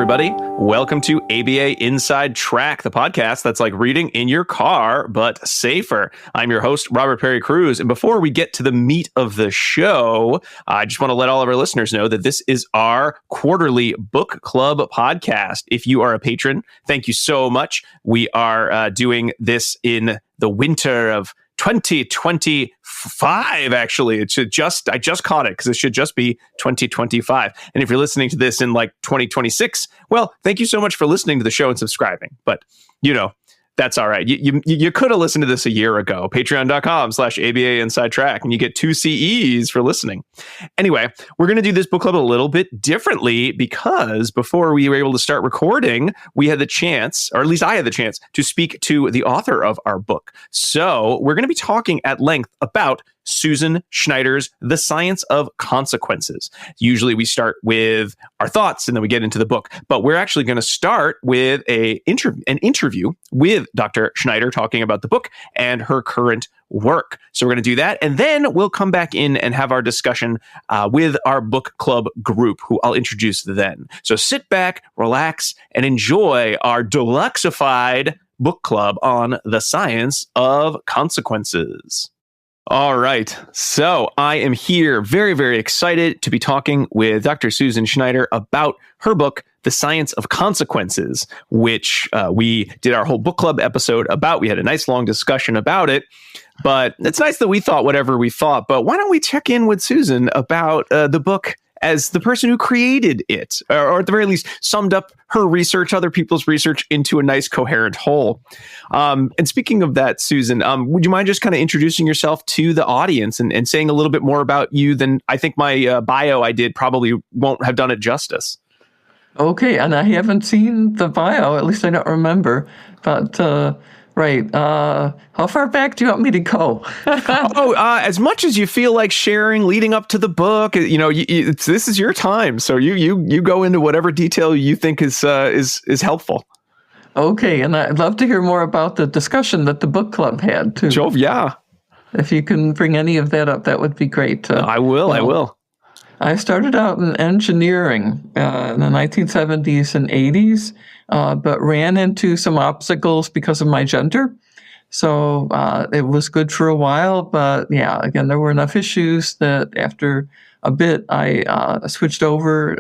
everybody. Welcome to ABA Inside Track, the podcast that's like reading in your car, but safer. I'm your host, Robert Perry Cruz. And before we get to the meat of the show, I just want to let all of our listeners know that this is our quarterly book club podcast. If you are a patron, thank you so much. We are doing this in the winter of 2025, actually. I just caught it because it should just be 2025. And if you're listening to this in like 2026, well, thank you so much for listening to the show and subscribing. But, you know, that's all right. You could have listened to this a year ago. Patreon.com/ABA Inside Track, and you get 2 CEs for listening. Anyway, we're going to do this book club a little bit differently because before we were able to start recording, we had the chance, or at least I had the chance, to speak to the author of our book. So we're going to be talking at length about Susan Schneider's The Science of Consequences. Usually we start with our thoughts and then we get into the book, but we're actually going to start with an interview with Dr. Schneider talking about the book and her current work. So we're going to do that, and then we'll come back in and have our discussion with our book club group, who I'll introduce then. So sit back, relax, and enjoy our deluxeified book club on The Science of Consequences. All right. So I am here very, very excited to be talking with Dr. Susan Schneider about her book, The Science of Consequences, which we did our whole book club episode about. We had a nice long discussion about it, but it's nice that we thought whatever we thought. But why don't we check in with Susan about the book as the person who created it, or at the very least summed up her research, other people's research into a nice coherent whole. And speaking of that, Susan, would you mind just kind of introducing yourself to the audience and saying a little bit more about you than I think my bio I did probably won't have done it justice? Okay, and I haven't seen the bio, at least I don't remember, but right. How far back do you want me to go? As much as you feel like sharing leading up to the book. You know, this is your time, so you go into whatever detail you think is helpful. Okay, and I'd love to hear more about the discussion that the book club had too. Sure, yeah. If you can bring any of that up, that would be great. I will. I started out in engineering in the 1970s and 80s, but ran into some obstacles because of my gender. So it was good for a while, but yeah, again, there were enough issues that after a bit, I switched over.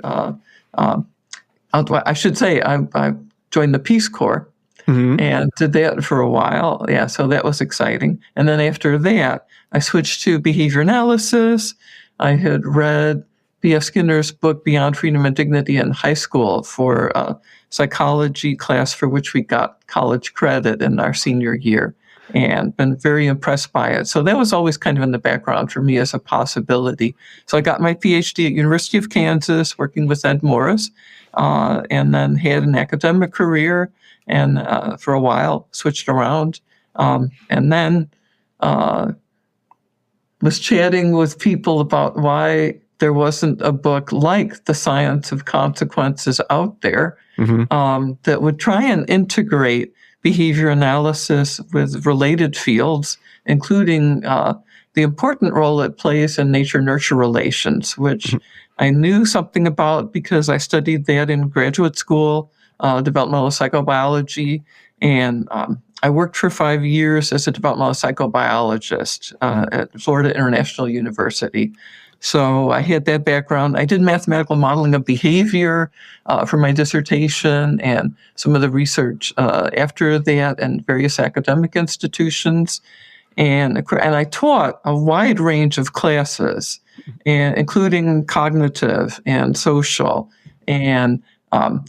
I should say I joined the Peace Corps and did that for a while. Yeah, so that was exciting. And then after that, I switched to behavior analysis. I had read B.F. Skinner's book, Beyond Freedom and Dignity, in high school for a psychology class for which we got college credit in our senior year, and been very impressed by it. So that was always kind of in the background for me as a possibility. So I got my PhD at University of Kansas, working with Ed Morris, and then had an academic career, and for a while switched around, and then was chatting with people about why there wasn't a book like The Science of Consequences out there that would try and integrate behavior analysis with related fields, including the important role it plays in nature-nurture relations, which I knew something about because I studied that in graduate school, developmental psychobiology, and I worked for 5 years as a developmental psychobiologist at Florida International University. So I had that background. I did mathematical modeling of behavior for my dissertation and some of the research after that in various academic institutions. And I taught a wide range of classes, including cognitive and social, and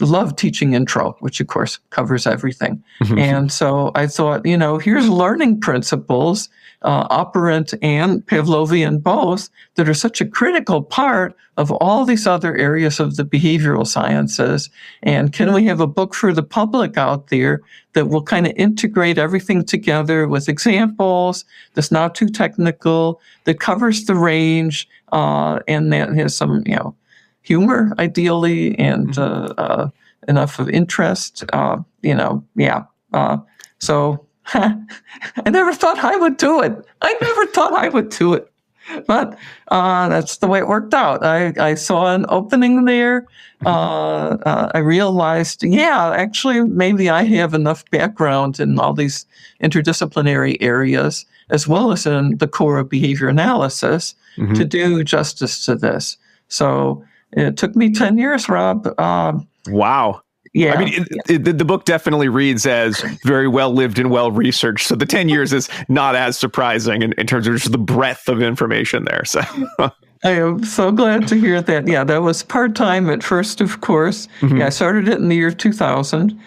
loved teaching intro, which of course covers everything. And so I thought, here's learning principles, operant and Pavlovian both, that are such a critical part of all these other areas of the behavioral sciences. And can we have a book for the public out there that will kind of integrate everything together with examples, that's not too technical, that covers the range, and that has some, humor, ideally, and enough of interest, So I never thought I would do it. But that's the way it worked out. I saw an opening there. I realized, actually, maybe I have enough background in all these interdisciplinary areas, as well as in the core of behavior analysis, to do justice to this. So it took me 10 years, Rob. Wow. Yeah. I mean, the book definitely reads as very well lived and well researched. So the 10 years is not as surprising in terms of just the breadth of information there. So I am so glad to hear that. Yeah, that was part-time at first, of course. Yeah, I started it in the year 2000.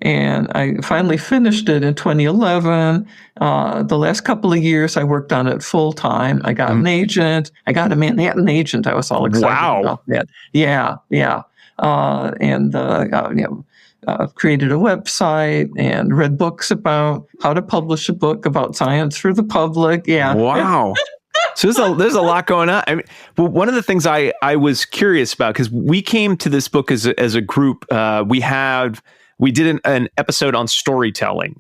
And I finally finished it in 2011. The last couple of years, I worked on it full-time. I got an agent. I got a Manhattan agent. I was all excited about that. Yeah. Created a website and read books about how to publish a book about science for the public. Yeah. Wow. So there's a lot going on. I mean, well, one of the things I was curious about, because we came to this book as a group, we did an episode on storytelling.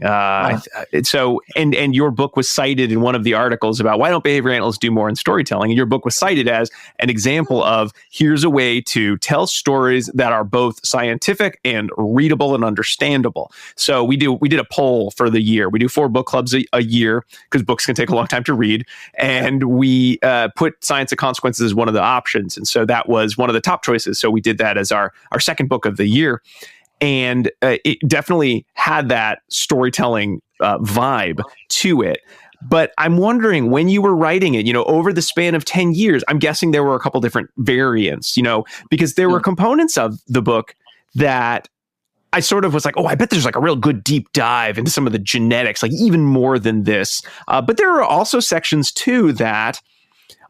So your book was cited in one of the articles about why don't behavior analysts do more in storytelling? And your book was cited as an example of here's a way to tell stories that are both scientific and readable and understandable. So we did a poll for the year. We do 4 book clubs a year because books can take a long time to read. And we put Science of Consequences as one of the options. And so that was one of the top choices. So we did that as our second book of the year. And it definitely had that storytelling vibe to it. But I'm wondering, when you were writing it, over the span of 10 years, I'm guessing there were a couple different variants, because there were components of the book that I sort of was like, oh, I bet there's like a real good deep dive into some of the genetics, like even more than this. But there are also sections too that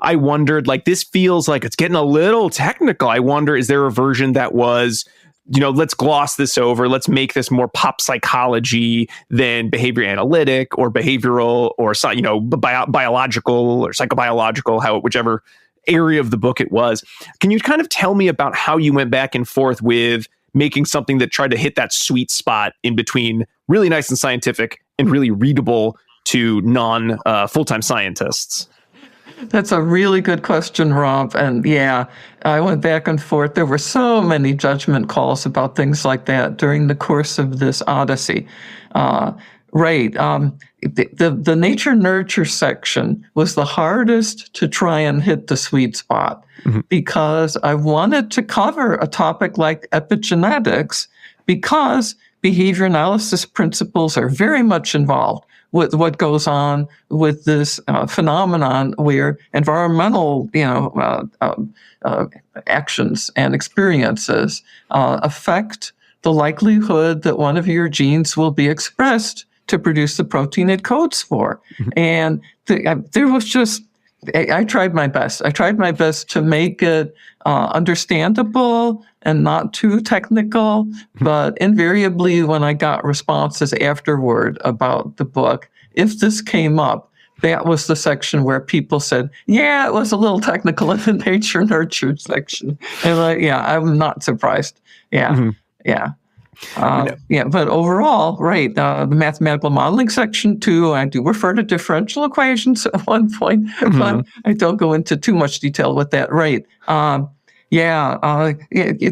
I wondered, like, this feels like it's getting a little technical. I wonder, is there a version that was, let's gloss this over. Let's make this more pop psychology than behavior analytic or behavioral or, biological or psychobiological, whichever area of the book it was. Can you kind of tell me about how you went back and forth with making something that tried to hit that sweet spot in between really nice and scientific and really readable to non full-time scientists? That's a really good question, Rob. And I went back and forth. There were so many judgment calls about things like that during the course of this odyssey. The nature nurture section was the hardest to try and hit the sweet spot because I wanted to cover a topic like epigenetics because behavior analysis principles are very much involved with what goes on with this phenomenon where environmental, actions and experiences affect the likelihood that one of your genes will be expressed to produce the protein it codes for. And there was just, I tried my best. I tried my best to make it understandable and not too technical, but invariably when I got responses afterward about the book, if this came up, that was the section where people said, it was a little technical in the nature nurture section. And I'm not surprised. But overall, the mathematical modeling section too, I do refer to differential equations at one point, but I don't go into too much detail with that,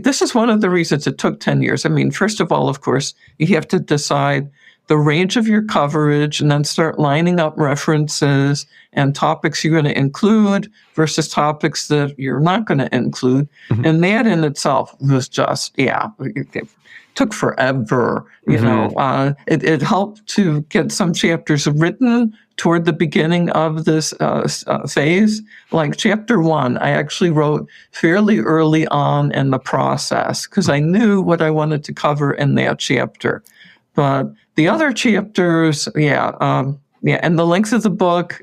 this is one of the reasons it took 10 years. I mean, first of all, of course, you have to decide the range of your coverage and then start lining up references and topics you're going to include versus topics that you're not going to include. And that in itself was just, it took forever. It helped to get some chapters written toward the beginning of this phase. Like chapter 1, I actually wrote fairly early on in the process because I knew what I wanted to cover in that chapter. But the other chapters, and the length of the book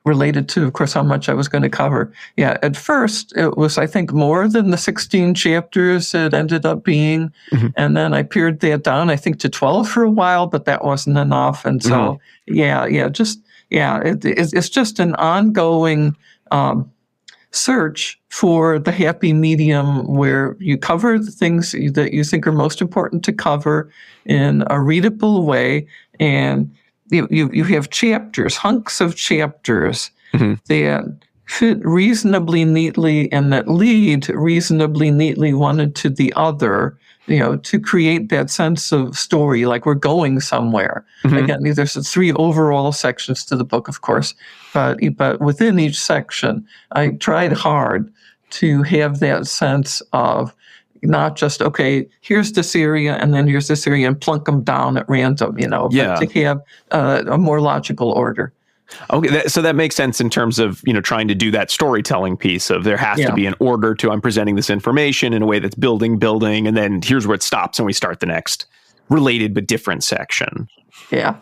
related to, of course, how much I was going to cover. At first, it was, I think, more than the 16 chapters it ended up being. And then I pared that down, I think, to 12 for a while, but that wasn't enough. And so, it's just an ongoing search for the happy medium where you cover the things that you think are most important to cover in a readable way. And you have chapters, hunks of chapters Mm-hmm. that fit reasonably neatly and that lead reasonably neatly one into the other, to create that sense of story, like we're going somewhere. Mm-hmm. Again, there's 3 overall sections to the book, of course, but within each section, I tried hard to have that sense of not just, okay, here's this area and then here's this area and plunk them down at random, Yeah. but to have a more logical order. Okay, so that makes sense in terms of, trying to do that storytelling piece of there has to be an order to I'm presenting this information in a way that's building, and then here's where it stops and we start the next related but different section. Yeah.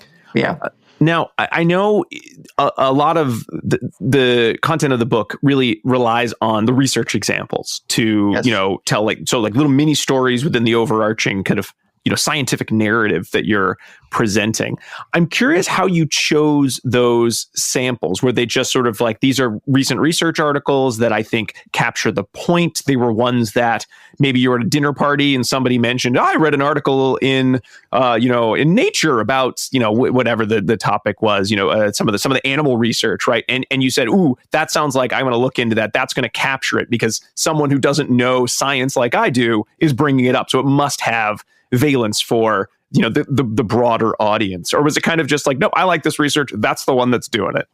Now, I know a lot of the content of the book really relies on the research examples to, tell like little mini stories within the overarching kind of, scientific narrative that you're presenting. I'm curious how you chose those samples. Were they just sort of like, these are recent research articles that I think capture the point? They were ones that maybe you were at a dinner party and somebody mentioned, I read an article in Nature about, whatever the topic was, some of the animal research, right? And you said, ooh, that sounds like I'm going to look into that. That's going to capture it because someone who doesn't know science like I do is bringing it up. So it must have valence for the broader audience. Or was it kind of just like, no, I like this research, that's the one that's doing it?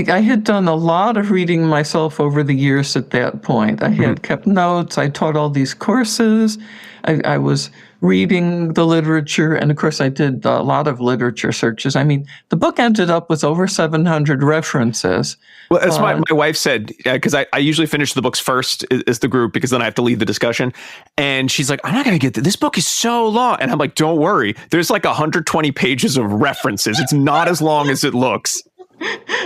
I had done a lot of reading myself over the years at that point. I had kept notes. I taught all these courses. I was reading the literature. And of course, I did a lot of literature searches. I mean, the book ended up with over 700 references. Well, that's what my wife said, because I usually finish the books first as the group, because then I have to lead the discussion. And she's like, I'm not going to get this book is so long. And I'm like, don't worry. There's like 120 pages of references. It's not as long as it looks.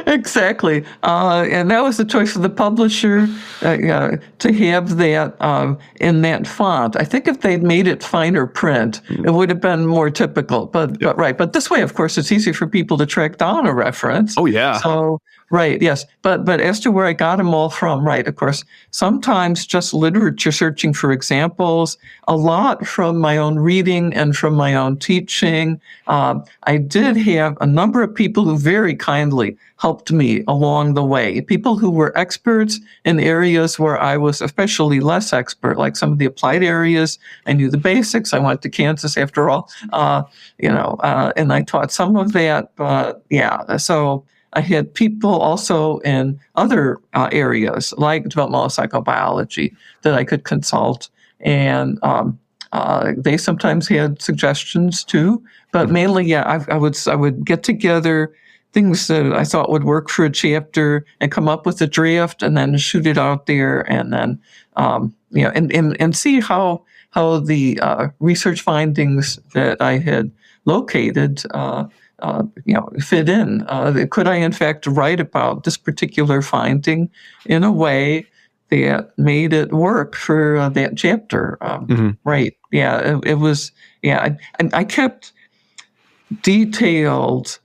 Exactly. And that was the choice of the publisher to have that in that font. I think if they'd made it finer print, it would have been more typical. But right. But this way, of course, it's easy for people to track down a reference. Oh, yeah. So, right. Yes. But as to where I got them all from, right. Of course, sometimes just literature searching for examples, a lot from my own reading and from my own teaching. I did have a number of people who very kindly helped me along the way. People who were experts in areas where I was especially less expert, like some of the applied areas. I knew the basics. I went to Kansas after all, and I taught some of that. But so I had people also in other areas like developmental psychobiology that I could consult, and they sometimes had suggestions too. But mainly, I would get together things that I thought would work for a chapter and come up with a draft and then shoot it out there and then, and see how the research findings that I had located, fit in. Could I, in fact, write about this particular finding in a way that made it work for that chapter? Right. Yeah, it was, I kept detailed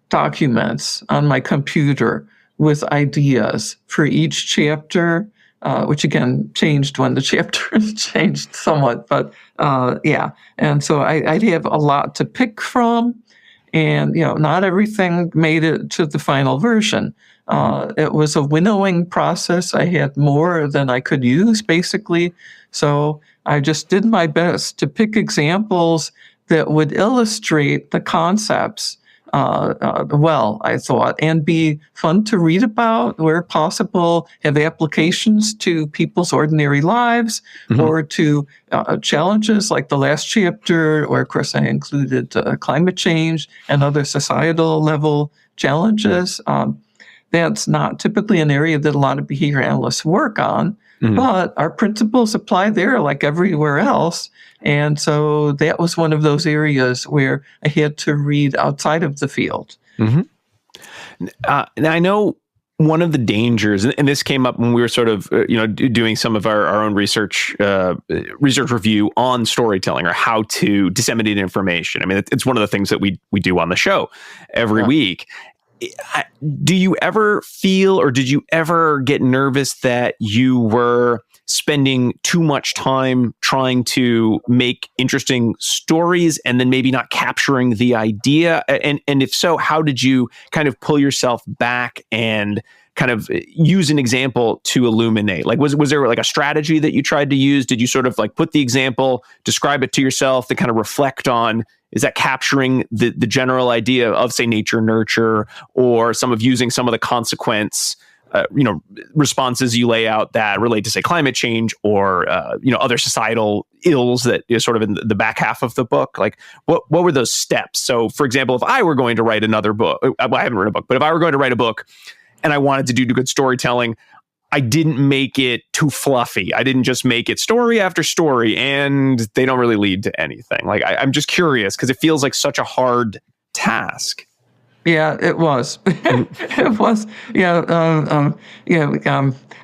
documents on my computer with ideas for each chapter, which again changed when the chapters changed somewhat. But and so I'd have a lot to pick from, and not everything made it to the final version. It was a winnowing process. I had more than I could use, basically. So I just did my best to pick examples that would illustrate the concepts well, I thought, and be fun to read about where possible, have applications to people's ordinary lives or to challenges like the last chapter, where, of course, I included climate change and other societal level challenges. That's not typically an area that a lot of behavior analysts work on, but our principles apply there like everywhere else. And so that was one of those areas where I had to read outside of the field. Now, I know one of the dangers, and this came up when we were sort of, doing some of our own research review on storytelling or how to disseminate information. I mean, it's one of the things that we do on the show every week. Do you ever feel, or did you ever get nervous that you were spending too much time trying to make interesting stories and then maybe not capturing the idea? And if so, how did you kind of pull yourself back and kind of use an example to illuminate? Like, was there like a strategy that you tried to use? Did you sort of like put the example, describe it to yourself, then kind of reflect on, is that capturing the general idea of, say, nature nurture, or using some of the consequence responses you lay out that relate to, say, climate change or other societal ills that is sort of in the back half of the book? Like, what were those steps? So, for example, if I were going to write another book, I haven't written a book, but if I were going to write a book and I wanted to do good storytelling, I didn't make it too fluffy. I didn't just make it story after story, and they don't really lead to anything. Like, I'm just curious because it feels like such a hard task. Yeah, it was. It was.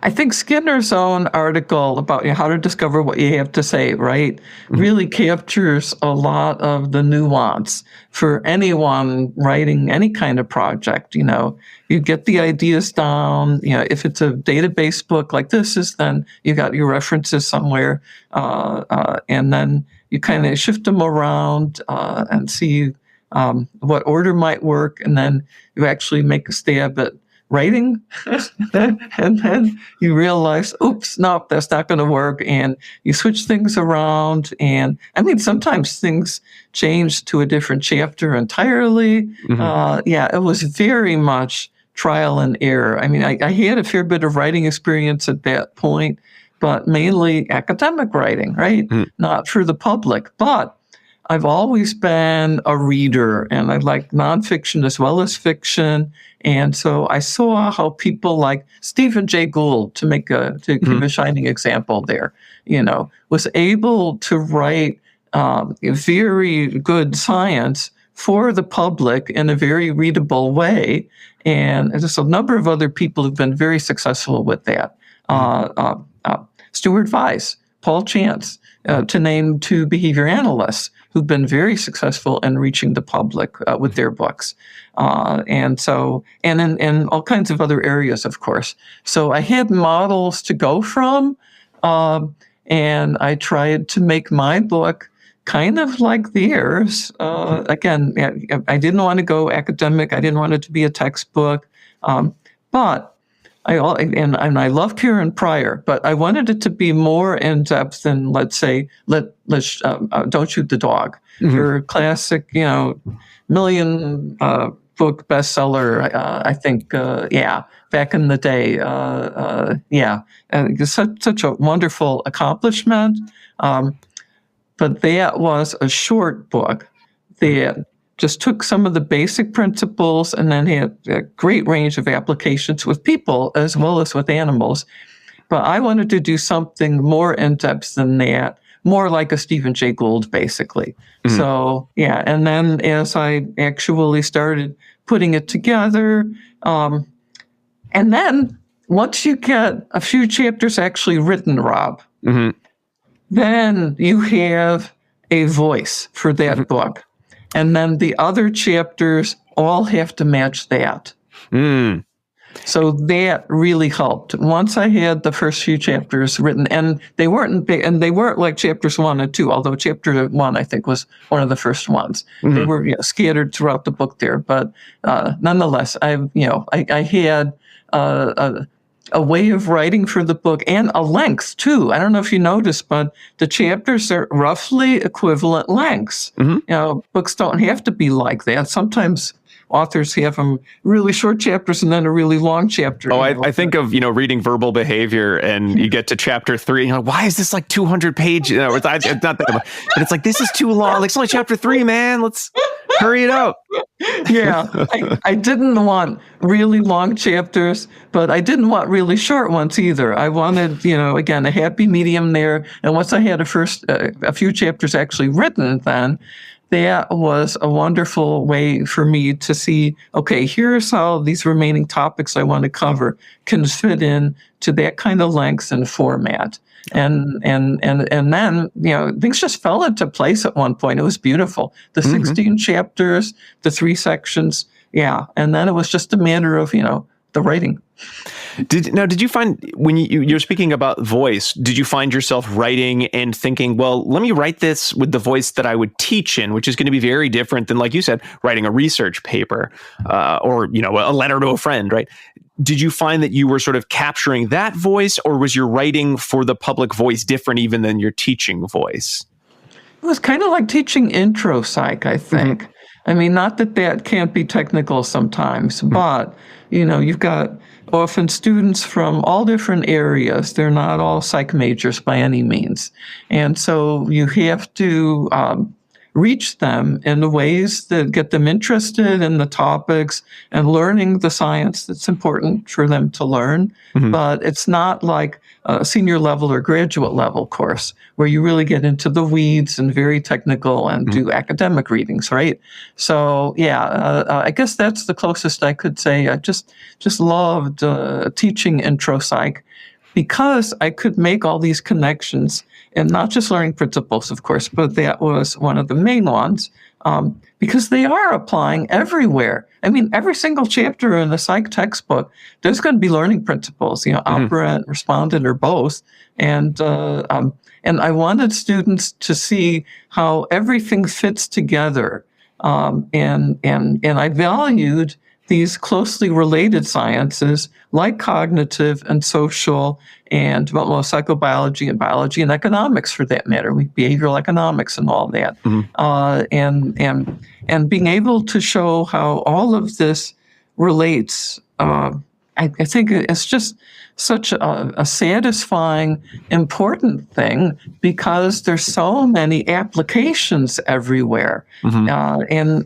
I think Skinner's own article about how to discover what you have to say, right, really captures a lot of the nuance for anyone writing any kind of project. You get the ideas down. If it's a database book like this is, then you got your references somewhere, and then you kind of shift them around and see what order might work, and then you actually make a stab at writing, and then you realize, oops, nope, that's not going to work, and you switch things around. And I mean, sometimes things change to a different chapter entirely. It was very much trial and error. I mean, I had a fair bit of writing experience at that point, but mainly academic writing, right? Not for the public, but I've always been a reader, and I like nonfiction as well as fiction. And so I saw how people like Stephen Jay Gould, to give a shining example there, was able to write very good science for the public in a very readable way. And there's a number of other people who've been very successful with that. Stuart Weiss, Paul Chance, to name two behavior analysts who've been very successful in reaching the public with their books. And in all kinds of other areas, of course. So I had models to go from, and I tried to make my book kind of like theirs. Again, I didn't want to go academic. I didn't want it to be a textbook. But I love Karen Pryor, but I wanted it to be more in depth than, let's say, let's Don't Shoot the Dog, her classic, million book bestseller. I think, back in the day, and such a wonderful accomplishment. But that was a short book that just took some of the basic principles and then had a great range of applications with people as well as with animals. But I wanted to do something more in-depth than that, more like a Stephen Jay Gould, basically. So, and then as I actually started putting it together, and then once you get a few chapters actually written, Rob, then you have a voice for that book. And then the other chapters all have to match that. So that really helped. Once I had the first few chapters written, and they weren't big, and they weren't like chapters 1 and 2, although chapter 1, I think, was one of the first ones. They were scattered throughout the book there. But nonetheless, I had a way of writing for the book, and a length too. I don't know if you noticed, but the chapters are roughly equivalent lengths. Books don't have to be like that. Sometimes authors have them really short chapters and then a really long chapter. I think of, reading Verbal Behavior, and you get to chapter 3, and why is this like 200 pages? It's not that, but it's like, this is too long. Like, it's only chapter 3, man. Let's hurry it out. I didn't want really long chapters, but I didn't want really short ones either. I wanted, again, a happy medium there. And once I had a few chapters actually written, then that was a wonderful way for me to see, okay, here's how these remaining topics I want to cover can fit in to that kind of length and format. And then, things just fell into place at one point. It was beautiful. The 16 chapters, the 3 sections. Yeah. And then it was just a matter of, the writing. Did you find, when you're speaking about voice, did you find yourself writing and thinking, well, let me write this with the voice that I would teach in, which is going to be very different than, like you said, writing a research paper or, a letter to a friend, right? Did you find that you were sort of capturing that voice, or was your writing for the public voice different even than your teaching voice? It was kind of like teaching intro psych, I think. Mm-hmm. I mean, not that can't be technical sometimes, but, you've got often students from all different areas. They're not all psych majors by any means. And so you have to reach them in the ways that get them interested in the topics and learning the science that's important for them to learn. Mm-hmm. But it's not like a senior level or graduate level course where you really get into the weeds and very technical and do academic readings, right? So I guess that's the closest I could say. I just loved teaching intro psych because I could make all these connections and not just learning principles, of course, but that was one of the main ones because they are applying everywhere. I mean, every single chapter in the psych textbook, there's going to be learning principles, operant, respondent, or both. And I wanted students to see how everything fits together. And I valued these closely related sciences like cognitive and social and developmental psychobiology and biology and economics, for that matter, behavioral economics and all that, and being able to show how all of this relates. I think it's just such a satisfying, important thing because there's so many applications everywhere, and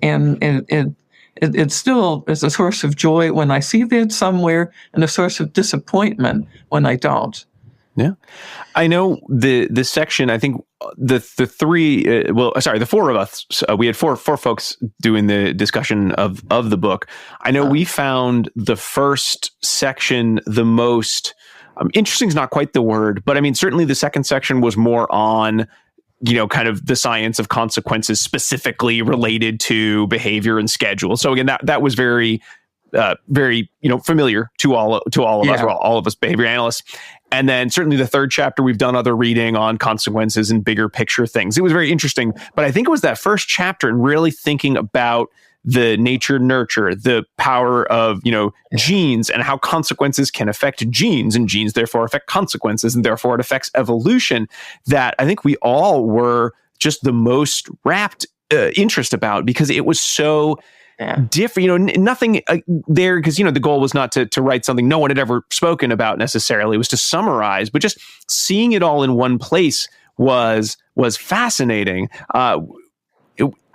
it still is a source of joy when I see that somewhere and a source of disappointment when I don't. Yeah. I know the section, I think the four of us, we had four folks doing the discussion of the book. I know we found the first section the most interesting is not quite the word, but I mean, certainly the second section was more on kind of the science of consequences specifically related to behavior and schedule. So again, that was very, very, familiar to all of us, or all of us behavior analysts. And then certainly the third chapter, we've done other reading on consequences and bigger picture things. It was very interesting, but I think it was that first chapter and really thinking about the nature nurture, the power of, genes and how consequences can affect genes, and genes therefore affect consequences, and therefore it affects evolution, that I think we all were just the most rapt interest about, because it was so different, nothing there, because, the goal was not to write something no one had ever spoken about necessarily. It was to summarize, but just seeing it all in one place was fascinating.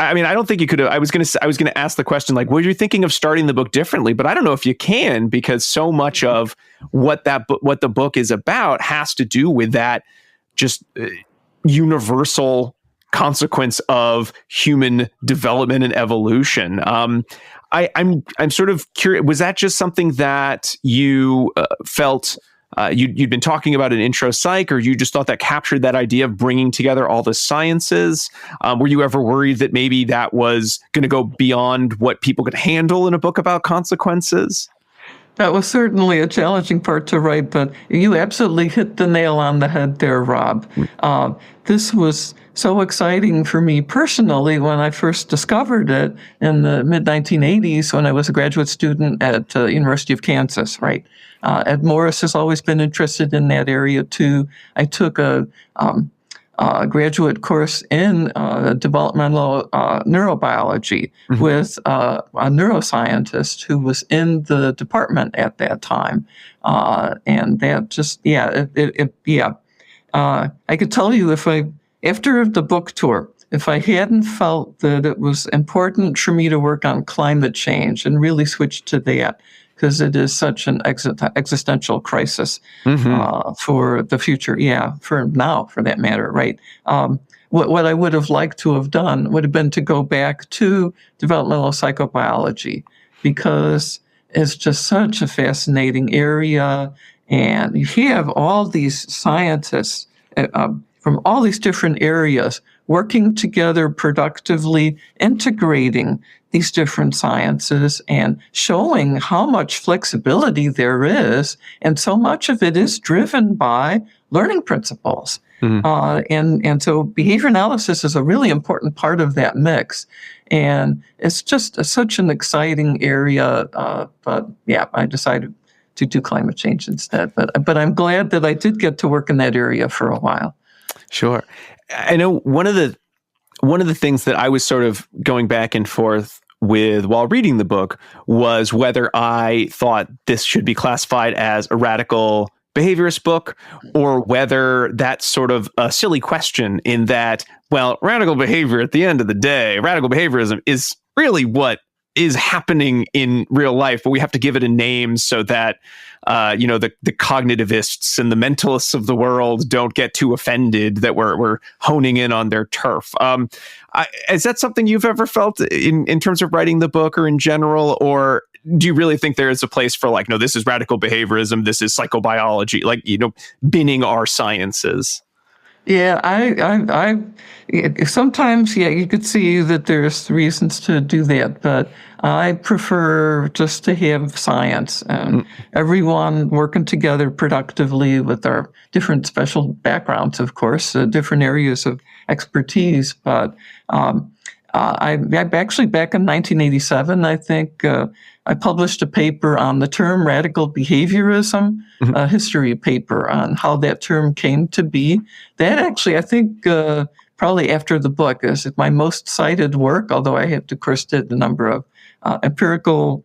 I mean, I don't think you could have. I was going to ask the question, like, were you thinking of starting the book differently? But I don't know if you can, because so much of what the book is about has to do with that just universal consequence of human development and evolution. I'm sort of curious. Was that just something that you felt? You'd been talking about in intro psych, or you just thought that captured that idea of bringing together all the sciences? Were you ever worried that maybe that was going to go beyond what people could handle in a book about consequences? That was certainly a challenging part to write, but you absolutely hit the nail on the head there, Rob. This was so exciting for me personally when I first discovered it in the mid-1980s when I was a graduate student at University of Kansas, right? Ed Morris has always been interested in that area too. I took a graduate course in developmental neurobiology with a neuroscientist who was in the department at that time. And that just, I could tell you after the book tour, if I hadn't felt that it was important for me to work on climate change and really switch to that, because it is such an existential crisis for the future. Yeah, for now, for that matter, right? What I would have liked to have done would have been to go back to developmental psychobiology, because it's just such a fascinating area. And you have all these scientists from all these different areas working together productively, integrating these different sciences and showing how much flexibility there is. And so much of it is driven by learning principles. And so behavior analysis is a really important part of that mix. And it's just such an exciting area. But yeah, I decided to do climate change instead. But I'm glad that I did get to work in that area for a while. Sure. I know one of the things that I was sort of going back and forth with while reading the book was whether I thought this should be classified as a radical behaviorist book or whether that's sort of a silly question in that, well, radical behavior at the end of the day, radical behaviorism is really what is happening in real life, but we have to give it a name so that the cognitivists and the mentalists of the world don't get too offended that we're honing in on their turf. Is that something you've ever felt in terms of writing the book or in general, or do you really think there is a place for like, no, this is radical behaviorism, this is psychobiology, like, binning our sciences? Yeah, I sometimes, you could see that there's reasons to do that, but I prefer just to have science and everyone working together productively with our different special backgrounds, of course, different areas of expertise. But I actually, back in 1987, I think, I published a paper on the term radical behaviorism, a history paper on how that term came to be. That actually, I think, probably after the book, is my most cited work, although I have, of course, did a number of empirical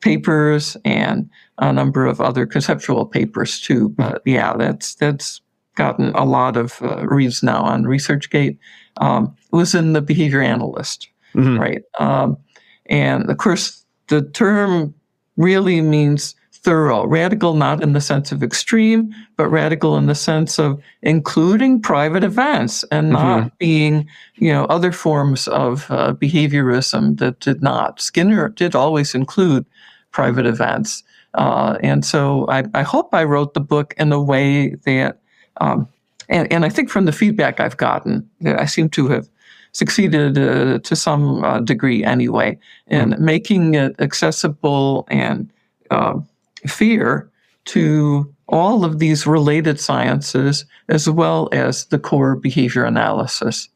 papers and a number of other conceptual papers too. But yeah, that's gotten a lot of reads now on ResearchGate. It was in the Behavior Analyst, right? And of course, the term really means thorough. Radical, not in the sense of extreme, but radical in the sense of including private events and not being, other forms of behaviorism that did not. Skinner did always include private events. And so I hope I wrote the book in a way that, and I think from the feedback I've gotten, I seem to have succeeded to some degree anyway in making it accessible and fair to all of these related sciences as well as the core behavior analysis.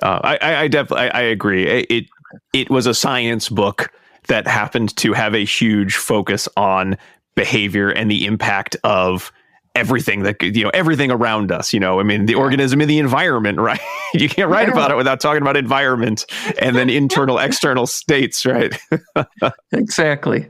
I definitely agree. It was a science book that happened to have a huge focus on behavior and the impact of everything that, everything around us, the organism and the environment, right? You can't write about it without talking about environment and then internal, external states, right? Exactly.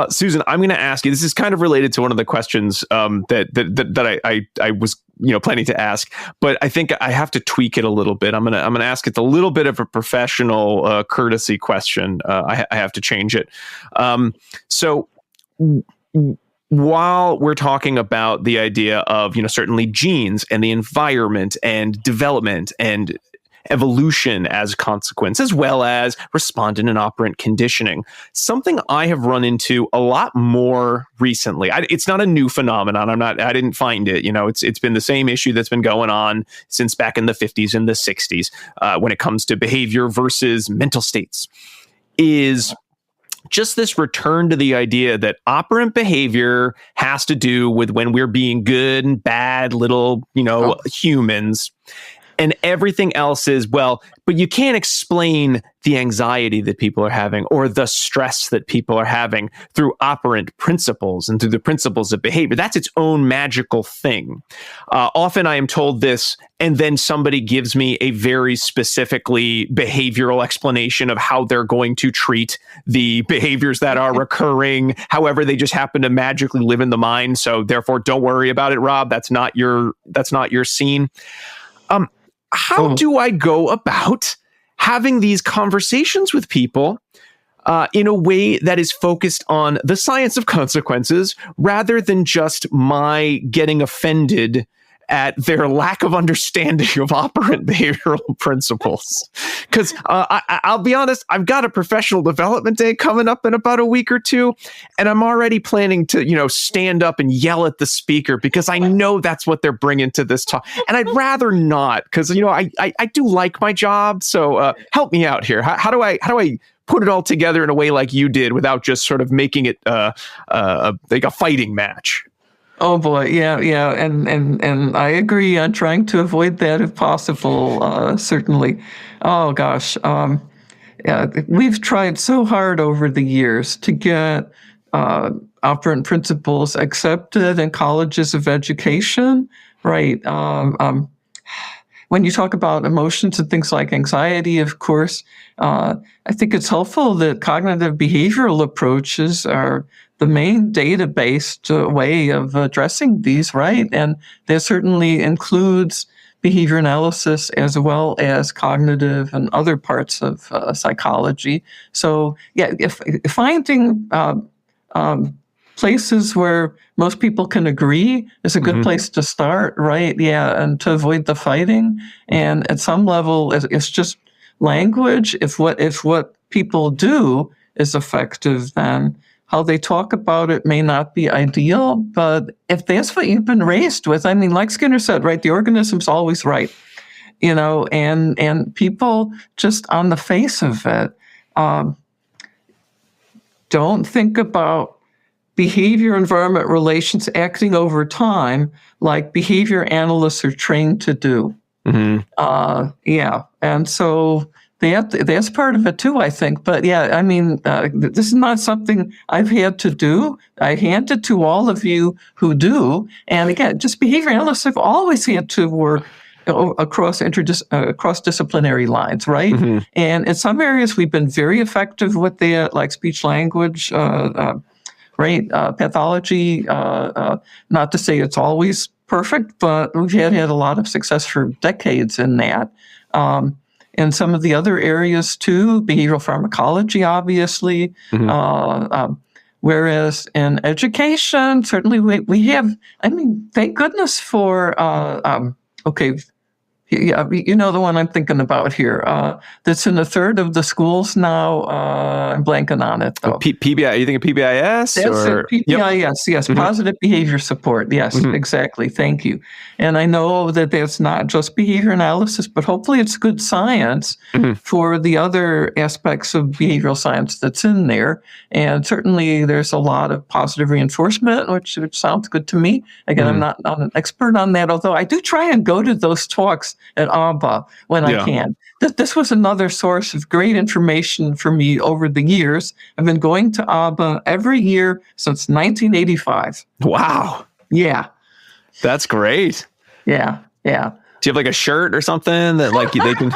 Susan, I'm going to ask you, this is kind of related to one of the questions that I was, planning to ask, but I think I have to tweak it a little bit. I'm going to ask it a little bit of a professional courtesy question. I have to change it. So while we're talking about the idea of, certainly genes and the environment and development and evolution as a consequence, as well as respondent and operant conditioning, something I have run into a lot more recently. It's not a new phenomenon. I didn't find it. It's been the same issue that's been going on since back in the 50s and the 60s when it comes to behavior versus mental states, is just this return to the idea that operant behavior has to do with when we're being good and bad little, humans, and everything else is, well, but you can't explain the anxiety that people are having or the stress that people are having through operant principles and through the principles of behavior. That's its own magical thing. Often I am told this, and then somebody gives me a very specifically behavioral explanation of how they're going to treat the behaviors that are recurring. However, they just happen to magically live in the mind. So therefore, don't worry about it, Rob. That's not your scene. How do I go about having these conversations with people in a way that is focused on the science of consequences rather than just my getting offended at their lack of understanding of operant behavioral principles. Because I'll be honest, I've got a professional development day coming up in about a week or two, and I'm already planning to, stand up and yell at the speaker because I know that's what they're bringing to this talk. And I'd rather not, because, I do like my job. So help me out here. How do I put it all together in a way like you did without just sort of making it like a fighting match? Oh boy, yeah, and I agree on trying to avoid that if possible. Certainly. Oh gosh, yeah, we've tried so hard over the years to get operant principles accepted in colleges of education, right? When you talk about emotions and things like anxiety, of course, I think it's helpful that cognitive behavioral approaches are the main data-based way of addressing these, right? And that certainly includes behavior analysis as well as cognitive and other parts of psychology. So, yeah, if finding places where most people can agree is a good place to start, right? Yeah, and to avoid the fighting. And at some level, it's just language. If what people do is effective, then how they talk about it may not be ideal. But if that's what you've been raised with, I mean, like Skinner said, right, the organism's always right, and people just on the face of it don't think about behavior environment relations acting over time like behavior analysts are trained to do. Yeah. And so that's part of it too, I think. But yeah, I mean, this is not something I've had to do. I hand it to all of you who do. And again, just behavior analysts have always had to work across disciplinary lines, right? And in some areas, we've been very effective with that, like speech language, right? Pathology, not to say it's always perfect, but we've had a lot of success for decades in that. In some of the other areas too, behavioral pharmacology, obviously. Whereas in education, certainly we have, I mean, thank goodness for, okay, yeah, you know the one I'm thinking about here. That's in a third of the schools now. I'm blanking on it, though. PBI, you think of PBIS? That's it, PBIS, yes. Positive behavior support. Yes, exactly. Thank you. And I know that that's not just behavior analysis, but hopefully it's good science for the other aspects of behavioral science that's in there. And certainly there's a lot of positive reinforcement, which sounds good to me. Again, I'm not an expert on that, although I do try and go to those talks at ABBA when I can. This was another source of great information for me over the years. I've been going to ABBA every year since 1985. Wow. Yeah. That's great. Yeah. Do you have like a shirt or something that like they can...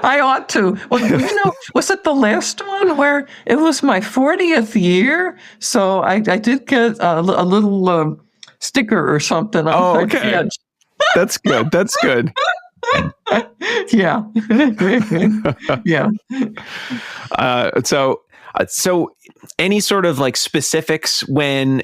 I ought to. Well, was it the last one where it was my 40th year? So I did get a little sticker or something. Oh, okay. That's good. That's good. Yeah. Yeah. So any sort of like specifics when,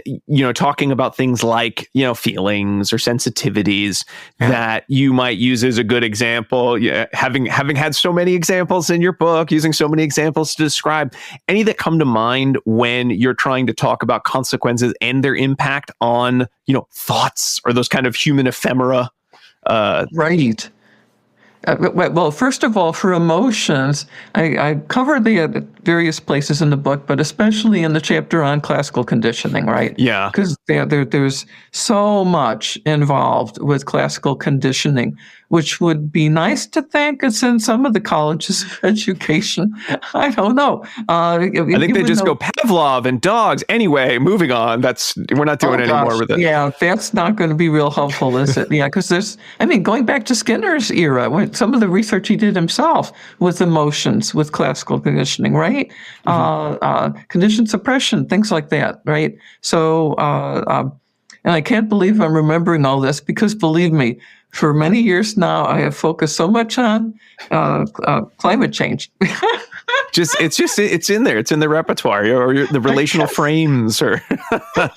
talking about things like, feelings or sensitivities that you might use as a good example, having had so many examples in your book, using so many examples to describe, any that come to mind when you're trying to talk about consequences and their impact on, thoughts or those kind of human ephemera? Right. Well, first of all, for emotions, I cover the various places in the book, but especially in the chapter on classical conditioning, right? Yeah. Because there's so much involved with classical conditioning, which would be nice to think it's in some of the colleges of education. I don't know. I think they just go Pavlov and dogs. Anyway, moving on. We're not doing any more with it. Yeah, that's not going to be real helpful, is it? Yeah, because going back to Skinner's era, some of the research he did himself with emotions, with classical conditioning, right? Conditioned suppression, things like that, right? So, and I can't believe I'm remembering all this because, believe me, for many years now, I have focused so much on climate change. It's in there. It's in the repertoire or the relational frames or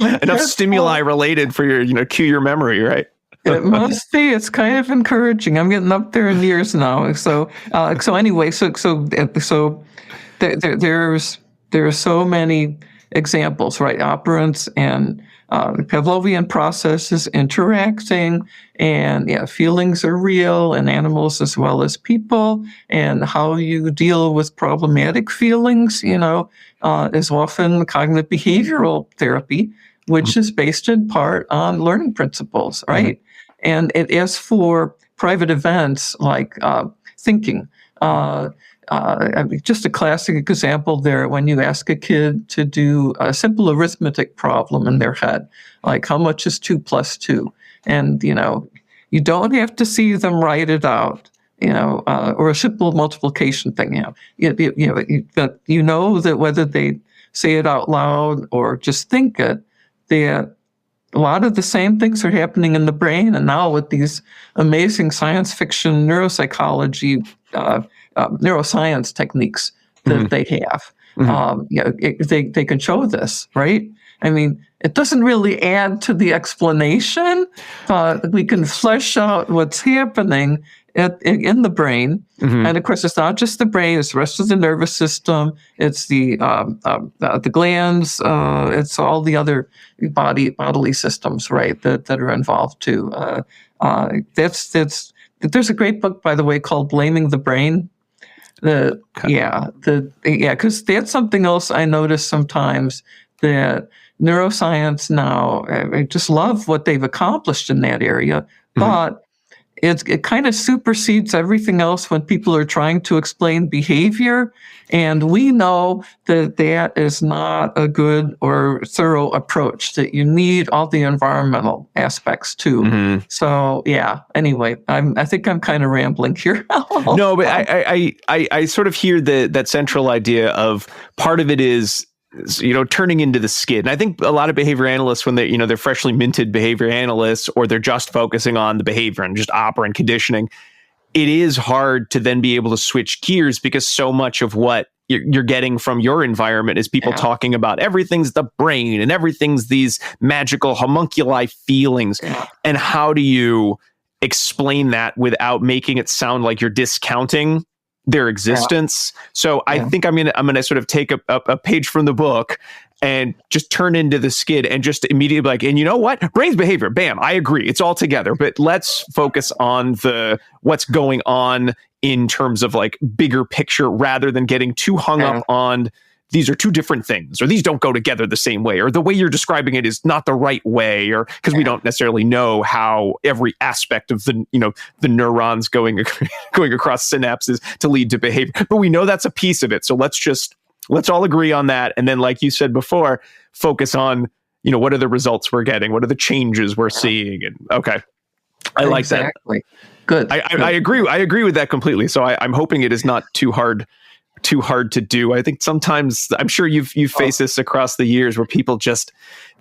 enough stimuli related for your, cue your memory, right? It must be. It's kind of encouraging. I'm getting up there in years now. So anyway, there are so many examples, right? Operants and Pavlovian processes interacting, and feelings are real in animals as well as people, and how you deal with problematic feelings, is often cognitive behavioral therapy, which is based in part on learning principles, right? And it is for private events like thinking. Just a classic example there, when you ask a kid to do a simple arithmetic problem in their head, like how much is 2 plus 2? And, you don't have to see them write it out, or a simple multiplication thing. But you know that whether they say it out loud or just think it, that a lot of the same things are happening in the brain. And now with these amazing science fiction neuropsychology, neuroscience techniques that they have, they can show this, right? I mean, it doesn't really add to the explanation, but we can flesh out what's happening in the brain. And of course, it's not just the brain; it's the rest of the nervous system. It's the glands. It's all the other bodily systems, right? That are involved too. There's a great book, by the way, called "Blaming the Brain." Because that's something else I notice sometimes, that neuroscience now, I just love what they've accomplished in that area, but it kind of supersedes everything else when people are trying to explain behavior. And we know that that is not a good or thorough approach, that you need all the environmental aspects too. So, anyway, I think I'm kind of rambling here. No, but I sort of hear that central idea of part of it is, turning into the skid. And I think a lot of behavior analysts, when they're freshly minted behavior analysts, or they're just focusing on the behavior and just operant conditioning, it is hard to then be able to switch gears, because so much of what you're getting from your environment is people talking about everything's the brain and everything's these magical homunculi feelings. And how do you explain that without making it sound like you're discounting their existence? So I think I'm gonna sort of take a page from the book and just turn into the skid and just immediately be like, and you know what? Brain's behavior, bam, I agree, it's all together. But let's focus on what's going on in terms of like bigger picture, rather than getting too hung up on these are two different things, or these don't go together the same way, or the way you're describing it is not the right way, or because we don't necessarily know how every aspect of the neurons going across synapses to lead to behavior. But we know that's a piece of it. So let's all agree on that. And then, like you said before, focus on, what are the results we're getting? What are the changes we're seeing? And I like that. Good. I agree. I agree with that completely. So I'm hoping it is not too hard to do. I think sometimes, I'm sure you've faced this across the years, where people just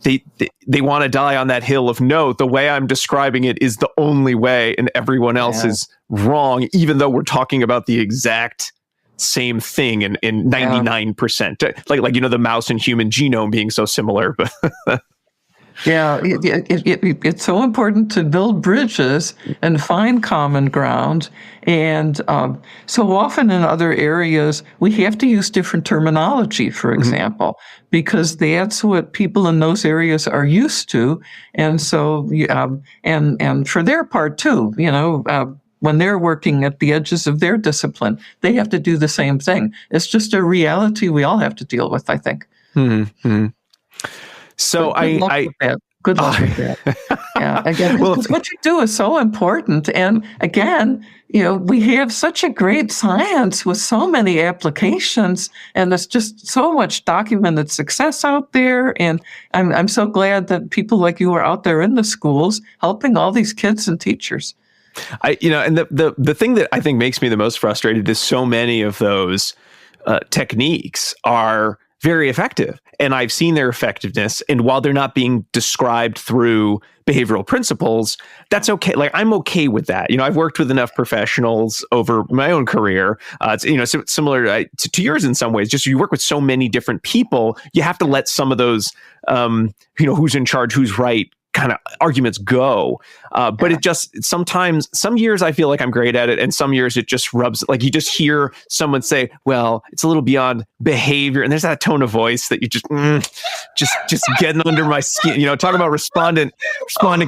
they want to die on that hill of, no, the way I'm describing it is the only way and everyone else is wrong, even though we're talking about the exact same thing in 99%. Like the mouse and human genome being so similar. But it's so important to build bridges and find common ground. And so often in other areas, we have to use different terminology, for example, because that's what people in those areas are used to. And so, and for their part too, when they're working at the edges of their discipline, they have to do the same thing. It's just a reality we all have to deal with, I think. So Good luck with that. Again, what you do is so important. And again, we have such a great science with so many applications, and there's just so much documented success out there. And I'm so glad that people like you are out there in the schools helping all these kids and teachers. And the thing that I think makes me the most frustrated is so many of those techniques are very effective, and I've seen their effectiveness. And while they're not being described through behavioral principles, that's okay. Like, I'm okay with that. I've worked with enough professionals over my own career. It's similar to yours in some ways. Just you work with so many different people, you have to let some of those, who's in charge, who's right, kind of arguments go. But it just sometimes, some years I feel like I'm great at it, and some years it just rubs, like you just hear someone say, well, it's a little beyond behavior, and there's that tone of voice that you just getting under my skin. Talk about respondent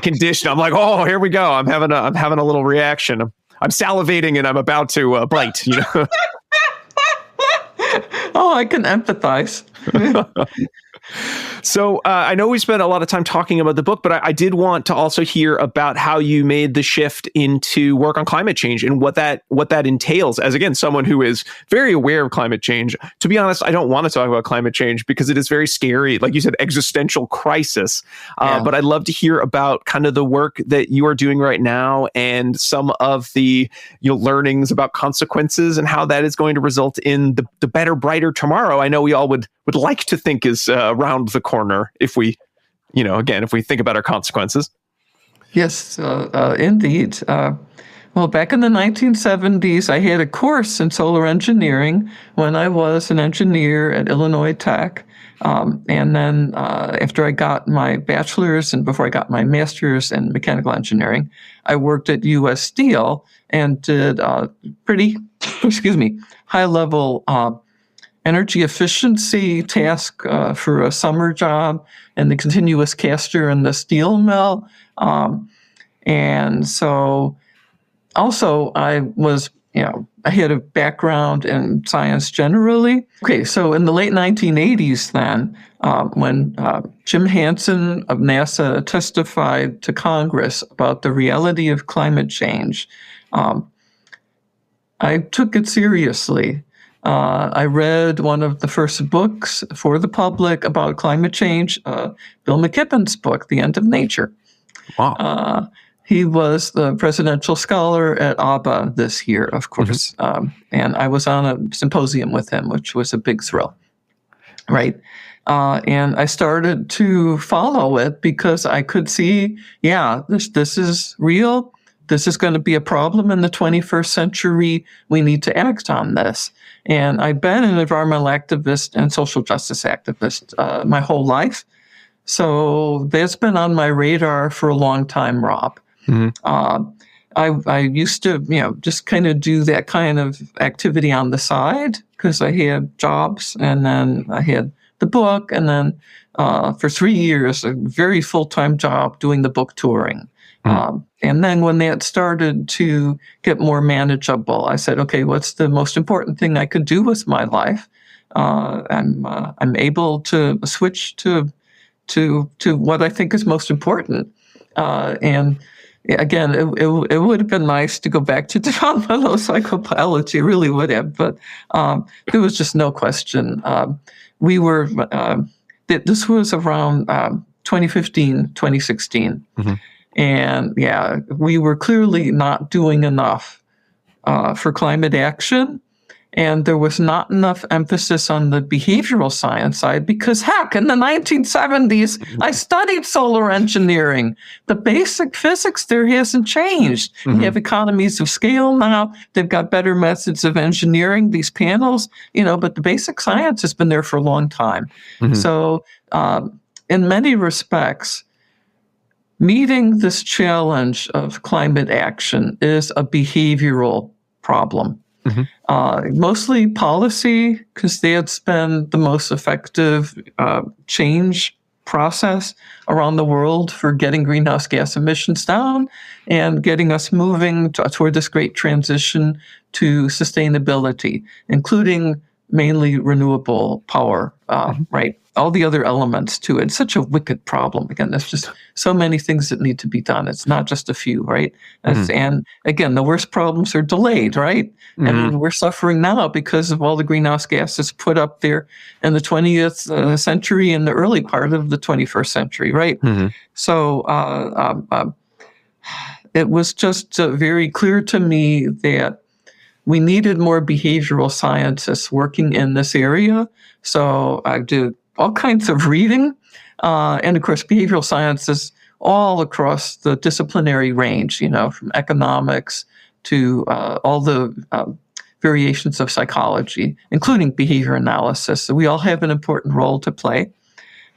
condition. I'm like, oh, here we go. I'm having a little reaction. I'm salivating and I'm about to bite. Oh, I can empathize. So I know we spent a lot of time talking about the book, but I did want to also hear about how you made the shift into work on climate change and what that entails. As, again, someone who is very aware of climate change. To be honest, I don't want to talk about climate change because it is very scary, like you said, existential crisis. But I'd love to hear about kind of the work that you are doing right now and some of the learnings about consequences and how that is going to result in the better, brighter tomorrow I know we all would like to think is around the corner if we, if we think about our consequences. Yes, indeed. Well, back in the 1970s, I had a course in solar engineering when I was an engineer at Illinois Tech. And then after I got my bachelor's and before I got my master's in mechanical engineering, I worked at U.S. Steel and did pretty, high-level energy efficiency task for a summer job and the continuous caster in the steel mill. And so also I was, I had a background in science generally. Okay, so in the late 1980s then, when Jim Hansen of NASA testified to Congress about the reality of climate change, I took it seriously. I read one of the first books for the public about climate change, Bill McKibben's book, The End of Nature. Wow. He was the presidential scholar at ABBA this year, of course. And I was on a symposium with him, which was a big thrill, right? And I started to follow it because I could see, this is real. This is going to be a problem in the 21st century. We need to act on this. And I've been an environmental activist and social justice activist my whole life. So that's been on my radar for a long time, Rob. Mm-hmm. I used to, just kind of do that kind of activity on the side because I had jobs and then I had the book and then for 3 years, a very full-time job doing the book touring. And then when that started to get more manageable, I said, okay, what's the most important thing I could do with my life? I'm able to switch to what I think is most important. And again, it would have been nice to go back to developmental psychobiology, really would have, but there was just no question. We were, this was around 2015, 2016. Mm-hmm. And we were clearly not doing enough for climate action. And there was not enough emphasis on the behavioral science side because, heck, in the 1970s, I studied solar engineering. The basic physics there hasn't changed. Mm-hmm. You have economies of scale now. They've got better methods of engineering these panels, but the basic science has been there for a long time. Mm-hmm. So in many respects, meeting this challenge of climate action is a behavioral problem. Mm-hmm. Mostly policy, because that's been the most effective change process around the world for getting greenhouse gas emissions down and getting us moving toward this great transition to sustainability, including mainly renewable power, right? All the other elements to it. It's such a wicked problem. Again, there's just so many things that need to be done. It's not just a few, right? Mm-hmm. And again, the worst problems are delayed, right? Mm-hmm. And we're suffering now because of all the greenhouse gases put up there in the 20th century and the early part of the 21st century, right? Mm-hmm. So it was just very clear to me that we needed more behavioral scientists working in this area. So I did all kinds of reading. And of course, behavioral science is all across the disciplinary range, from economics to all the variations of psychology, including behavior analysis. So we all have an important role to play.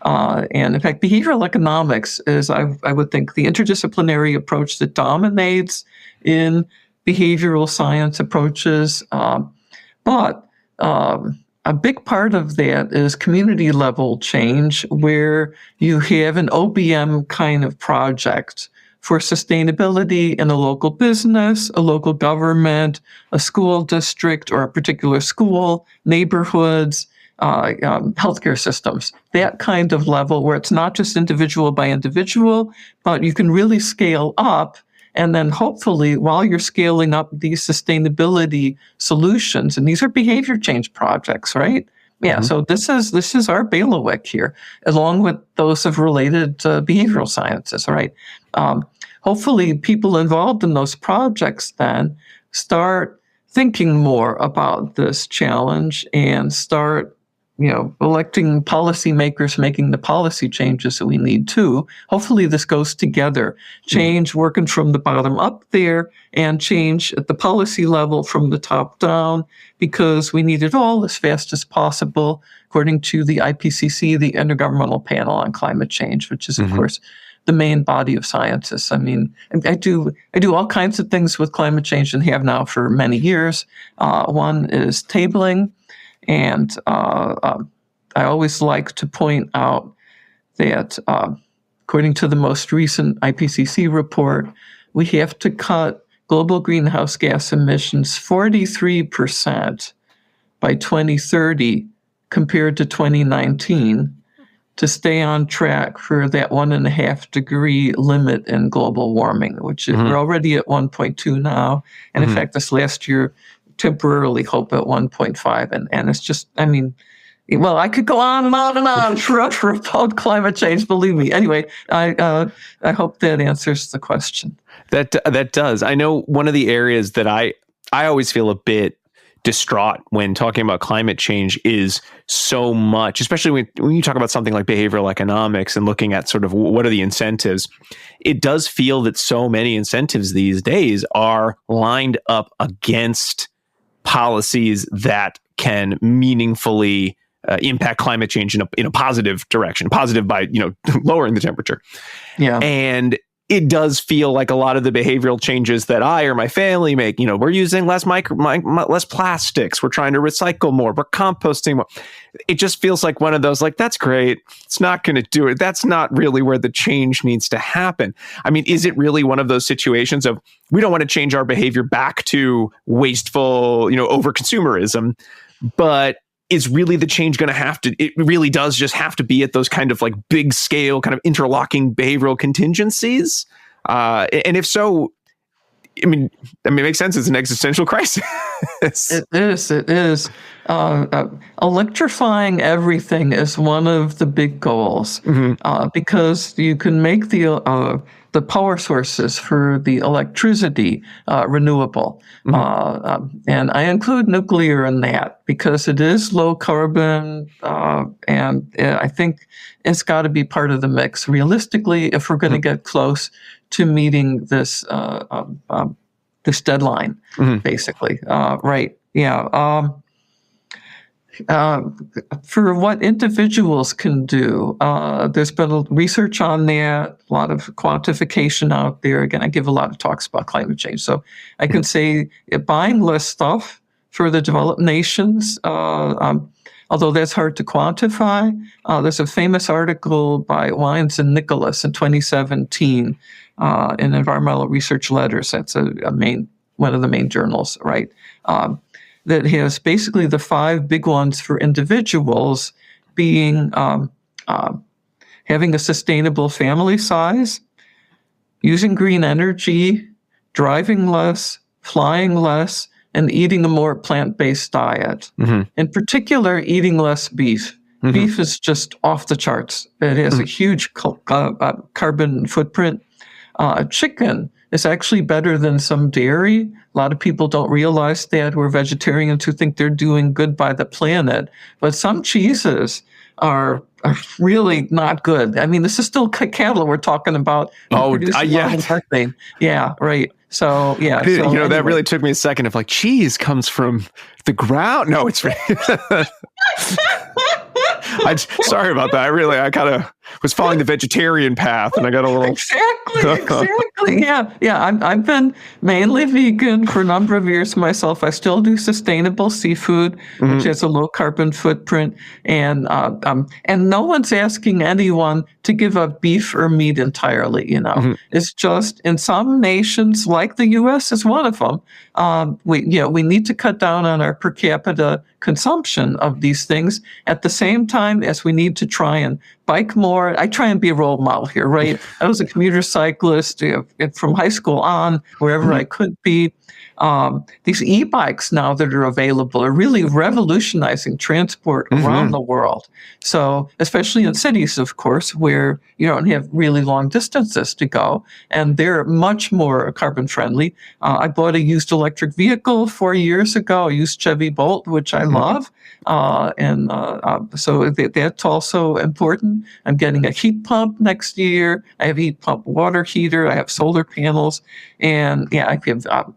And in fact, behavioral economics is, I would think, the interdisciplinary approach that dominates in behavioral science approaches. But a big part of that is community level change, where you have an OBM kind of project for sustainability in a local business, a local government, a school district, or a particular school, neighborhoods, healthcare systems, that kind of level where it's not just individual by individual, but you can really scale up. And then hopefully, while you're scaling up these sustainability solutions, and these are behavior change projects, right? Yeah. Mm-hmm. So this is our bailiwick here, along with those of related behavioral sciences, right? Hopefully, people involved in those projects then start thinking more about this challenge and start, electing policymakers, making the policy changes that we need to. Hopefully this goes together. Change working from the bottom up there and change at the policy level from the top down, because we need it all as fast as possible, according to the IPCC, the Intergovernmental Panel on Climate Change, which is, of course, the main body of scientists. I mean, I do all kinds of things with climate change and have now for many years. One is tabling. And I always like to point out that according to the most recent IPCC report, we have to cut global greenhouse gas emissions 43% by 2030 compared to 2019 to stay on track for that 1.5 degree limit in global warming, which is, we're already at 1.2 now. And in fact, this last year, temporarily hope at 1.5. And it's just, I mean, well, I could go on and on and on forever about climate change, believe me. Anyway, I hope that answers the question. That does. I know one of the areas that I always feel a bit distraught when talking about climate change is so much, especially when you talk about something like behavioral economics and looking at sort of what are the incentives. It does feel that so many incentives these days are lined up against policies that can meaningfully impact climate change in a positive direction, positive by, lowering the temperature. Yeah. And it does feel like a lot of the behavioral changes that I or my family make, we're using less less plastics. We're trying to recycle more. We're composting more. It just feels like one of those, like, that's great. It's not going to do it. That's not really where the change needs to happen. I mean, is it really one of those situations of we don't want to change our behavior back to wasteful, over consumerism, but is really the change going to have to, it really does just have to be at those kind of like big scale, kind of interlocking behavioral contingencies? And if so, I mean, it makes sense. It's an existential crisis. It is. Electrifying everything is one of the big goals, because you can make the power sources for the electricity renewable. And I include nuclear in that because it is low carbon, and I think it's got to be part of the mix. Realistically, if we're going to get close to meeting this this deadline, basically, right? Yeah. For what individuals can do, there's been research on that, a lot of quantification out there. Again, I give a lot of talks about climate change, so I can say buying less stuff for the developed nations, although that's hard to quantify. There's a famous article by Wines and Nicholas in 2017 in Environmental Research Letters. That's one of the main journals, right? That has basically the 5 big ones for individuals being having a sustainable family size, using green energy, driving less, flying less, and eating a more plant-based diet. In particular, eating less beef. Beef is just off the charts. It has a huge carbon footprint. Chicken is actually better than some dairy. A lot of people don't realize that, who are vegetarians, who think they're doing good by the planet. But some cheeses are really not good. I mean, this is still cattle we're talking about. Methane. Yeah, right. So, yeah. So, that really took me a second of like, cheese comes from the ground. No, it's Sorry about that. I kind of was following the vegetarian path, and I got a little Exactly. Yeah. I've been mainly vegan for a number of years myself. I still do sustainable seafood, which has a low carbon footprint, and no one's asking anyone to give up beef or meat entirely. It's just in some nations, like the U.S. is one of them. We need to cut down on our per capita consumption of these things at the same time as we need to try and bike more. I try and be a role model here, right? I was a commuter cyclist from high school on, wherever I could be. These e-bikes now that are available are really revolutionizing transport around the world. So, especially in cities, of course, where you don't have really long distances to go, and they're much more carbon friendly. I bought a used electric vehicle 4 years ago, a used Chevy Bolt, which I love. So that's also important. I'm getting a heat pump next year. I have a heat pump water heater. I have solar panels. And I have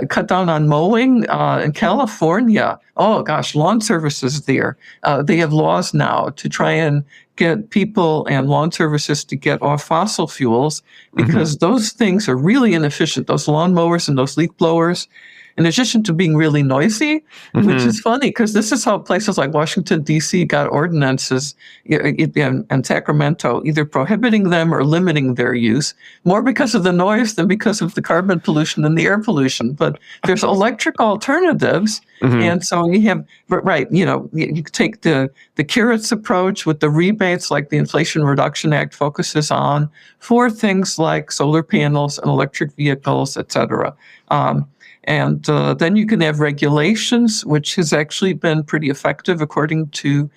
cut down on mowing in California. Oh gosh, lawn services there. They have laws now to try and get people and lawn services to get off fossil fuels because those things are really inefficient. Those lawn mowers and those leaf blowers, in addition to being really noisy, which is funny because this is how places like Washington, D.C. got ordinances and Sacramento, either prohibiting them or limiting their use, more because of the noise than because of the carbon pollution and the air pollution. But there's electric alternatives. And so you have, you take the carrots approach with the rebates like the Inflation Reduction Act focuses on for things like solar panels and electric vehicles, et cetera. And then you can have regulations, which has actually been pretty effective according to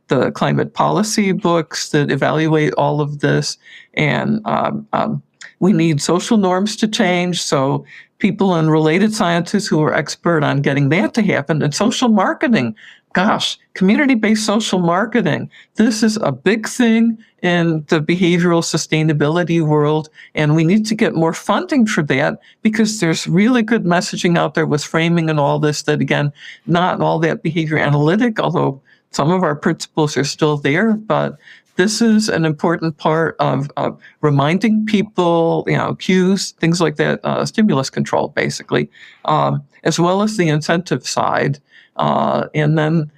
the climate policy books that evaluate all of this. And we need social norms to change. So people in related sciences who are expert on getting that to happen, and social marketing. Gosh, community-based social marketing. This is a big thing in the behavioral sustainability world, and we need to get more funding for that because there's really good messaging out there with framing and all this that, again, not all that behavior analytic, although some of our principles are still there, but this is an important part of reminding people, cues, things like that, stimulus control, basically, as well as the incentive side. And then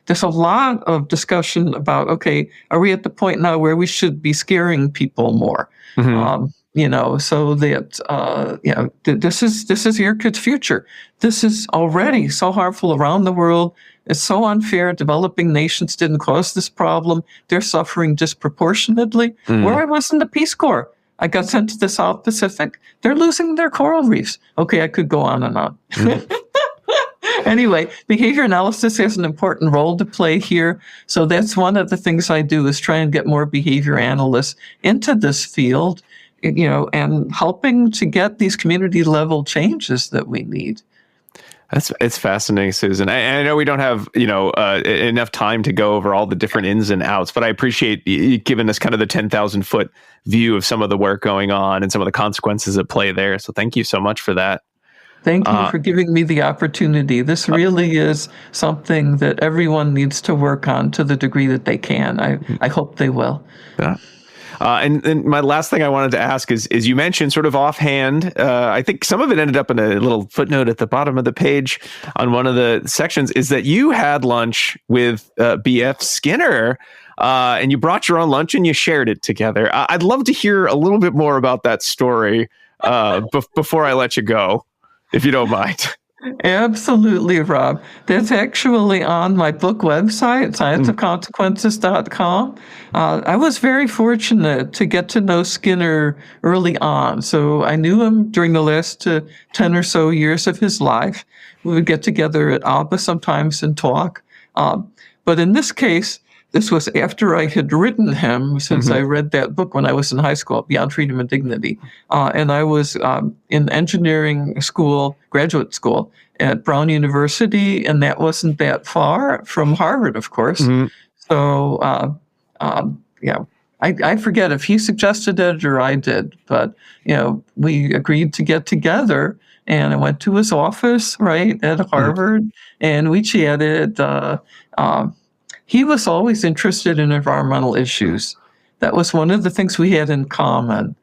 there's a lot of discussion about, okay, are we at the point now where we should be scaring people more? So that, this is your kid's future. This is already so harmful around the world. It's so unfair. Developing nations didn't cause this problem. They're suffering disproportionately. Where I was in the Peace Corps, I got sent to the South Pacific. They're losing their coral reefs. Okay, I could go on and on. Anyway, behavior analysis has an important role to play here. So that's one of the things I do is try and get more behavior analysts into this field, and helping to get these community level changes that we need. It's fascinating, Susan. I know we don't have enough time to go over all the different ins and outs, but I appreciate you giving us kind of the 10,000 foot view of some of the work going on and some of the consequences at play there. So thank you so much for that. Thank you for giving me the opportunity. This really is something that everyone needs to work on to the degree that they can. I hope they will. Yeah. And my last thing I wanted to ask is you mentioned sort of offhand, I think some of it ended up in a little footnote at the bottom of the page on one of the sections, is that you had lunch with B.F. Skinner and you brought your own lunch and you shared it together. I'd love to hear a little bit more about that story before I let you go, if you don't mind. Absolutely, Rob. That's actually on my book website, scienceofconsequences.com. I was very fortunate to get to know Skinner early on. So I knew him during the last 10 or so years of his life. We would get together at ABBA sometimes and talk. But in this case, this was after I had written him, since I read that book when I was in high school, Beyond Freedom and Dignity. And I was in engineering school, graduate school at Brown University, and that wasn't that far from Harvard, of course. So, I forget if he suggested it or I did, but, we agreed to get together. And I went to his office, right, at Harvard, and we chatted. he was always interested in environmental issues. That was one of the things we had in common.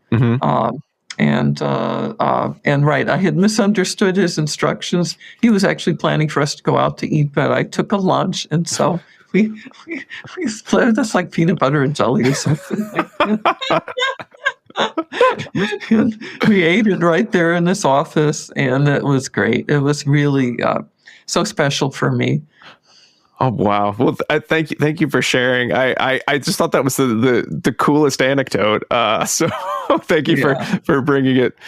And right, I had misunderstood his instructions. He was actually planning for us to go out to eat, but I took a lunch, and so we split. That's like peanut butter and jelly or something like that. And we ate it right there in this office, and it was great. It was really so special for me. Oh wow! Well, thank you for sharing. I just thought that was the coolest anecdote. So thank you for bringing it,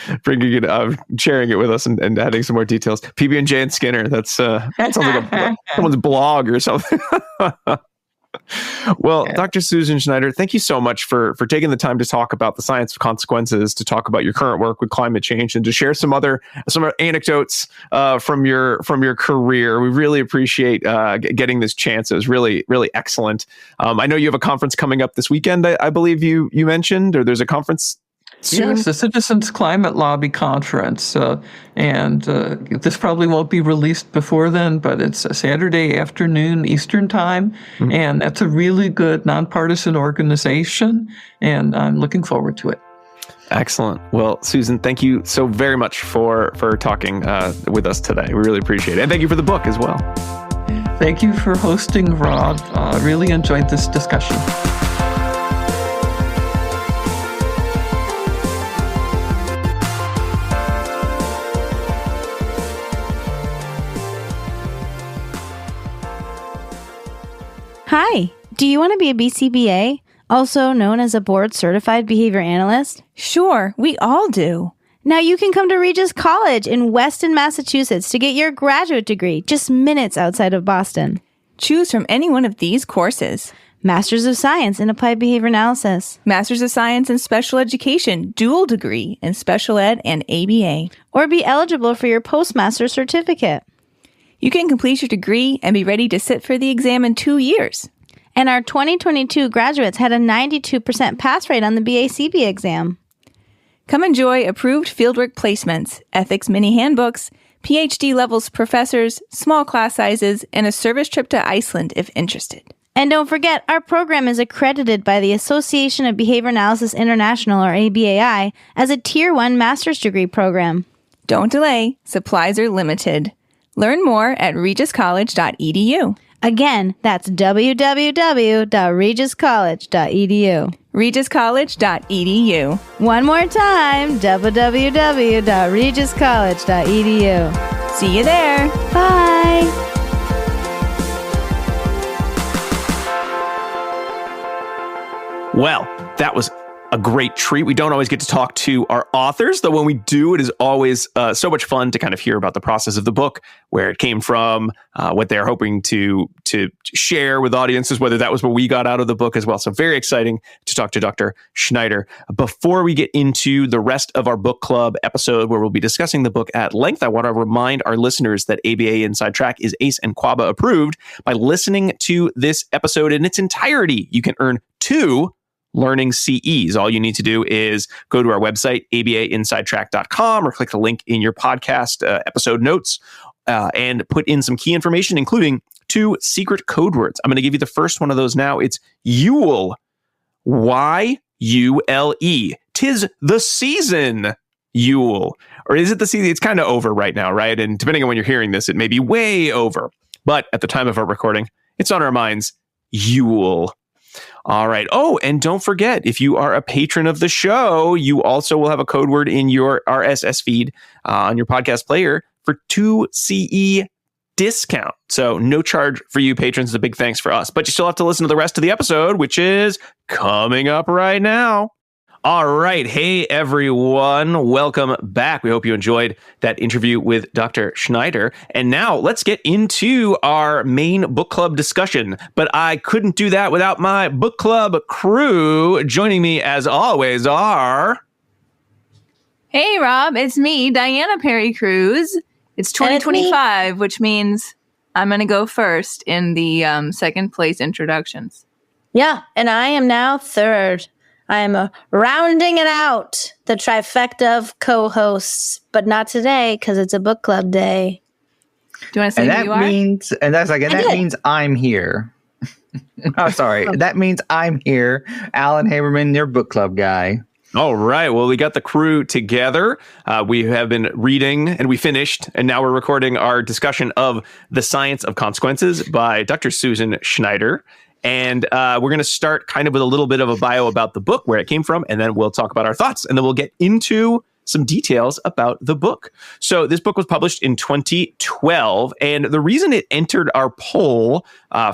sharing it with us, and adding some more details. PB&J and Skinner. That sounds like someone's blog or something. Well, Dr. Susan Schneider, thank you so much for taking the time to talk about the science of consequences, to talk about your current work with climate change, and to share some anecdotes from your career. We really appreciate getting this chance. It was really, really excellent. I know you have a conference coming up this weekend. I believe you mentioned, or there's a conference soon? Yes, the Citizens Climate Lobby Conference. And this probably won't be released before then, but it's a Saturday afternoon Eastern Time. And that's a really good nonpartisan organization. And I'm looking forward to it. Excellent. Well, Susan, thank you so very much for talking with us today. We really appreciate it. And thank you for the book as well. Thank you for hosting, Rob. Really enjoyed this discussion. Hi, do you want to be a BCBA, also known as a Board Certified Behavior Analyst? Sure, we all do. Now you can come to Regis College in Weston, Massachusetts to get your graduate degree, just minutes outside of Boston. Choose from any one of these courses. Masters of Science in Applied Behavior Analysis. Masters of Science in Special Education, dual degree in Special Ed and ABA. Or be eligible for your postmaster certificate. You can complete your degree and be ready to sit for the exam in 2 years. And our 2022 graduates had a 92% pass rate on the BACB exam. Come enjoy approved fieldwork placements, ethics mini handbooks, PhD levels professors, small class sizes, and a service trip to Iceland if interested. And don't forget, our program is accredited by the Association of Behavior Analysis International, or ABAI, as a Tier 1 master's degree program. Don't delay. Supplies are limited. Learn more at regiscollege.edu. Again, that's www.regiscollege.edu. regiscollege.edu. One more time, www.regiscollege.edu. See you there. Bye. Well, that was a great treat. We don't always get to talk to our authors, though when we do, it is always so much fun to kind of hear about the process of the book, where it came from, what they're hoping to share with audiences, whether that was what we got out of the book as well. So very exciting to talk to Dr. Schneider. Before we get into the rest of our book club episode, where we'll be discussing the book at length, I want to remind our listeners that ABA Inside Track is ACE and QABA approved. By listening to this episode in its entirety, you can earn 2 Learning CEs. All you need to do is go to our website, abainsidetrack.com, or click the link in your podcast episode notes and put in some key information, including 2 secret code words. I'm going to give you the first one of those now. It's Yule. Y-U-L-E. 'Tis the season, Yule. Or is it the season? It's kind of over right now, right? And depending on when you're hearing this, it may be way over. But at the time of our recording, it's on our minds, Yule. All right. Oh, and don't forget, if you are a patron of the show, you also will have a code word in your RSS feed on your podcast player for 2 CE discount. So no charge for you patrons. A big thanks for us. But you still have to listen to the rest of the episode, which is coming up right now. All right. Hey, everyone. Welcome back. We hope you enjoyed that interview with Dr. Schneider. And now let's get into our main book club discussion. But I couldn't do that without my book club crew. Joining me, as always, are... Hey, Rob. It's me, Diana Perry Cruz. It's 2025, which means I'm going to go first in the second place introductions. Yeah, and I am now third. I'm rounding it out, the trifecta of co-hosts, but not today because it's a book club day. Do you want to say who you are? That means I'm here. Oh, sorry. That means I'm here. Alan Haberman, your book club guy. All right. Well, we got the crew together. We have been reading and we finished, and now we're recording our discussion of The Science of Consequences by Dr. Susan Schneider. And we're going to start kind of with a little bit of a bio about the book, where it came from, and then we'll talk about our thoughts, and then we'll get into some details about the book. So this book was published in 2012, and the reason it entered our poll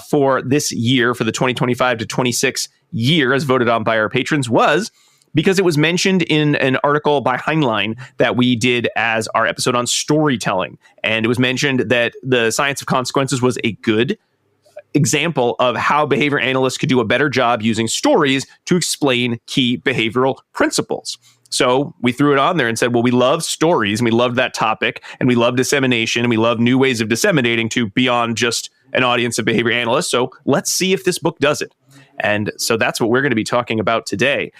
for this year, for the 2025 to 26 year, as voted on by our patrons, was because it was mentioned in an article by Heinlein that we did as our episode on storytelling. And it was mentioned that The Science of Consequences was a good example of how behavior analysts could do a better job using stories to explain key behavioral principles. So we threw it on there and said, well, we love stories, and we love that topic, and we love dissemination, and we love new ways of disseminating to beyond just an audience of behavior analysts. So let's see if this book does it. And so that's what we're going to be talking about today.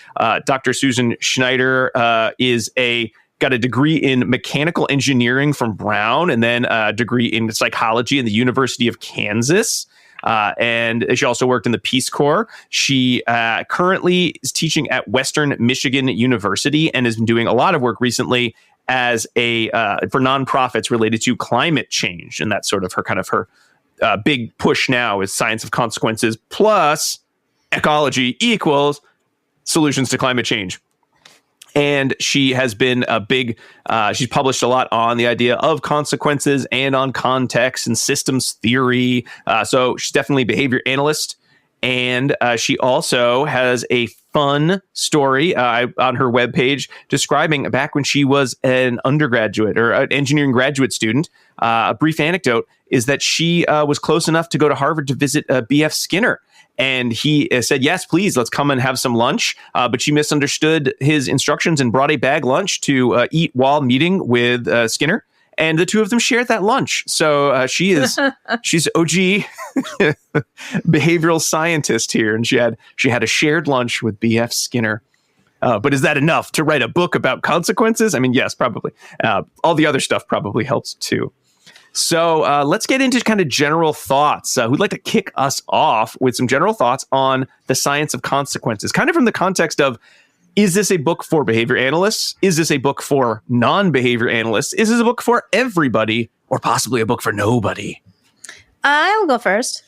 Dr. Susan Schneider got a degree in mechanical engineering from Brown, and then a degree in psychology in the University of Kansas. And she also worked in the Peace Corps. She currently is teaching at Western Michigan University and has been doing a lot of work recently as for nonprofits related to climate change. And that's sort of her big push now is Science of Consequences plus ecology equals solutions to climate change. And she has been she's published a lot on the idea of consequences and on context and systems theory. So she's definitely a behavior analyst. And she also has a fun story on her webpage describing back when she was an undergraduate or an engineering graduate student. A brief anecdote is that she was close enough to go to Harvard to visit B.F. Skinner. And he said, yes, please, let's come and have some lunch. But she misunderstood his instructions and brought a bag lunch to eat while meeting with Skinner. And the two of them shared that lunch. So she's OG behavioral scientist here. And she had a shared lunch with B.F. Skinner. But is that enough to write a book about consequences? I mean, yes, probably. All the other stuff probably helps too. So let's get into kind of general thoughts. Who'd like to kick us off with some general thoughts on The Science of Consequences? Kind of from the context of, is this a book for behavior analysts? Is this a book for non-behavior analysts? Is this a book for everybody, or possibly a book for nobody? I'll go first.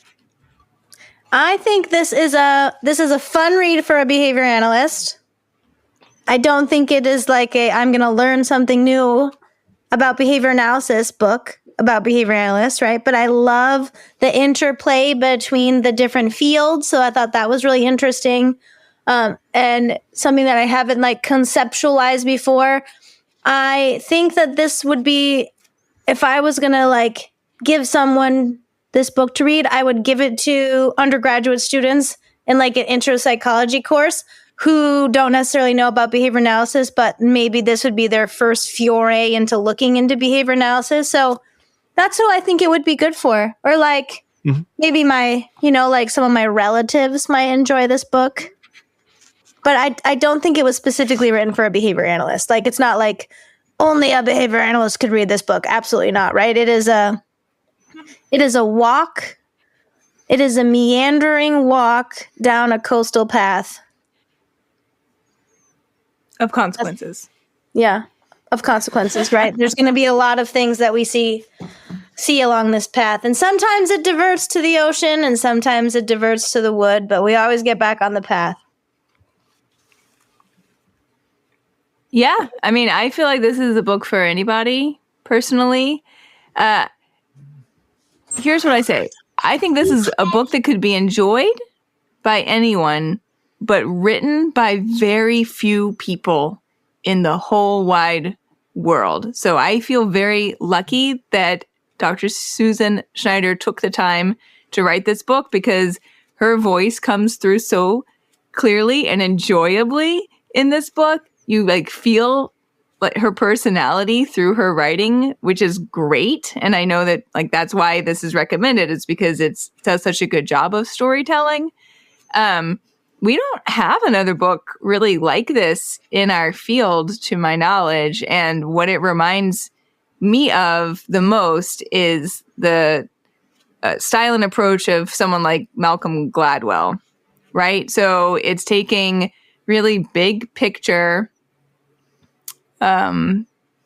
I think this is a fun read for a behavior analyst. I don't think it is like I'm going to learn something new about behavior analysis book about behavior analysts, right? But I love the interplay between the different fields. So I thought that was really interesting. And something that I haven't conceptualized before. I think that this would be, if I was going to give someone this book to read, I would give it to undergraduate students in an intro psychology course who don't necessarily know about behavior analysis, but maybe this would be their first foray into looking into behavior analysis. So that's who I think it would be good for. Or maybe my, some of my relatives might enjoy this book. But I don't think it was specifically written for a behavior analyst. It's not only a behavior analyst could read this book. Absolutely not, right? It is a walk. It is a meandering walk down a coastal path. Of consequences. Of consequences, right? There's going to be a lot of things that we see along this path. And sometimes it diverts to the ocean and sometimes it diverts to the wood, but we always get back on the path. Yeah. I mean, I feel like this is a book for anybody, personally. Here's what I say. I think this is a book that could be enjoyed by anyone, but written by very few people in the whole wide world. So I feel very lucky that Dr. Susan Schneider took the time to write this book, because her voice comes through so clearly and enjoyably in this book. You feel her personality through her writing, which is great. And I know that that's why this is recommended, is because it does such a good job of storytelling. We don't have another book really like this in our field, to my knowledge. And what it reminds me of the most is the style and approach of someone like Malcolm Gladwell, right? So it's taking really big picture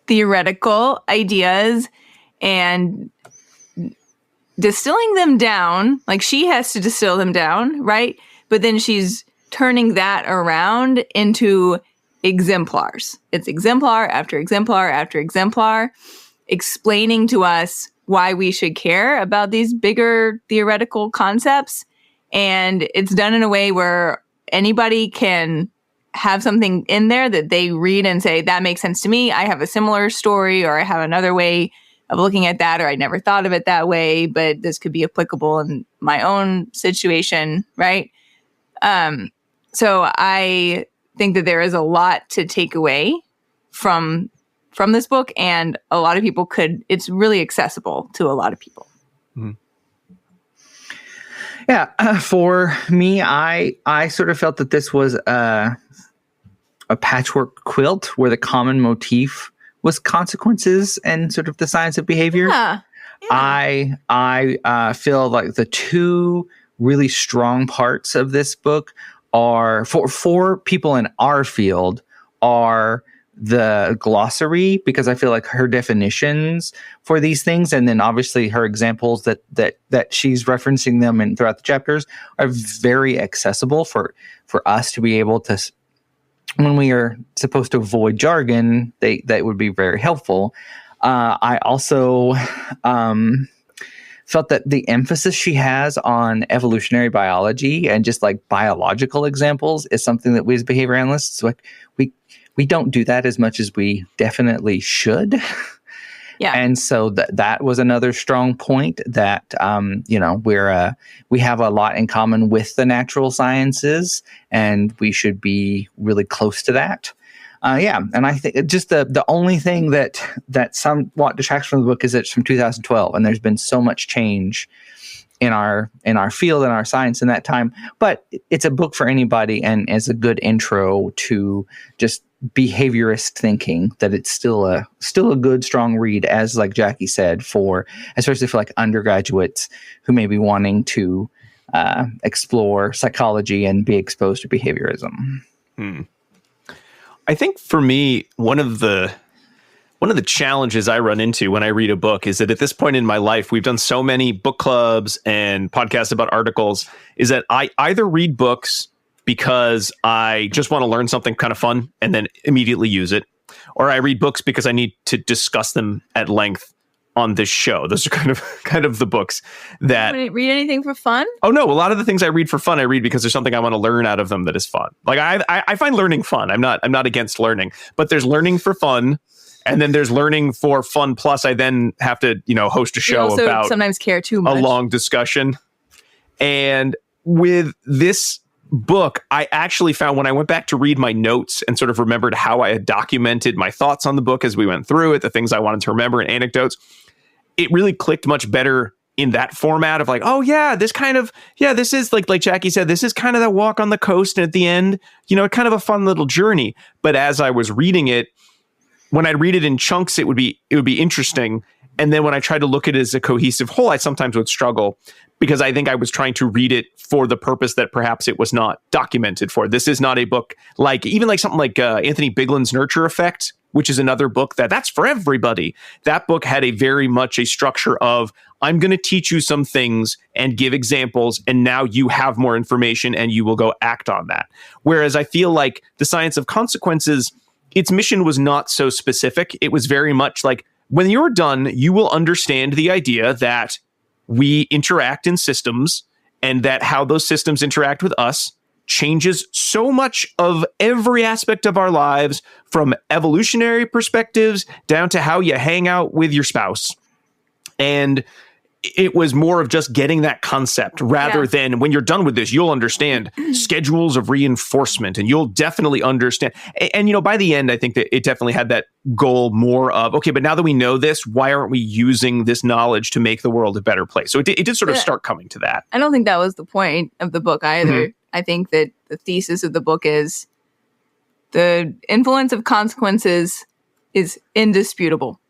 theoretical ideas and distilling them down. Like she has to distill them down, right? But then she's turning that around into exemplars. It's exemplar after exemplar after exemplar, explaining to us why we should care about these bigger theoretical concepts. And it's done in a way where anybody can have something in there that they read and say, that makes sense to me. I have a similar story, or I have another way of looking at that, or I never thought of it that way, but this could be applicable in my own situation, right? So I think that there is a lot to take away from this book, and a lot of people it's really accessible to a lot of people. Mm-hmm. Yeah, for me, I sort of felt that this was a patchwork quilt where the common motif was consequences and sort of the science of behavior. Yeah. I feel like the two really strong parts of this book are for people in our field are the glossary, because I feel like her definitions for these things, and then obviously her examples that she's referencing them in throughout the chapters, are very accessible for us to be able to, when we are supposed to avoid jargon, that would be very helpful. I also felt that the emphasis she has on evolutionary biology and just like biological examples is something that we as behavior analysts, like we don't do that as much as we definitely should. Yeah. And so that was another strong point that, we have a lot in common with the natural sciences, and we should be really close to that. And I think just the only thing that somewhat detracts from the book is it's from 2012, and there's been so much change in our field and our science in that time. But it's a book for anybody, and as a good intro to just behaviorist thinking, that it's still a good, strong read, as like Jackie said, especially for like undergraduates who may be wanting to explore psychology and be exposed to behaviorism. I think for me, one of the challenges I run into when I read a book is that at this point in my life, we've done so many book clubs and podcasts about articles, is that I either read books because I just want to learn something kind of fun and then immediately use it, or I read books because I need to discuss them at length on this show. Those are kind of the books that... You read anything for fun? Oh no, a lot of the things I read for fun, I read because there's something I want to learn out of them that is fun. Like I find learning fun. I'm not against learning, but there's learning for fun, and then there's learning for fun. Plus, I then have to host a show about sometimes care too much. A long discussion. And with this book, I actually found when I went back to read my notes and sort of remembered how I had documented my thoughts on the book as we went through it, the things I wanted to remember and anecdotes, it really clicked much better in that format of like, oh yeah, this is like Jackie said, this is kind of that walk on the coast, and at the end, kind of a fun little journey. But as I was reading it, when I read it in chunks, it would be interesting. And then when I tried to look at it as a cohesive whole, I sometimes would struggle, because I think I was trying to read it for the purpose that perhaps it was not documented for. This is not a book like something like Anthony Biglin's Nurture Effect, which is another book that's for everybody. That book had a very much a structure of, I'm going to teach you some things and give examples, and now you have more information and you will go act on that. Whereas I feel like The Science of Consequences, its mission was not so specific. It was very much like, when you're done, you will understand the idea that we interact in systems, and that how those systems interact with us changes so much of every aspect of our lives, from evolutionary perspectives down to how you hang out with your spouse. And it was more of just getting that concept rather than, when you're done with this, you'll understand schedules of reinforcement, and you'll definitely understand. And, by the end, I think that it definitely had that goal more of, okay, but now that we know this, why aren't we using this knowledge to make the world a better place? So it did sort of start coming to that. I don't think that was the point of the book either. Mm-hmm. I think that the thesis of the book is the influence of consequences is indisputable.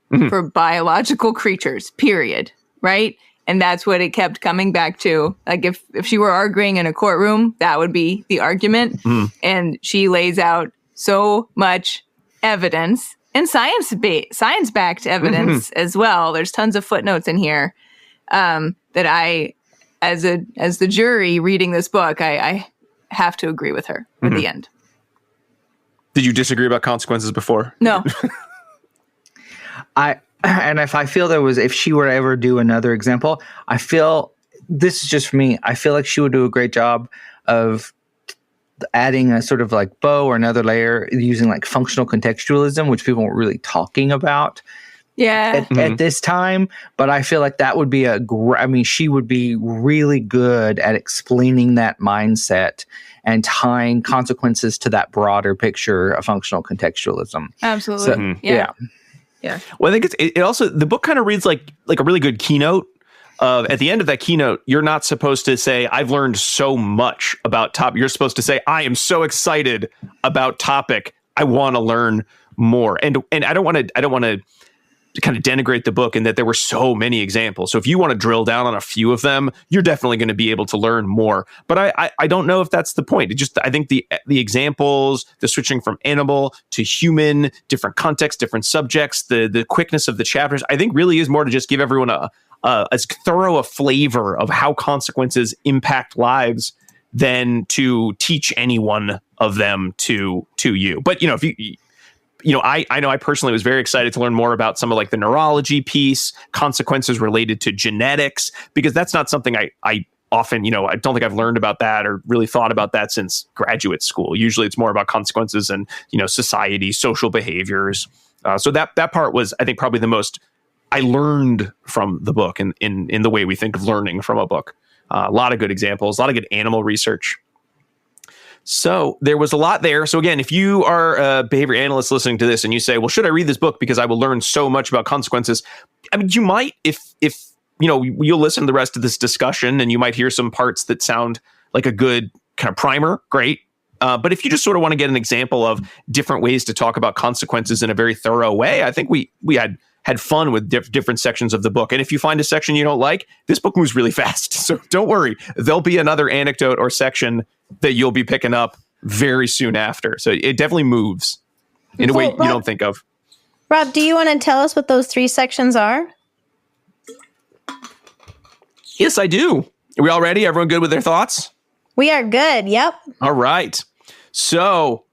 Mm-hmm. For biological creatures, period, right? And that's what it kept coming back to. Like if she were arguing in a courtroom, that would be the argument. And she lays out so much evidence and science-backed evidence as well. There's tons of footnotes in here that I, as the jury reading this book, I have to agree with her at the end. Did you disagree about consequences before? No. If I feel if she were to ever do another example, I feel, this is just for me, I feel like she would do a great job of adding a sort of like bow or another layer using like functional contextualism, which people weren't really talking about at this time. But I feel like that would be she would be really good at explaining that mindset and tying consequences to that broader picture of functional contextualism. Absolutely. So, yeah. Well, I think it also, the book kind of reads like a really good keynote. At the end of that keynote, you're not supposed to say, I've learned so much about topic. You're supposed to say, I am so excited about topic. I want to learn more. And I don't want to kind of denigrate the book in that there were so many examples. So if you want to drill down on a few of them, you're definitely going to be able to learn more. But I don't know if that's the point. I think the examples, the switching from animal to human, different contexts, different subjects, the quickness of the chapters, I think really is more to just give everyone as thorough a flavor of how consequences impact lives than to teach any one of them to you. But if I know I personally was very excited to learn more about some of like the neurology piece, consequences related to genetics, because that's not something I often, I don't think I've learned about that or really thought about that since graduate school. Usually it's more about consequences and, society, social behaviors. So that part was, I think, probably the most I learned from the book in the way we think of learning from a book. A lot of good examples, a lot of good animal research. So there was a lot there. So again, if you are a behavior analyst listening to this and you say, well, should I read this book because I will learn so much about consequences? I mean, you might, if you'll listen to the rest of this discussion and you might hear some parts that sound like a good kind of primer, great. But if you just sort of want to get an example of different ways to talk about consequences in a very thorough way, I think we had fun with different sections of the book. And if you find a section you don't like, this book moves really fast. So don't worry. There'll be another anecdote or section that you'll be picking up very soon after. So it definitely moves in a way you don't think of. Rob, do you want to tell us what those 3 sections are? Yes, I do. Are we all ready? Everyone good with their thoughts? We are good. Yep. All right. So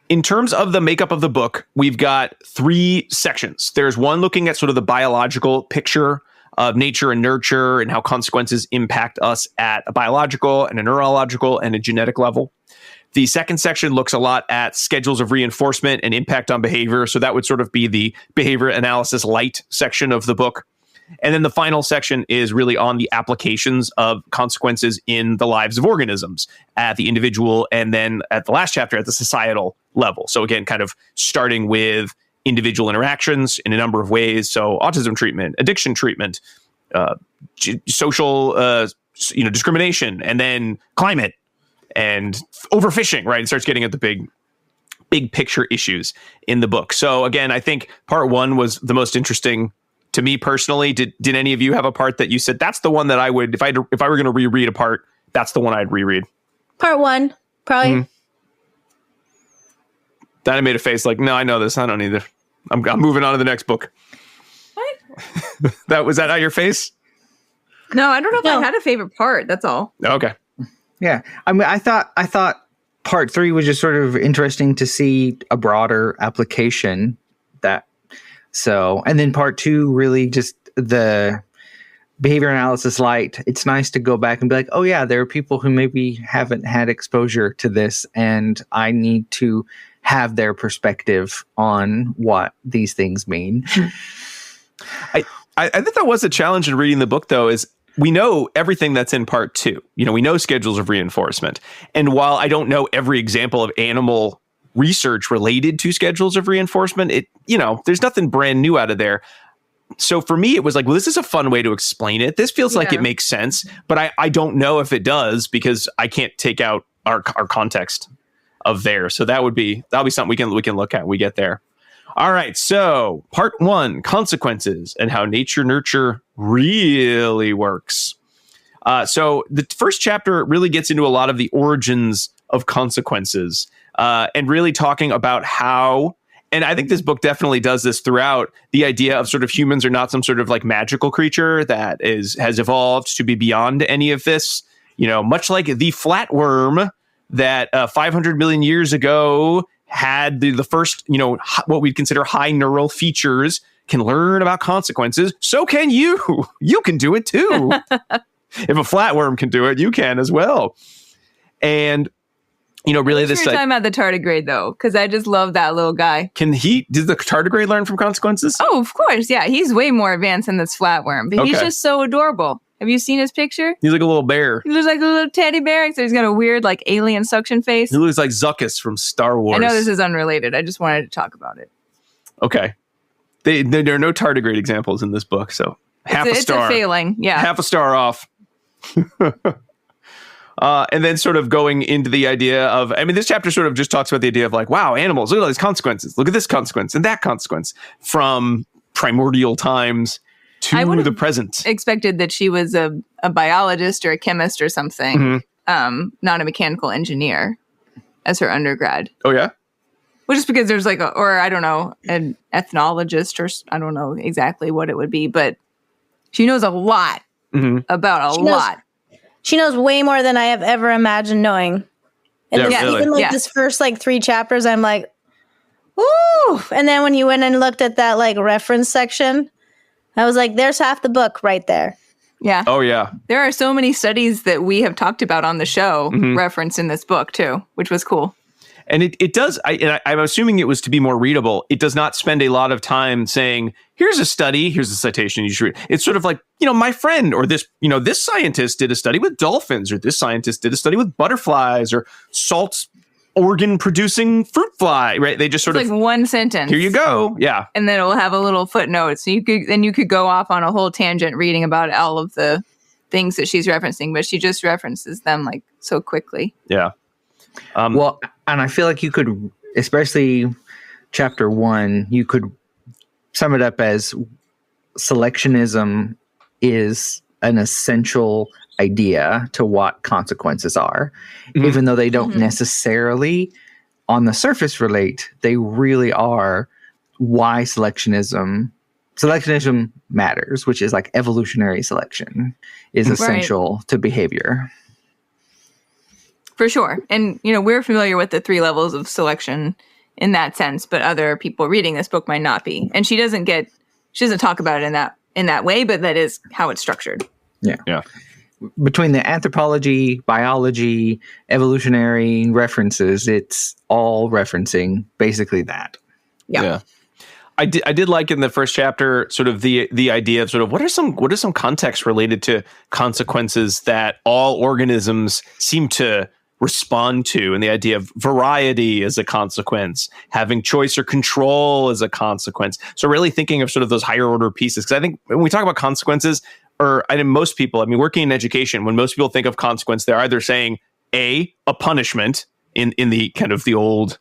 in terms of the makeup of the book, we've got 3 sections. There's one looking at sort of the biological picture of nature and nurture and how consequences impact us at a biological and a neurological and a genetic level. The second section looks a lot at schedules of reinforcement and impact on behavior. So that would sort of be the behavior analysis light section of the book. And then the final section is really on the applications of consequences in the lives of organisms at the individual and then at the last chapter at the societal level. So again, kind of starting with individual interactions in a number of ways. So autism treatment, addiction treatment, social discrimination, and then climate and overfishing, right? It starts getting at the big picture issues in the book. So again, I think part 1 was the most interesting to me personally. Did any of you have a part that you said, that's the one that I would, if I were going to reread a part, that's the one I'd reread? Part 1, probably. Mm-hmm. Then I made a face like, no, I know this. I don't either. I'm moving on to the next book. What? Was that not your face? No, I don't know if I had a favorite part. That's all. Okay. Yeah. I mean, I thought part 3 was just sort of interesting to see a broader application and then part 2, really just the behavior analysis light. It's nice to go back and be like, oh yeah, there are people who maybe haven't had exposure to this and I need to have their perspective on what these things mean. I think that was a challenge in reading the book, though, is we know everything that's in part 2. We know schedules of reinforcement. And while I don't know every example of animal research related to schedules of reinforcement, there's nothing brand new out of there. So for me, it was like, well, this is a fun way to explain it. This feels like it makes sense, but I don't know if it does because I can't take out our context of there. So that'll be something we can look at when we get there. All right, so part 1, consequences and how nature nurture really works. So the first chapter really gets into a lot of the origins of consequences and really talking about how, and I think this book definitely does this throughout, the idea of sort of humans are not some sort of like magical creature that has evolved to be beyond any of this. You know, much like the flatworm that 500 million years ago had the first, you know, what we'd consider high neural features, can learn about consequences. So can you. You can do it too. If a flatworm can do it, you can as well. And, you know, really this... You're talking about the tardigrade, though, because I just love that little guy. Did the tardigrade learn from consequences? Oh, of course. Yeah, he's way more advanced than this flatworm, but he's just so adorable. Have you seen his picture? He's like a little bear. He looks like a little teddy bear, so he's got a weird, like, alien suction face. He looks like Zuckuss from Star Wars. I know this is unrelated. I just wanted to talk about it. Okay. There are no tardigrade examples in this book, so half a star. It's a failing, yeah. Half a star off. And then sort of going into the idea of, I mean, this chapter sort of just talks about the idea of like, wow, animals, look at all these consequences. Look at this consequence and that consequence from primordial times to the present. Expected that she was a biologist or a chemist or something, not a mechanical engineer as her undergrad. Oh, yeah? Well, just because there's like I don't know, an ethnologist or I don't know exactly what it would be, but she knows a lot about a lot. She knows way more than I have ever imagined knowing. And even like this first like 3 chapters, I'm like, ooh. And then when you went and looked at that like reference section, I was like, there's half the book right there. Yeah. Oh, yeah. There are so many studies that we have talked about on the show referenced in this book, too, which was cool. And it does, I'm assuming it was to be more readable. It does not spend a lot of time saying, here's a study, here's a citation you should read. It's sort of like, you know, my friend or this, you know, this scientist did a study with dolphins, or this scientist did a study with butterflies or salt organ producing fruit fly, right? They just sort of like one sentence. Here you go. Yeah. And then it will have a little footnote. So you could go off on a whole tangent reading about all of the things that she's referencing, but she just references them like so quickly. Yeah. Well, and I feel like you could, especially chapter 1, you could sum it up as selectionism is an essential idea to what consequences are, even though they don't necessarily on the surface relate. They really are why selectionism matters, which is like evolutionary selection is essential to behavior. For sure. And, you know, we're familiar with the 3 levels of selection in that sense, but other people reading this book might not be. And she doesn't talk about it in that way, but that is how it's structured. Yeah. Yeah. Between the anthropology, biology, evolutionary references, it's all referencing basically that. Yeah. I did like in the first chapter sort of the idea of sort of what are some contexts related to consequences that all organisms seem to respond to, and the idea of variety as a consequence, having choice or control as a consequence. So really thinking of sort of those higher order pieces, because I think when we talk about consequences, or I think most people, I mean, working in education, when most people think of consequence, they're either saying a punishment in the kind of the old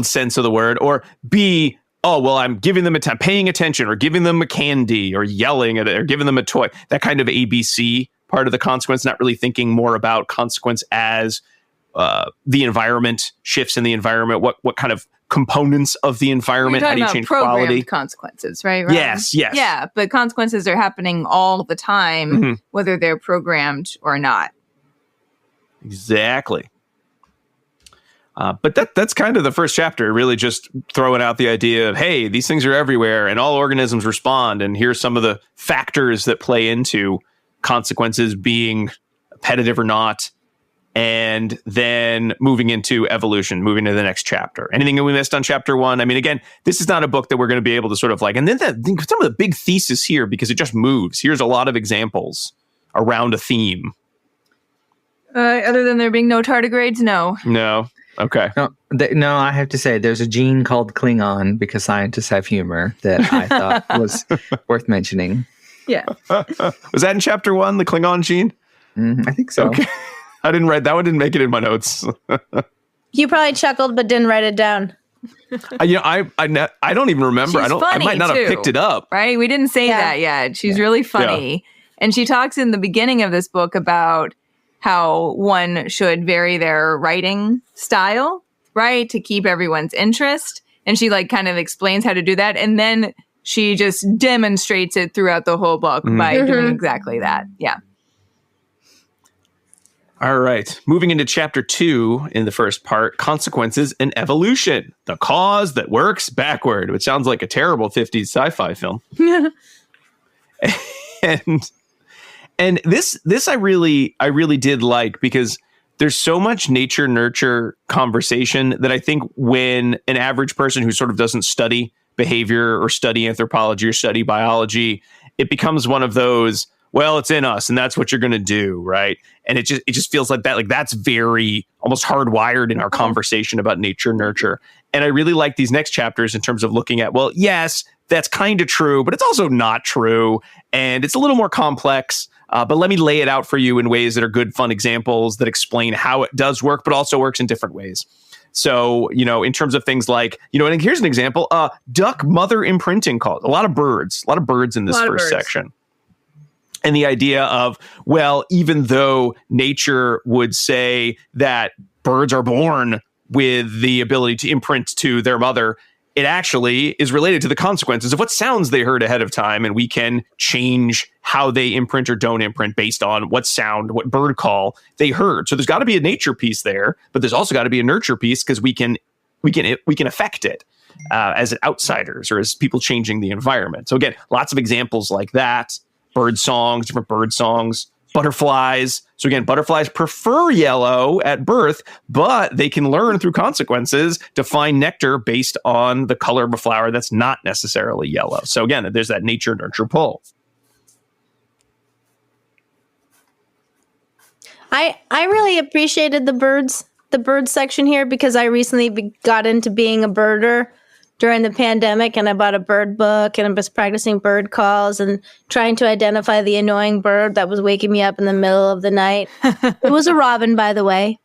sense of the word, or B, oh, well, I'm giving them paying attention, or giving them a candy, or yelling at it, or giving them a toy. That kind of ABC part of the consequence, not really thinking more about consequence as the environment shifts in the environment, what kind of components of the environment, how do you change quality? Consequences, right? Yes. Yeah, but consequences are happening all the time, whether they're programmed or not. Exactly. But that's kind of the first chapter, really just throwing out the idea of, hey, these things are everywhere and all organisms respond. And here's some of the factors that play into consequences being appetitive or not. And then moving into evolution, moving to the next chapter. Anything that we missed on chapter 1? I mean, again, this is not a book that we're going to be able to sort of like, and then some of the big thesis here, because it just moves. Here's a lot of examples around a theme. Other than there being no tardigrades, no. No. Okay. No, I have to say there's a gene called Klingon, because scientists have humor, that I thought was worth mentioning. Yeah. Was that in chapter 1, the Klingon gene? I think so. Okay. I didn't write that one. Didn't make it in my notes. You probably chuckled but didn't write it down. I don't even remember. She's I funny, might not too. have picked it up. Right? We didn't say I might not have picked it up. Right? We didn't say Yeah. that yet. She's really funny. And she talks in the beginning of this book about how one should vary their writing style, right? To keep everyone's interest. And she like kind of explains how to do that. And then she just demonstrates it throughout the whole book by doing exactly that. Yeah. All right. Moving into chapter 2 in the first part, Consequences and Evolution, the cause that works backward, which sounds like a terrible 50s sci-fi film. and this I really did like, because there's so much nature nurture conversation that I think when an average person who sort of doesn't study behavior or study anthropology or study biology, it becomes one of those, well, it's in us and that's what you're going to do, right? And it just feels like that, like that's very almost hardwired in our conversation about nature nurture. And I really like these next chapters in terms of looking at, well, yes, that's kind of true, but it's also not true. And it's a little more complex. But let me lay it out for you in ways that are good, fun examples that explain how it does work, but also works in different ways. So, in terms of things like, and here's an example, duck mother imprinting calls, a lot of birds in this first section. And the idea of, well, even though nature would say that birds are born with the ability to imprint to their mother, it actually is related to the consequences of what sounds they heard ahead of time. And we can change how they imprint or don't imprint based on what sound, what bird call they heard. So there's got to be a nature piece there, but there's also got to be a nurture piece, because we can affect it as outsiders or as people changing the environment. So again, lots of examples like that. Bird songs, different bird songs. Butterflies. So again, butterflies prefer yellow at birth, but they can learn through consequences to find nectar based on the color of a flower that's not necessarily yellow. So again, there's that nature nurture pull. I really appreciated the birds section here, because I recently got into being a birder during the pandemic, and I bought a bird book, and I was practicing bird calls and trying to identify the annoying bird that was waking me up in the middle of the night. It was a robin, by the way.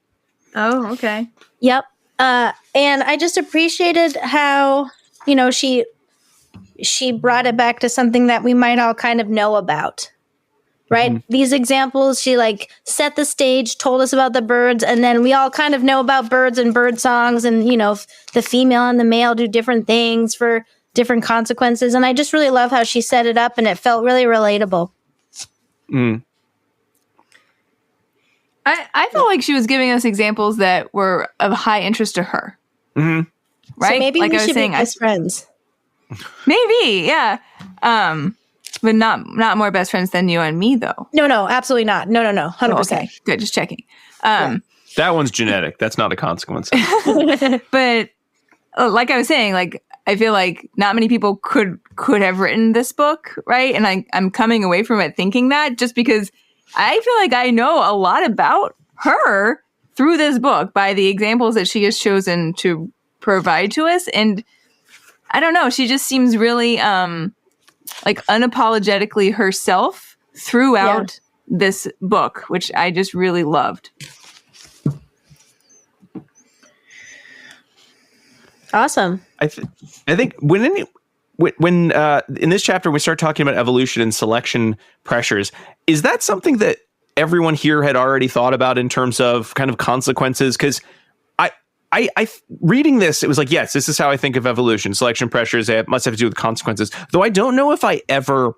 Oh, okay. Yep. And I just appreciated how, she brought it back to something that we might all kind of know about. Right? Mm-hmm. These examples, she set the stage, told us about the birds, and then we all kind of know about birds and bird songs, and, the female and the male do different things for different consequences. And I just really love how she set it up, and it felt really relatable. Mm. I felt like she was giving us examples that were of high interest to her. Mm-hmm. Right? So maybe we should be best friends. Maybe, yeah. But not more best friends than you and me, though. No, absolutely not. No, 100%. Oh, okay. Good, just checking. That one's genetic. That's not a consequence. But like I was saying, I feel like not many people could have written this book, right? And I'm coming away from it thinking that, just because I feel like I know a lot about her through this book by the examples that she has chosen to provide to us. And I don't know, she just seems really unapologetically herself throughout this book, which I just really loved. Awesome. I think when in this chapter we start talking about evolution and selection pressures, is that something that everyone here had already thought about in terms of kind of consequences? Because I reading this, it was like, yes, this is how I think of evolution. Selection pressures, it must have to do with consequences. Though I don't know if I ever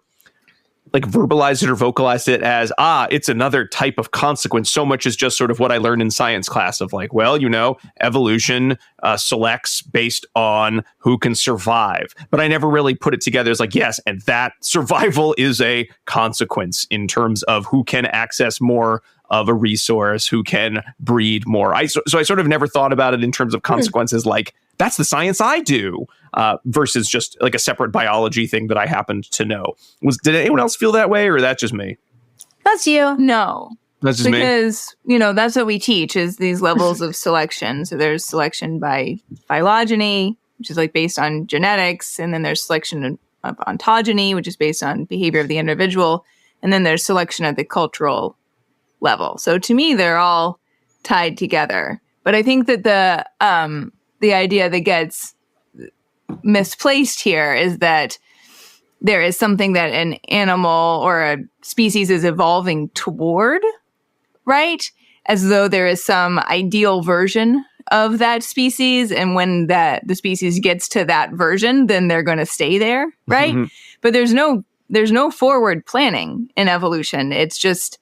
verbalized it or vocalized it as, it's another type of consequence, so much as just sort of what I learned in science class of evolution selects based on who can survive. But I never really put it together as yes, and that survival is a consequence in terms of who can access more of a resource, who can breed more. So I sort of never thought about it in terms of consequences, that's the science I do, versus just a separate biology thing that I happened to know. Did anyone else feel that way, or that's just me? That's you. No. That's just because, that's what we teach, is these levels of selection. So there's selection by phylogeny, which is based on genetics, and then there's selection of ontogeny, which is based on behavior of the individual, and then there's selection at the cultural level. So to me, they're all tied together. But I think that the idea that gets misplaced here is that there is something that an animal or a species is evolving toward, right? As though there is some ideal version of that species. And when the species gets to that version, then they're going to stay there, right? Mm-hmm. But there's no forward planning in evolution. It's just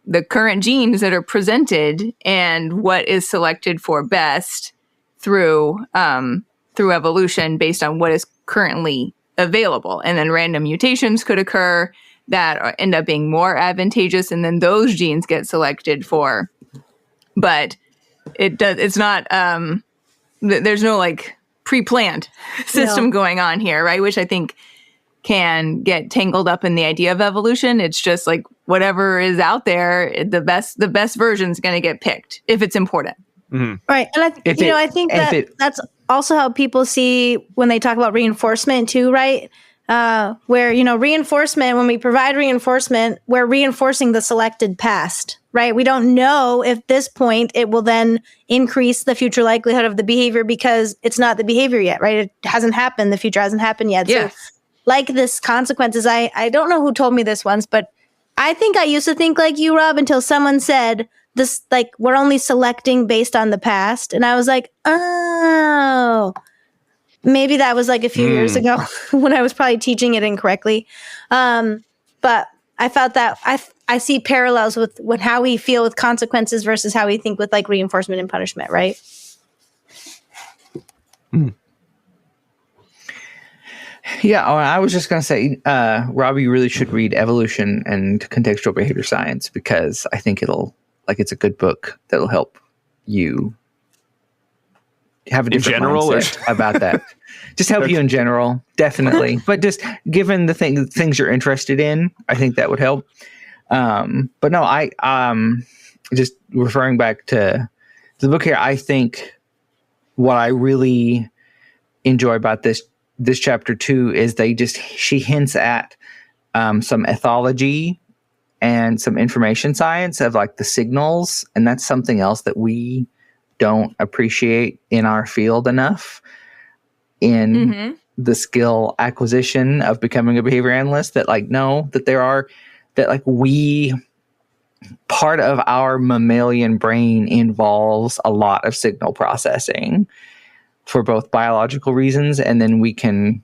the current genes that are presented and what is selected for best through evolution based on what is currently available. And then random mutations could occur that end up being more advantageous, and then those genes get selected for. But it's not, there's no like pre-planned system going on here, right? Which I think can get tangled up in the idea of evolution. It's just like whatever is out there, the best version is going to get picked if it's important. Mm-hmm. Right. And I think that's also how people see when they talk about reinforcement too, right? Where, reinforcement, when we provide reinforcement, we're reinforcing the selected past, right? We don't know if this point it will then increase the future likelihood of the behavior because it's not the behavior yet, right? It hasn't happened. The future hasn't happened yet. Yes. So like this consequences, I don't know who told me this once, but I think I used to think like you, Rob, until someone said this, like, we're only selecting based on the past. And I was like, oh, maybe that was like a few years ago when I was probably teaching it incorrectly. But I felt that I see parallels with how we feel with consequences versus how we think with like reinforcement and punishment, right? Yeah, I was just going to say, Robbie, you really should read Evolution and Contextual Behavior Science because I think it's a good book that'll help you have a different mindset about that. Just help you in general, definitely. But just given the things you're interested in, I think that would help. But no, I just referring back to the book here, I think what I really enjoy about this chapter 2 is she hints at some ethology and some information science of like the signals, and that's something else that we don't appreciate in our field enough in the skill acquisition of becoming a behavior analyst, that like know that part of our mammalian brain involves a lot of signal processing for both biological reasons, and then we can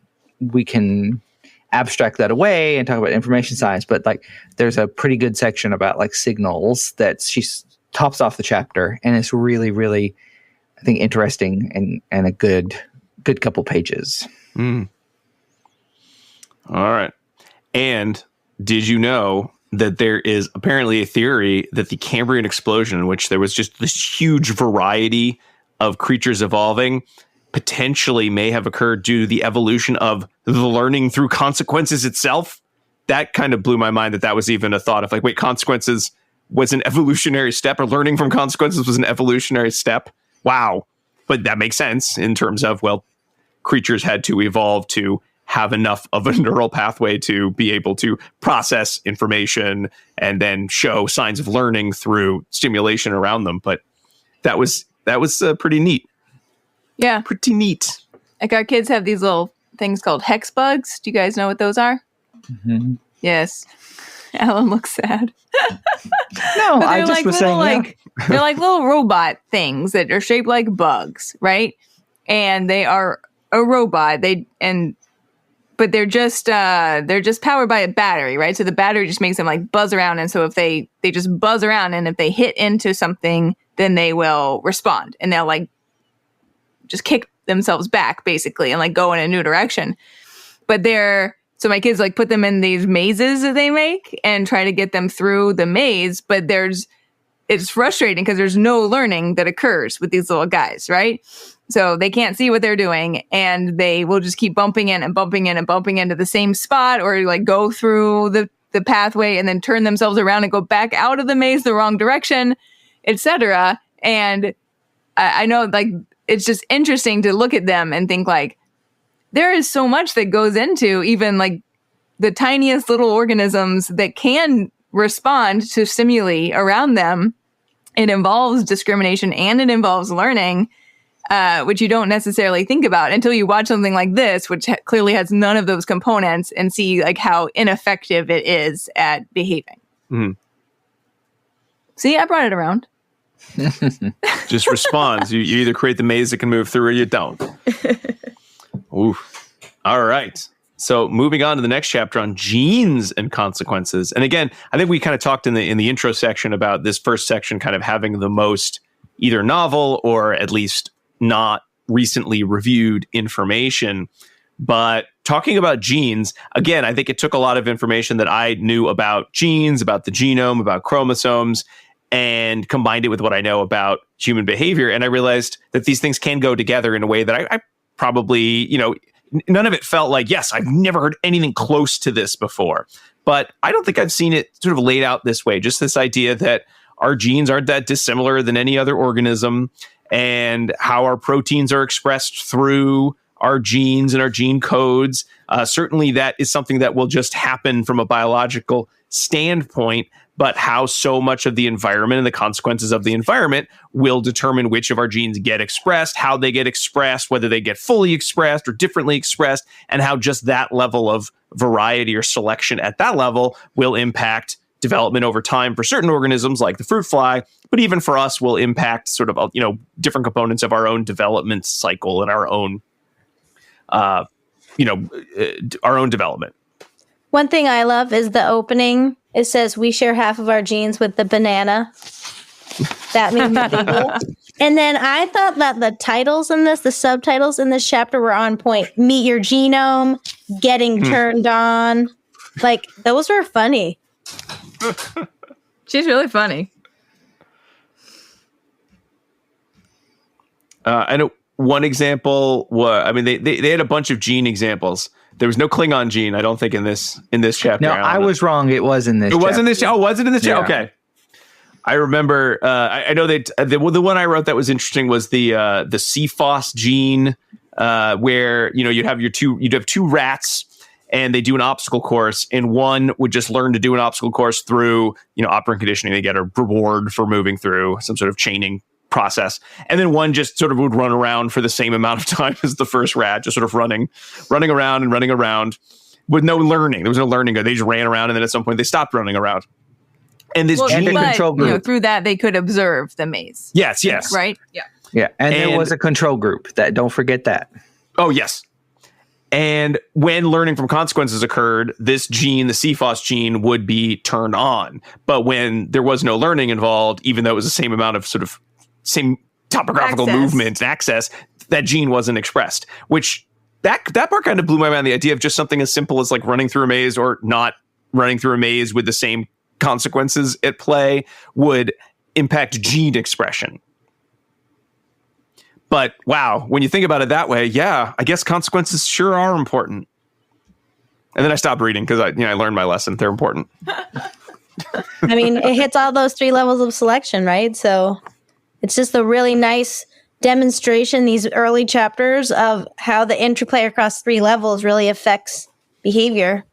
abstract that away and talk about information science. But like, there's a pretty good section about like signals that she tops off the chapter, and it's really, really, I think, interesting and a good couple pages. All right. And did you know that there is apparently a theory that the Cambrian explosion, in which there was just this huge variety of creatures evolving, potentially may have occurred due to the evolution of the learning through consequences itself? That kind of blew my mind that was even a thought of like, wait, consequences was an evolutionary step, or learning from consequences was an evolutionary step. Wow. But that makes sense in terms of, well, creatures had to evolve to have enough of a neural pathway to be able to process information and then show signs of learning through stimulation around them. But that was pretty neat. Yeah. Pretty neat. Like our kids have these little things called hex bugs. Do you guys know what those are? Mm-hmm. Yes. Alan looks sad. No, I just was saying, they're like little robot things that are shaped like bugs, right? And they are a robot. But they're just powered by a battery, right? So the battery just makes them like buzz around, and so if they just buzz around, and if they hit into something, then they will respond, and they'll like just kick themselves back basically and like go in a new direction. But so my kids like put them in these mazes that they make and try to get them through the maze, but it's frustrating because there's no learning that occurs with these little guys, right? So they can't see what they're doing, and they will just keep bumping in and bumping in and bumping into the same spot, or like go through the pathway and then turn themselves around and go back out of the maze the wrong direction, etc. And I know, like, it's just interesting to look at them and think like there is so much that goes into even like the tiniest little organisms that can respond to stimuli around them. It involves discrimination and it involves learning. which you don't necessarily think about until you watch something like this, which clearly has none of those components, and see like how ineffective it is at behaving. Mm-hmm. See, I brought it around. Just responds. You either create the maze that can move through or you don't. Ooh. All right. So moving on to the next chapter on genes and consequences. And again, I think we kind of talked in the intro section about this first section kind of having the most either novel or at least not recently reviewed information. But talking about genes, again, I think it took a lot of information that I knew about genes, about the genome, about chromosomes, and combined it with what I know about human behavior. And I realized that these things can go together in a way that I probably, none of it felt like, yes, I've never heard anything close to this before. But I don't think I've seen it sort of laid out this way. Just this idea that our genes aren't that dissimilar than any other organism, and how our proteins are expressed through our genes and our gene codes. Certainly that is something that will just happen from a biological standpoint, but how so much of the environment and the consequences of the environment will determine which of our genes get expressed, how they get expressed, whether they get fully expressed or differently expressed, and how just that level of variety or selection at that level will impact development over time for certain organisms like the fruit fly, but even for us will impact sort of, different components of our own development cycle and our own, our own development. One thing I love is the opening. It says we share half of our genes with the banana. That means legal. And then I thought that the subtitles in this chapter were on point. Meet your genome, getting turned on. Like, those were funny. She's really funny. I know one example they had a bunch of gene examples. There was no Klingon gene, I don't think, in this chapter. No, I was wrong. It was in this. It was in this. Oh, was it in this chapter? Okay. I remember. I know that the one I wrote that was interesting was the CFOS gene, where you'd have two rats, and they do an obstacle course, and one would just learn to do an obstacle course through operant conditioning. They get a reward for moving through some sort of chaining process, and then one just sort of would run around for the same amount of time as the first rat, just sort of running around with no learning. There was no learning. They just ran around, and then at some point they stopped running around. And this gene control group, through that they could observe the maze. Yes, right, yeah. And there was a control group. That don't forget that. Oh yes. And when learning from consequences occurred, this gene, the CFOS gene, would be turned on. But when there was no learning involved, even though it was the same amount of sort of same topographical movement and access, that gene wasn't expressed, which that part kind of blew my mind. The idea of just something as simple as like running through a maze or not running through a maze with the same consequences at play would impact gene expression. But wow, when you think about it that way, yeah, I guess consequences sure are important. And then I stopped reading because I learned my lesson. They're important. I mean, it hits all those 3 levels of selection, right? So it's just a really nice demonstration, these early chapters, of how the interplay across 3 levels really affects behavior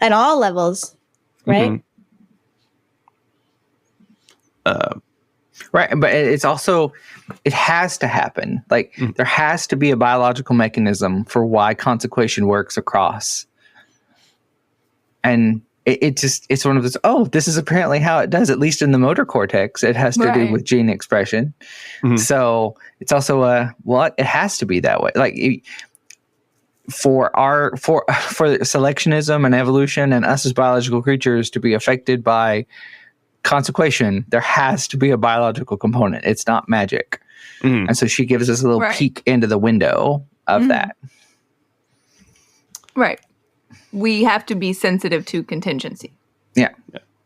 at all levels, right? Mm-hmm. Right, but it's also, it has to happen. Like, there has to be a biological mechanism for why consequation works across. And it's one of those, this is apparently how it does, at least in the motor cortex. It has to do with gene expression. Mm-hmm. So it's also it has to be that way. Like, for selectionism and evolution and us as biological creatures to be affected by consequation, there has to be a biological component. It's not magic. Mm-hmm. And so she gives us a little peek into the window of that. Right. We have to be sensitive to contingency. Yeah.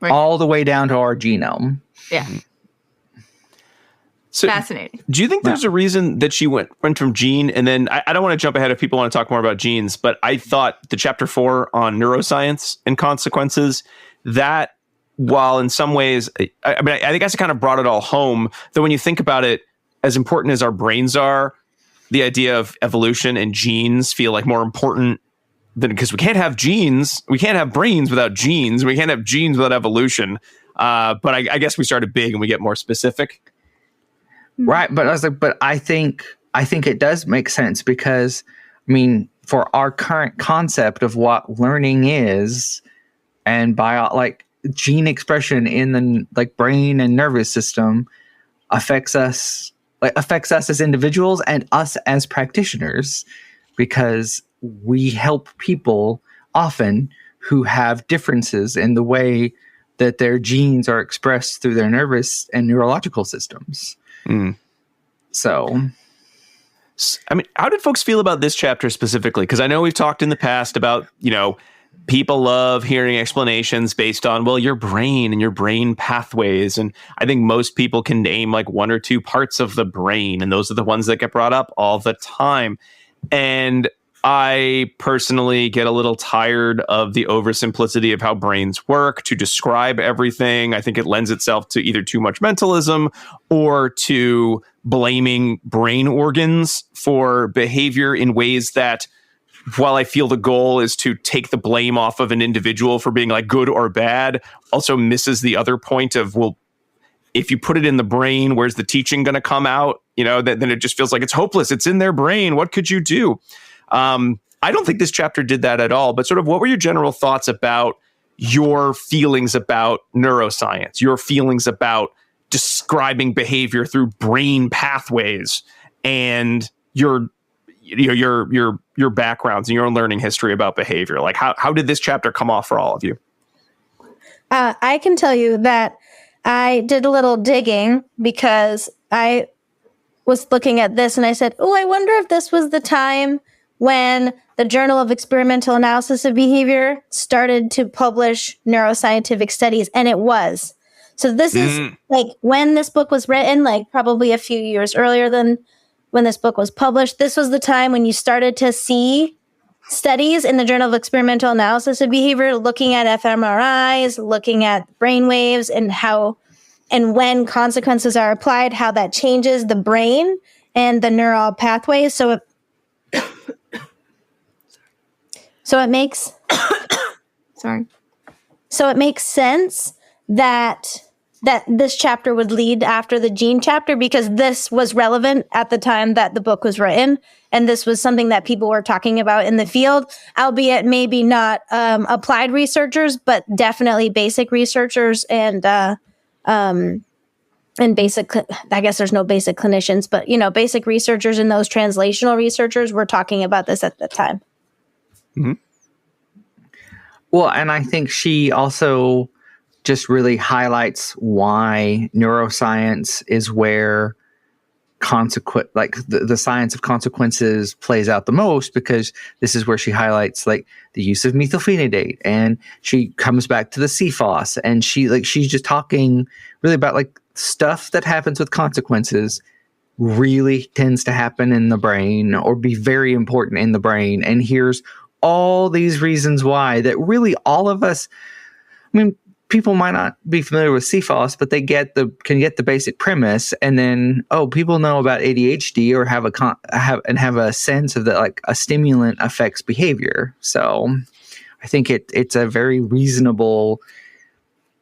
Right. All the way down to our genome. Yeah. So fascinating. Do you think there's a reason that she went from gene, and then I don't want to jump ahead if people want to talk more about genes, but I thought the chapter 4 on neuroscience and consequences, that while in some ways, I guess it kind of brought it all home, though when you think about it, as important as our brains are, the idea of evolution and genes feel like more important than, because we can't have genes, we can't have brains without genes, we can't have genes without evolution. But I guess we started big and we get more specific. Right. But I was like, but I think it does make sense because, I mean, for our current concept of what learning is and like gene expression in the like brain and nervous system affects us as individuals and us as practitioners, because we help people often who have differences in the way that their genes are expressed through their nervous and neurological systems. So, I mean, how did folks feel about this chapter specifically? Because I know we've talked in the past about, people love hearing explanations based on, well, your brain and your brain pathways. And I think most people can name like one or two parts of the brain. And those are the ones that get brought up all the time. And I personally get a little tired of the oversimplicity of how brains work to describe everything. I think it lends itself to either too much mentalism or to blaming brain organs for behavior in ways that, while I feel the goal is to take the blame off of an individual for being like good or bad, also misses the other point of, well, if you put it in the brain, where's the teaching going to come out? Then it just feels like it's hopeless. It's in their brain. What could you do? I don't think this chapter did that at all, but sort of what were your general thoughts about your feelings about neuroscience, your feelings about describing behavior through brain pathways, and your backgrounds and your own learning history about behavior? Like how did this chapter come off for all of you? I can tell you that I did a little digging because I was looking at this and I said, oh, I wonder if this was the time when the Journal of Experimental Analysis of Behavior started to publish neuroscientific studies, and it was. So this is like when this book was written, like probably a few years earlier than when this book was published. This was the time when you started to see studies in the Journal of Experimental Analysis of Behavior looking at fMRIs, looking at brain waves and how and when consequences are applied, how that changes the brain and the neural pathways. So it makes So it makes sense that this chapter would lead after the gene chapter, because this was relevant at the time that the book was written, and this was something that people were talking about in the field, albeit maybe not applied researchers, but definitely basic researchers and basic. I guess there's no basic clinicians, but basic researchers and those translational researchers were talking about this at the time. Mm-hmm. Well, and I think she also just really highlights why neuroscience is where the science of consequences plays out the most, because this is where she highlights like the use of methylphenidate, and she comes back to the CFOS, and she's just talking really about like stuff that happens with consequences really tends to happen in the brain or be very important in the brain. And here's all these reasons why that really all of us, I mean, people might not be familiar with CFOS, but they can get the basic premise, and then people know about ADHD or have a sense of that, like a stimulant affects behavior. So I think it's a very reasonable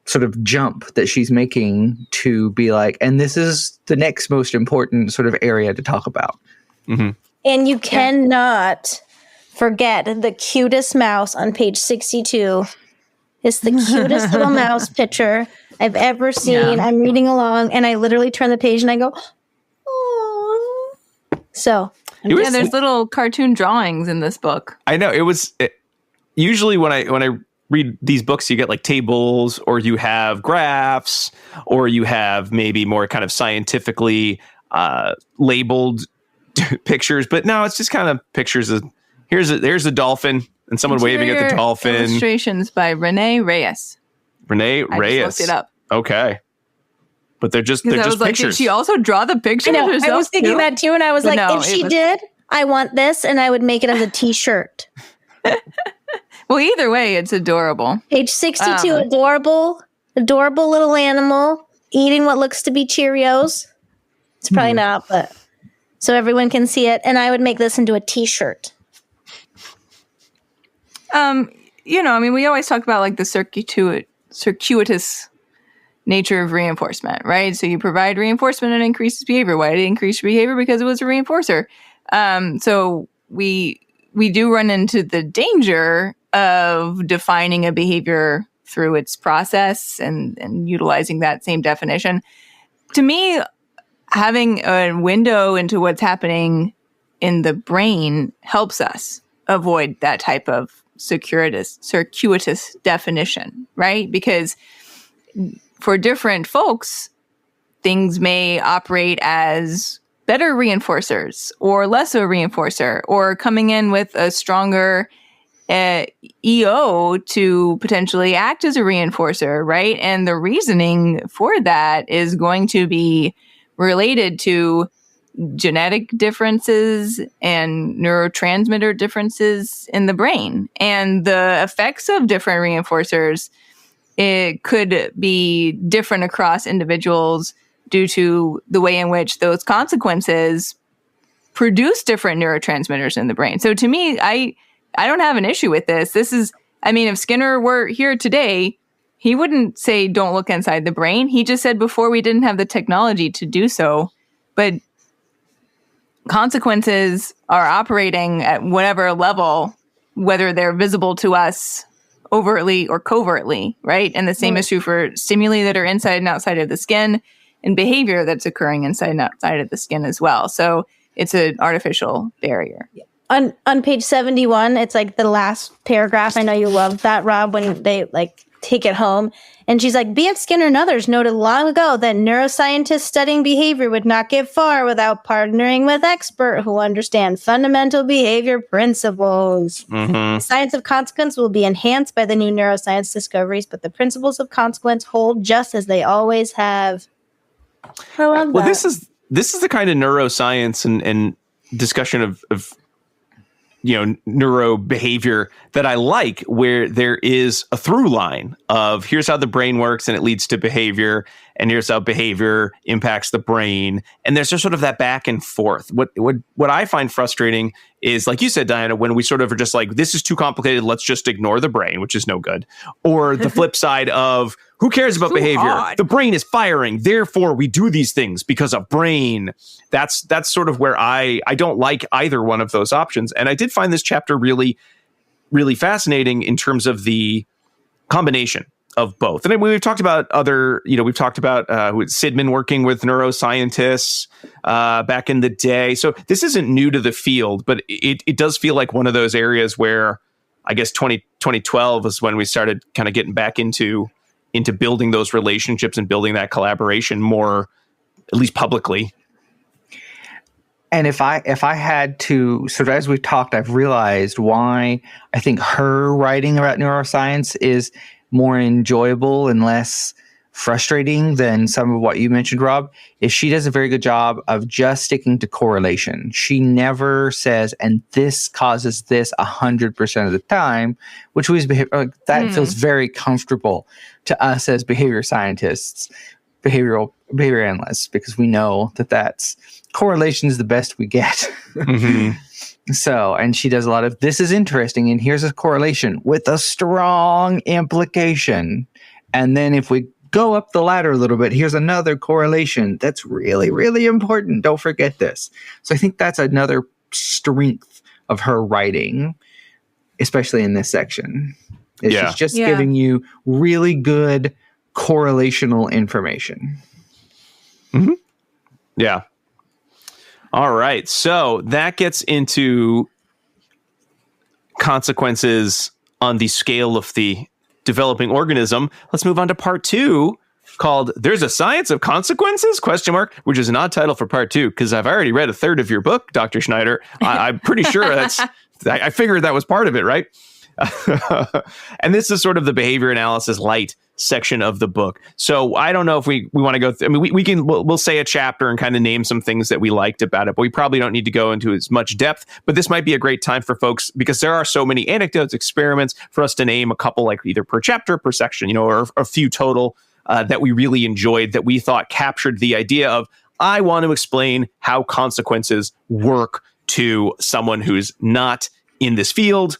sort of jump that she's making to be like, and this is the next most important sort of area to talk about. Mm-hmm. And you cannot forget the cutest mouse on page 62. It's the cutest little mouse picture I've ever seen. Yeah. I'm reading along, and I literally turn the page and I go, oh. So, there's little cartoon drawings in this book. I know usually when I read these books, you get like tables, or you have graphs, or you have maybe more kind of scientifically labeled pictures. But no, it's just kind of pictures of there's a dolphin and someone waving at the dolphin. Illustrations by Renee Reyes. I just looked it up. Okay. But they're just pictures. Did she also draw the picture? I was thinking that too, and I was like, if she did, I want this, and I would make it as a t-shirt. Well, either way, it's adorable. Page 62, adorable little animal eating what looks to be Cheerios. It's probably not, but so everyone can see it. And I would make this into a t-shirt. We always talk about like the circuitous nature of reinforcement, right? So you provide reinforcement and increases behavior. Why did it increase behavior? Because it was a reinforcer. So we do run into the danger of defining a behavior through its process and utilizing that same definition. To me, having a window into what's happening in the brain helps us avoid that type of circuitous definition, right? Because for different folks, things may operate as better reinforcers or lesser reinforcer, or coming in with a stronger EO to potentially act as a reinforcer, right? And the reasoning for that is going to be related to genetic differences and neurotransmitter differences in the brain. And the effects of different reinforcers, it could be different across individuals due to the way in which those consequences produce different neurotransmitters in the brain. So to me, I don't have an issue with this. If Skinner were here today, he wouldn't say don't look inside the brain. He just said before we didn't have the technology to do so. But consequences are operating at whatever level, whether they're visible to us overtly or covertly, right? And the same is true for stimuli that are inside and outside of the skin, and behavior that's occurring inside and outside of the skin as well. So it's an artificial barrier. On page 71, it's like the last paragraph. I know you love that, Rob, when they like take it home. And she's like, B.F. Skinner and others noted long ago that neuroscientists studying behavior would not get far without partnering with experts who understand fundamental behavior principles. The science of consequence will be enhanced by the new neuroscience discoveries, but the principles of consequence hold just as they always have. I love that. Well, this is the kind of neuroscience and discussion of neurobehavior that I like, where there is a through line of here's how the brain works and it leads to behavior, and here's how behavior impacts the brain. And there's just sort of that back and forth. What I find frustrating is, like you said, Diana, when we sort of are just like, this is too complicated, let's just ignore the brain, which is no good. Or the flip side of, who cares about behavior? Hard. The brain is firing. Therefore, we do these things because of brain. That's sort of where I don't like either one of those options. And I did find this chapter really, really fascinating in terms of the combination of both. And we've talked about Sidman working with neuroscientists back in the day. So this isn't new to the field, but it does feel like one of those areas where I guess 2012 is when we started kind of getting back into building those relationships and building that collaboration more, at least publicly. And if I had to, sort of as we've talked, I've realized why I think her writing about neuroscience is more enjoyable and less frustrating than some of what you mentioned, Rob, is she does a very good job of just sticking to correlation. She never says, and this causes this 100% of the time, which was that feels very comfortable to us as behavior scientists, behavior analysts, because we know that's correlation is the best we get. So, and she does a lot of, this is interesting, and here's a correlation with a strong implication. And then if we go up the ladder a little bit, here's another correlation that's really, really important. Don't forget this. So I think that's another strength of her writing, especially in this section. She's just giving you really good correlational information. Yeah. All right. So that gets into consequences on the scale of the developing organism. Let's move on to part 2, called There's a Science of Consequences? ? Which is an odd title for part 2, because I've already read a third of your book, Dr. Schneider. I'm pretty sure I figured that was part of it, right? And this is sort of the behavior analysis light section of the book. So I don't know if we want to go we'll say a chapter and kind of name some things that we liked about it, but we probably don't need to go into as much depth. But this might be a great time for folks, because there are so many anecdotes, experiments, for us to name a couple, like either per chapter, per section, or a few total that we really enjoyed, that we thought captured the idea of, I want to explain how consequences work to someone who's not in this field,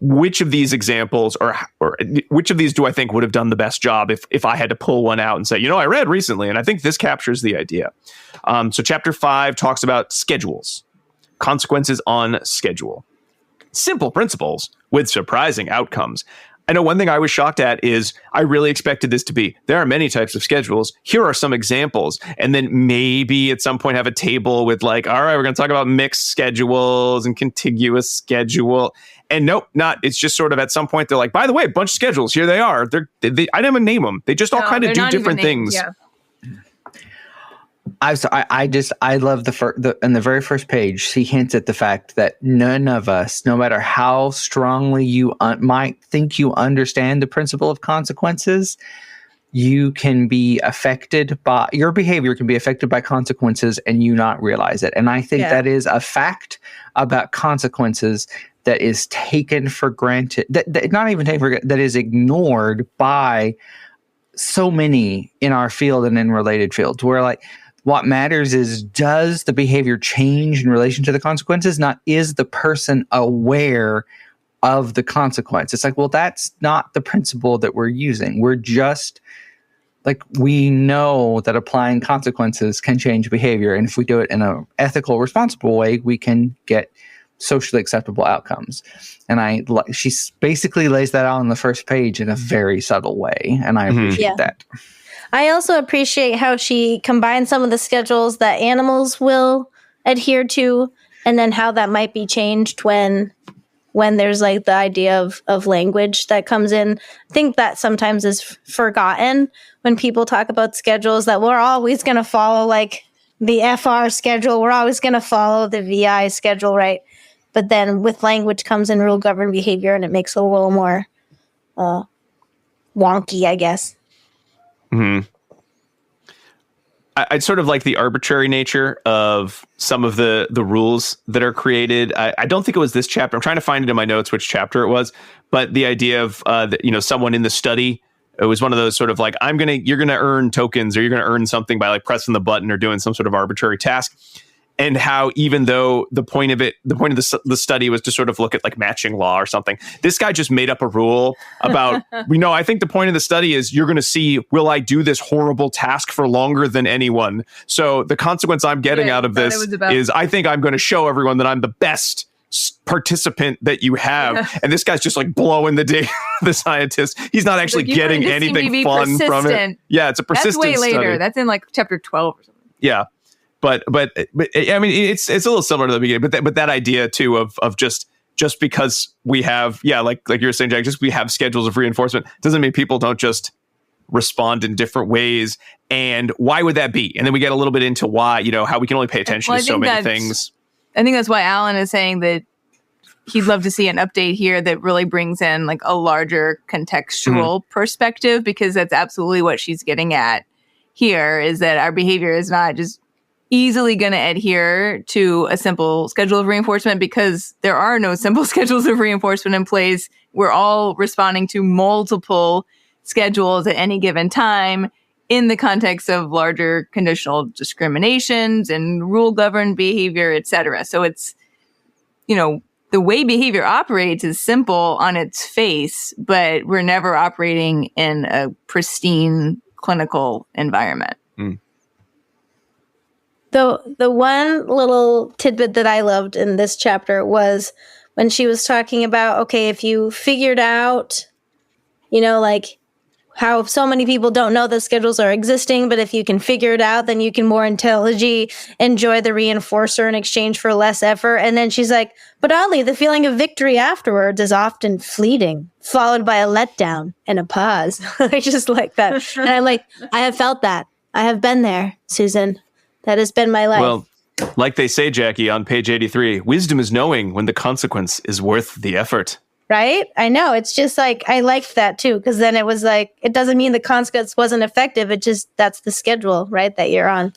which of these examples or which of these do I think would have done the best job if I had to pull one out and say, I read recently, and I think this captures the idea. So chapter 5 talks about schedules, consequences on schedule. Simple principles with surprising outcomes. I know one thing I was shocked at is I really expected this to be, there are many types of schedules. Here are some examples. And then maybe at some point have a table with like, all right, we're going to talk about mixed schedules and contiguous schedule. And nope, not. It's just sort of at some point, they're like, by the way, a bunch of schedules. Here they are. I didn't even name them. They just all kind of do different things. Yeah. I love in the very first page, he hints at the fact that none of us, no matter how strongly you might think you understand the principle of consequences, you can be affected by your behavior can be affected by consequences and you not realize it. And I think that is a fact about consequences that is taken for granted, that not even taken for granted, that is ignored by so many in our field and in related fields, where like, what matters is, does the behavior change in relation to the consequences? Not, is the person aware of the consequence? It's like, well, that's not the principle that we're using. We're just like, we know that applying consequences can change behavior. And if we do it in an ethical, responsible way, we can get socially acceptable outcomes. And she basically lays that out on the first page in a very subtle way. And I appreciate that. I also appreciate how she combines some of the schedules that animals will adhere to, and then how that might be changed when there's like the idea of language that comes in. I think that sometimes is forgotten when people talk about schedules, that we're always going to follow like the FR schedule. We're always going to follow the VI schedule, right? But then with language comes in rule governed behavior, and it makes it a little more wonky, I guess. I'd sort of like the arbitrary nature of some of the rules that are created. I don't think it was this chapter. I'm trying to find it in my notes which chapter it was, but the idea of someone in the study, it was one of those sort of like, you're gonna earn tokens, or you're gonna earn something by like pressing the button or doing some sort of arbitrary task. And how even though the point of the study was to sort of look at like matching law or something, this guy just made up a rule about, I think the point of the study is you're going to see, will I do this horrible task for longer than anyone? So the consequence I'm getting out of this is I think I'm going to show everyone that I'm the best participant that you have. And this guy's just like blowing the scientist. He's not actually getting anything fun from it. Yeah, it's a persistent That's way later. study. That's in like chapter 12 or something. Yeah. But I mean, it's a little similar to the beginning, but that idea too of just because we have, like you were saying, Jack, just we have schedules of reinforcement doesn't mean people don't just respond in different ways. And why would that be? And then we get a little bit into why, how we can only pay attention to so many things. I think that's why Alan is saying that he'd love to see an update here that really brings in like a larger contextual perspective, because that's absolutely what she's getting at here, is that our behavior is not just easily going to adhere to a simple schedule of reinforcement, because there are no simple schedules of reinforcement in place. We're all responding to multiple schedules at any given time in the context of larger conditional discriminations and rule-governed behavior, et cetera. So it's, the way behavior operates is simple on its face, but we're never operating in a pristine clinical environment. The one little tidbit that I loved in this chapter was when she was talking about, okay, if you figured out, like how so many people don't know that schedules are existing, but if you can figure it out, then you can more intelligently enjoy the reinforcer in exchange for less effort. And then she's like, but oddly, the feeling of victory afterwards is often fleeting, followed by a letdown and a pause. I just like that. And I have felt that. I have been there, Susan. That has been my life. Well, like they say, Jackie, on page 83, wisdom is knowing when the consequence is worth the effort. Right? I know. It's just like, I liked that too, because then it was like, it doesn't mean the consequence wasn't effective. It just, that's the schedule, right, that you're on.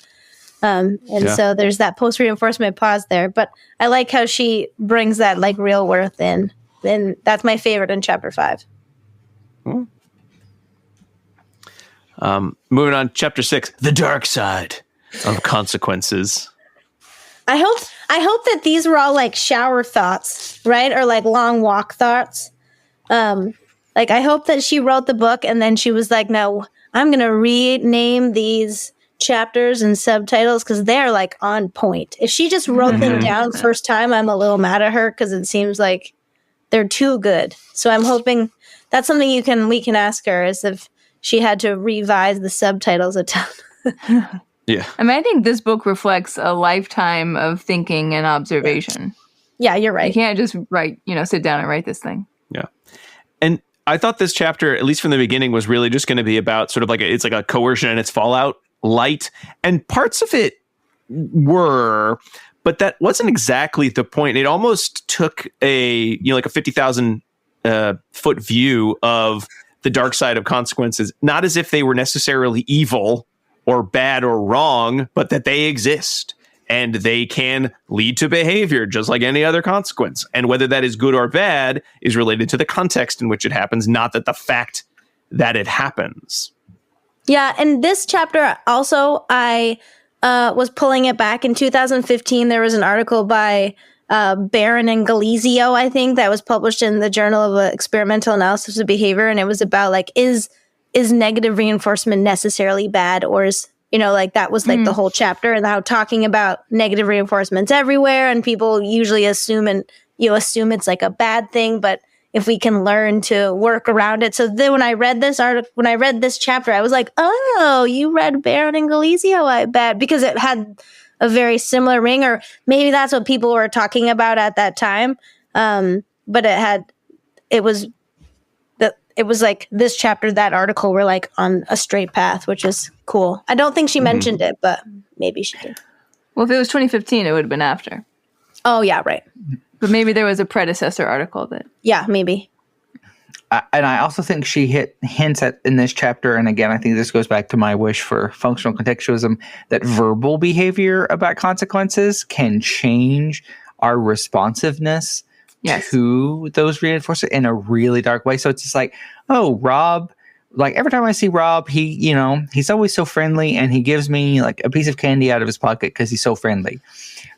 So there's that post-reinforcement pause there. But I like how she brings that like real worth in. And that's my favorite in chapter 5. Moving on, chapter 6, the dark side of consequences. I hope that these were all like shower thoughts, right? Or like long walk thoughts. Like, I hope that she wrote the book and then she was like, no, I'm going to rename these chapters and subtitles because they're like on point. If she just wrote them down first time, I'm a little mad at her because it seems like they're too good. So I'm hoping that's something we can ask her, is if she had to revise the subtitles a ton. Yeah. I mean, I think this book reflects a lifetime of thinking and observation. Yeah, you're You right. can't just sit down and write this thing. Yeah. And I thought this chapter, at least from the beginning, was really just going to be about sort of like it's like a coercion and its fallout light. And parts of it were, but that wasn't exactly the point. It almost took a 50,000 foot view of the dark side of consequences, not as if they were necessarily evil or bad or wrong, but that they exist. And they can lead to behavior just like any other consequence. And whether that is good or bad is related to the context in which it happens, not that the fact that it happens. Yeah, and this chapter also, I was pulling it back. In 2015, there was an article by Barron and Galizio, I think, that was published in the Journal of Experimental Analysis of Behavior. And it was about, like, is negative reinforcement necessarily bad, or is... that was like the whole chapter, and how talking about negative reinforcements everywhere, and people usually assume it's like a bad thing, but if we can learn to work around it. So then when I read this chapter, I was like, oh, you read Barron and Galizio, I bet, because it had a very similar ring, or maybe that's what people were talking about at that time. But it was like this chapter, that article were like on a straight path, which is cool. I don't think she mentioned it, but maybe she did. Well, if it was 2015, it would have been after. Oh, yeah, right. But maybe there was a predecessor article that... Yeah, maybe. And I also think she hints at in this chapter, and again, I think this goes back to my wish for functional contextualism, that verbal behavior about consequences can change our responsiveness to those reinforcements in a really dark way. So it's just like, oh, Rob, like every time I see Rob, he's always so friendly, and he gives me like a piece of candy out of his pocket because he's so friendly.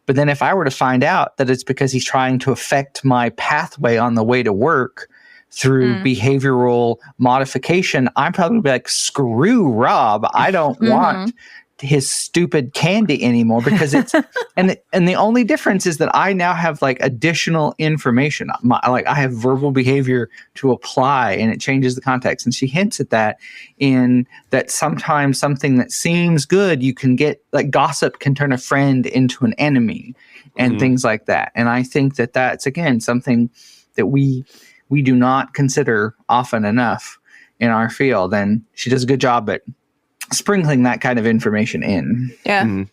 But then if I were to find out that it's because he's trying to affect my pathway on the way to work through behavioral modification, I'm probably be like, screw Rob. I don't want his stupid candy anymore, because it's and the only difference is that I now have like additional information. I have verbal behavior to apply, and it changes the context. And she hints at that in that sometimes something that seems good, you can get like gossip can turn a friend into an enemy and things like that. And I think that that's again something that we do not consider often enough in our field. And she does a good job at sprinkling that kind of information in. Yeah. And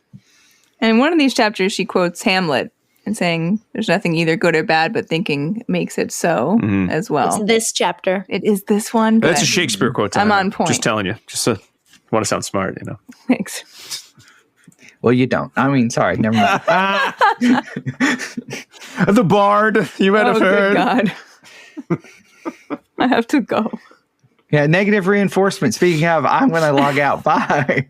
in one of these chapters, she quotes Hamlet and saying there's nothing either good or bad, but thinking makes it so as well. It's this chapter. It is this one. That's a Shakespeare quote. I'm on point. Just telling you. Just want to sound smart, Thanks. Well, you don't. I mean, sorry, never mind. The bard, you might have heard. Good God. I have to go. Yeah, negative reinforcement. Speaking of, I'm going to log out. Bye.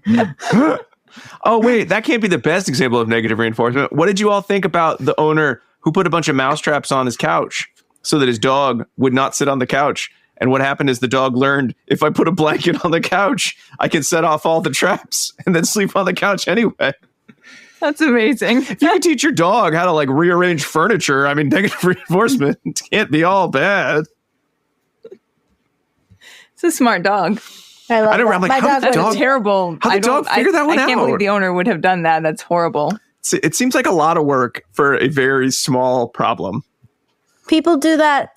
Oh, wait, that can't be the best example of negative reinforcement. What did you all think about the owner who put a bunch of mouse traps on his couch so that his dog would not sit on the couch? And what happened is the dog learned, if I put a blanket on the couch, I can set off all the traps and then sleep on the couch anyway. That's amazing. If you can teach your dog how to like rearrange furniture, I mean, negative reinforcement can't be all bad. It's a smart dog. I love I don't that. I'm like, My how dog did That's the dog, terrible. how did the dog figure that one I can't out? believe the owner would have done that. That's horrible. It seems like a lot of work for a very small problem. People do that.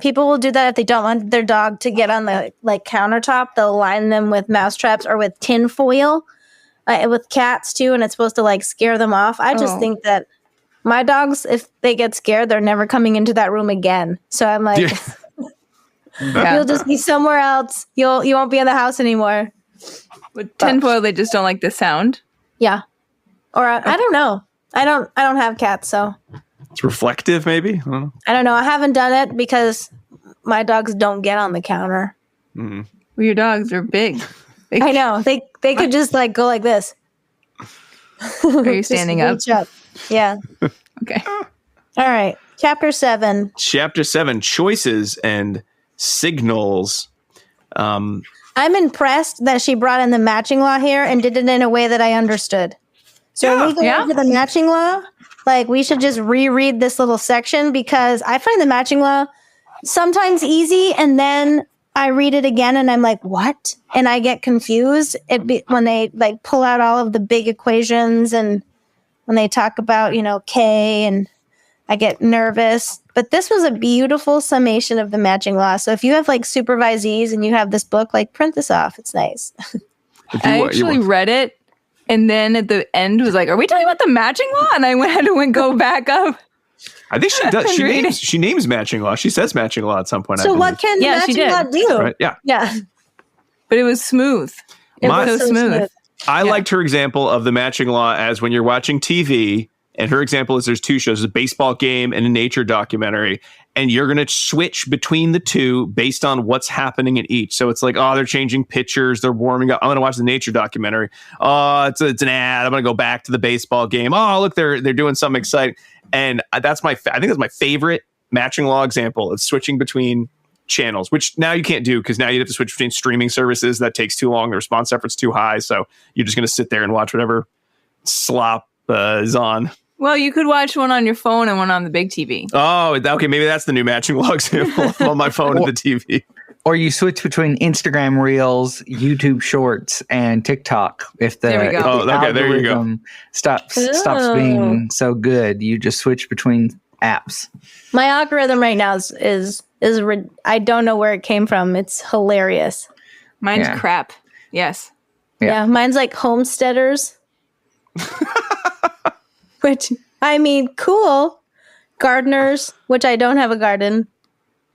People will do that if they don't want their dog to get on the like countertop. They'll line them with mouse traps or with tin foil, with cats too, and it's supposed to like scare them off. I just think that my dogs, if they get scared, they're never coming into that room again. So I'm like, you'll just be somewhere else. You won't be in the house anymore. With tinfoil, they just don't like the sound. Yeah, or I don't know. I don't have cats, so. It's reflective, maybe? I don't know. I haven't done it because my dogs don't get on the counter. Well, your dogs are big. I know. They could just like go like this. Are you standing up? Reach up. Yeah. Okay. All right. Chapter 7. Chapter 7, Choices and signals. I'm impressed that she brought in the matching law here and did it in a way that I understood. So when we go into the matching law, like we should just reread this little section because I find the matching law sometimes easy, and then I read it again and I'm like, what? And I get confused when they like pull out all of the big equations and when they talk about, K, and I get nervous. But this was a beautiful summation of the matching law. So if you have like supervisees and you have this book, like print this off. It's nice. I actually read it and then at the end was like, are we talking about the matching law? And I had to go back up. I think she does. She names matching law. She says matching law at some point. So what can matching law do? Right? Yeah. Yeah. But it was smooth. It was so smooth. I liked her example of the matching law as when you're watching TV, and her example is there's two shows, a baseball game and a nature documentary, and you're going to switch between the two based on what's happening in each. So it's like, oh, they're changing pitchers, they're warming up. I'm going to watch the nature documentary. Oh, it's an ad. I'm going to go back to the baseball game. Oh, look, they're doing something exciting. And I think that's my favorite matching law example of switching between channels, which now you can't do because now you have to switch between streaming services. That takes too long. The response effort's too high. So you're just going to sit there and watch whatever slop is on. Well, you could watch one on your phone and one on the big TV. Oh, okay. Maybe that's the new matching law example on my phone and the TV. Or you switch between Instagram Reels, YouTube Shorts, and TikTok. If the algorithm stops being so good, you just switch between apps. My algorithm right now is I don't know where it came from. It's hilarious. Mine's crap. Yes. Yeah, mine's like homesteaders. Which, I mean, cool. Gardeners, which I don't have a garden.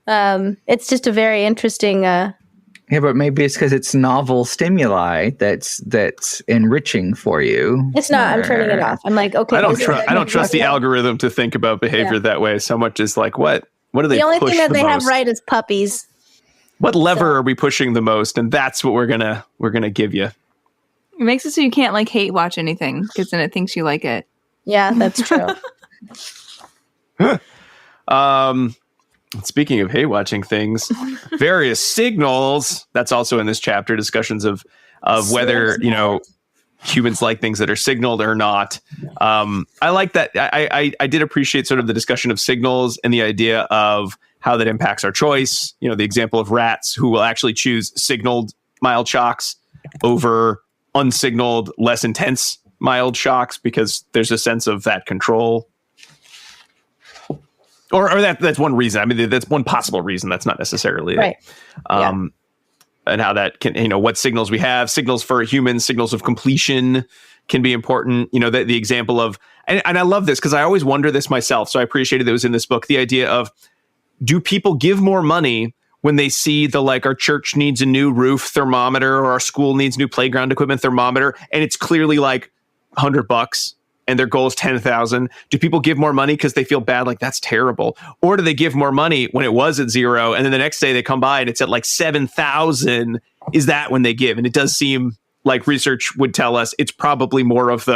It's just a very interesting. Yeah, but maybe it's because it's novel stimuli that's enriching for you. It's not. I'm turning it off. I'm like, okay. I don't trust the algorithm to think about behavior that way so much as like what do they? The only push thing that they most? have right is puppies. What lever are we pushing the most? And that's what we're gonna give you. It makes it so you can't hate watch anything because then it thinks you like it. Yeah, that's true. Speaking of hate watching things, various signals. That's also in this chapter. Discussions of whether humans like things that are signaled or not. I like that. I did appreciate sort of the discussion of signals and the idea of how that impacts our choice. The example of rats who will actually choose signaled mild shocks over unsignaled, less intense mild shocks because there's a sense of that control. Or that's one reason. I mean, that's one possible reason. That's not necessarily right. And how that can, what signals we have. Signals for humans, signals of completion can be important. The example of, and I love this because I always wonder this myself. So I appreciated that it was in this book. The idea of, do people give more money when they see our church needs a new roof thermometer or our school needs new playground equipment thermometer, and it's clearly $100 and their goal is 10,000. Do people give more money because they feel bad? That's terrible. Or do they give more money when it was at 0 and then the next day they come by and it's at 7,000? Is that when they give? And it does seem like research would tell us it's probably more of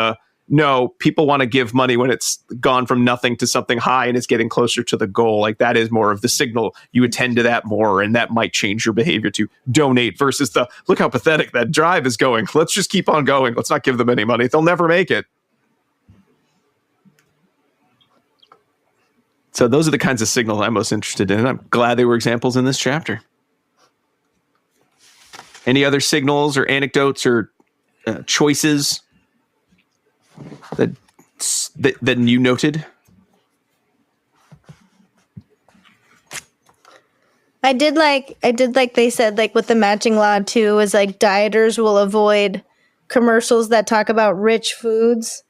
no, people want to give money when it's gone from nothing to something high and it's getting closer to the goal. That is more of the signal. You attend to that more, and that might change your behavior to donate versus look how pathetic that drive is going. Let's just keep on going. Let's not give them any money. They'll never make it. So those are the kinds of signals I'm most interested in. And I'm glad they were examples in this chapter. Any other signals or anecdotes or choices that you noted? I did like they said with the matching law too is dieters will avoid commercials that talk about rich foods,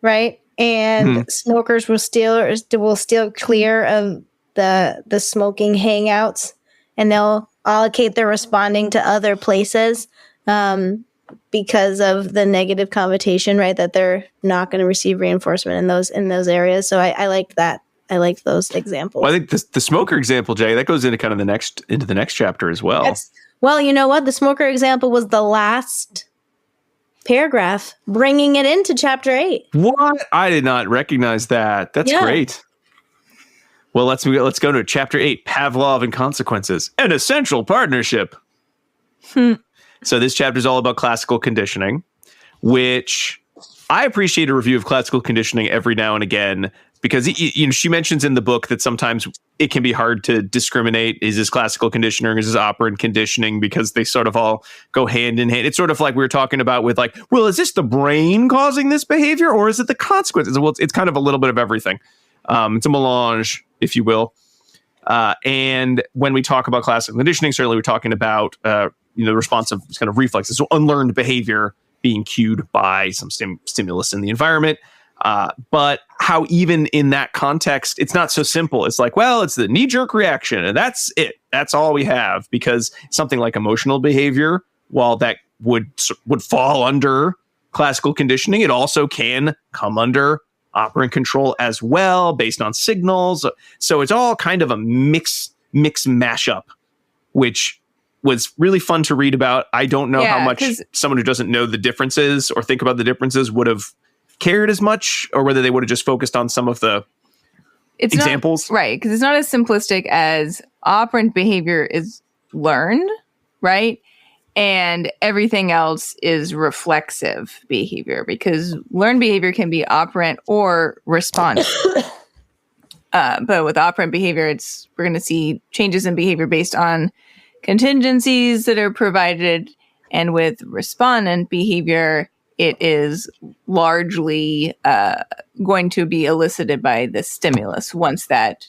right? And smokers will steer clear of the smoking hangouts, and they'll allocate their responding to other places because of the negative connotation, right? That they're not going to receive reinforcement in those areas. So I liked that. I liked those examples. Well, I think the smoker example, Jay, that goes into kind of the next chapter as well. Well, you know what? The smoker example was the last paragraph, bringing it into chapter 8. What? I did not recognize that. That's great. Well, let's go to chapter 8, Pavlov and Consequences, an essential partnership. So this chapter is all about classical conditioning, which I appreciate a review of classical conditioning every now and again, because she mentions in the book that sometimes it can be hard to discriminate. Is this classical conditioning or is this operant conditioning? Because they sort of all go hand in hand. It's sort of like we were talking about with like, well, is this the brain causing this behavior or is it the consequences? Well, it's kind of a little bit of everything. It's a melange, if you will. And when we talk about classical conditioning, certainly we're talking about the response of kind of reflexes, so unlearned behavior being cued by some stimulus in the environment. But how even in that context, it's not so simple. It's like, well, it's the knee-jerk reaction, and that's it. That's all we have. Because something like emotional behavior, while that would fall under classical conditioning, it also can come under operant control as well, based on signals. So it's all kind of a mix mashup, which was really fun to read about. I don't know how much someone who doesn't know the differences or think about the differences would have cared as much, or whether they would have just focused on some of the examples. Right, because it's not as simplistic as operant behavior is learned, right? And everything else is reflexive behavior, because learned behavior can be operant or responsive. But with operant behavior, we're going to see changes in behavior based on contingencies that are provided. And with respondent behavior, it is largely going to be elicited by the stimulus once that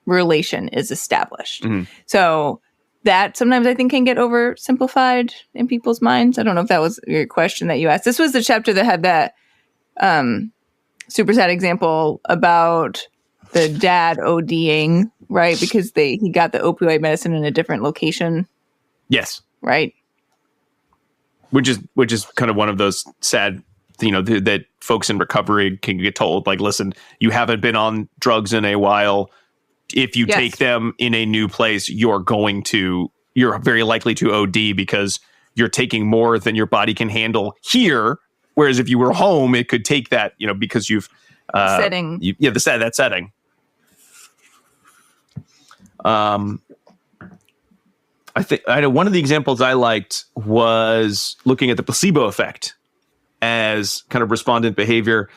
relation is established. Mm-hmm. So that sometimes I think can get oversimplified in people's minds. I don't know if that was your question that you asked. This was the chapter that had that super sad example about the dad ODing, right? Because he got the opioid medicine in a different location. Yes. Right. Which is kind of one of those sad, that folks in recovery can get told, like, listen, you haven't been on drugs in a while. If you take them in a new place, you're very likely to OD because you're taking more than your body can handle here. Whereas if you were home, it could take that, because you've setting. That setting. I know one of the examples I liked was looking at the placebo effect as kind of respondent behavior,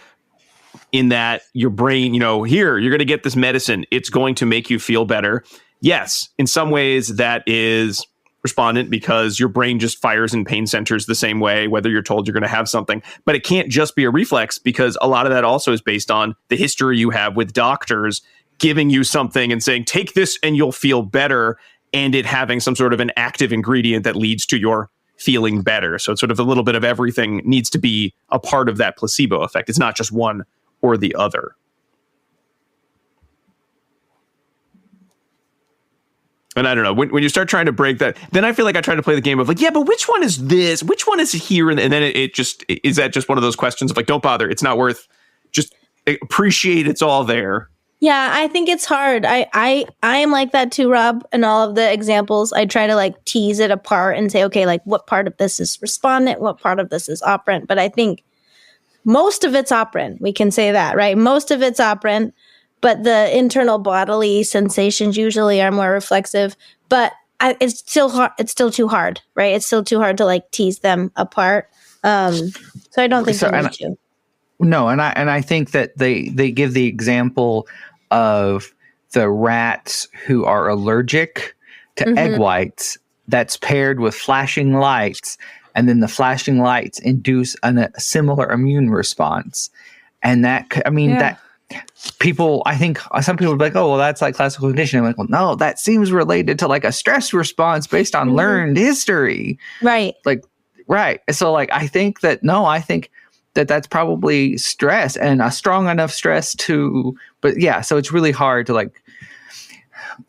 in that your brain, here, you're going to get this medicine. It's going to make you feel better. Yes, in some ways that is respondent because your brain just fires in pain centers the same way, whether you're told you're going to have something. But it can't just be a reflex, because a lot of that also is based on the history you have with doctors giving you something and saying, take this and you'll feel better, and it having some sort of an active ingredient that leads to your feeling better. So it's sort of a little bit of everything needs to be a part of that placebo effect. It's not just one or the other. And I don't know, when you start trying to break that, then I feel like I try to play the game of like, yeah, but which one is this? Which one is here? And then it just, is that just one of those questions of like, don't bother. It's not worth, just appreciate it's all there. Yeah, I think it's hard. I am like that too, Rob. In all of the examples, I try to like tease it apart and say, okay, like what part of this is respondent? What part of this is operant? But I think most of it's operant. We can say that, right? Most of it's operant, but the internal bodily sensations usually are more reflexive. But it's still hard. It's still too hard, right? It's still too hard to like tease them apart. So I don't think you need to. No, and I think that they give the example of the rats who are allergic to egg whites. That's paired with flashing lights. And then the flashing lights induce a similar immune response. And that people, I think some people would be like, oh, well, that's like classical conditioning. I'm like, well, no, that seems related to like a stress response based on learned history. Right. Like, right. So like, I think that's probably stress, and a strong enough stress but yeah, so it's really hard to like,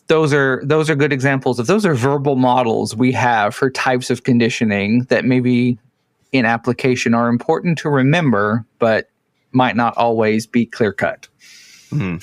those are good examples of, those are verbal models we have for types of conditioning that maybe in application are important to remember, but might not always be clear cut. Mm-hmm.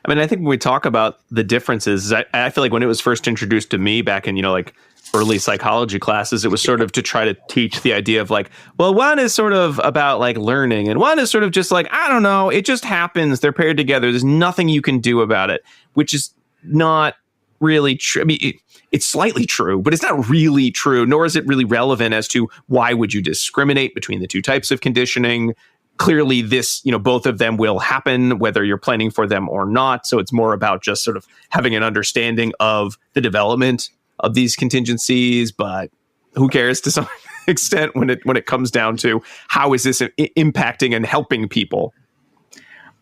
I mean, I think when we talk about the differences, I feel like when it was first introduced to me back in, like early psychology classes, it was sort of to try to teach the idea of like, well, one is sort of about like learning, and one is sort of just like, I don't know, it just happens. They're paired together. There's nothing you can do about it, which is not really true. I mean, it's slightly true, but it's not really true, nor is it really relevant as to why would you discriminate between the two types of conditioning. Clearly, this, both of them will happen, whether you're planning for them or not. So it's more about just sort of having an understanding of the development of these contingencies, but who cares to some extent when it comes down to how is this impacting and helping people?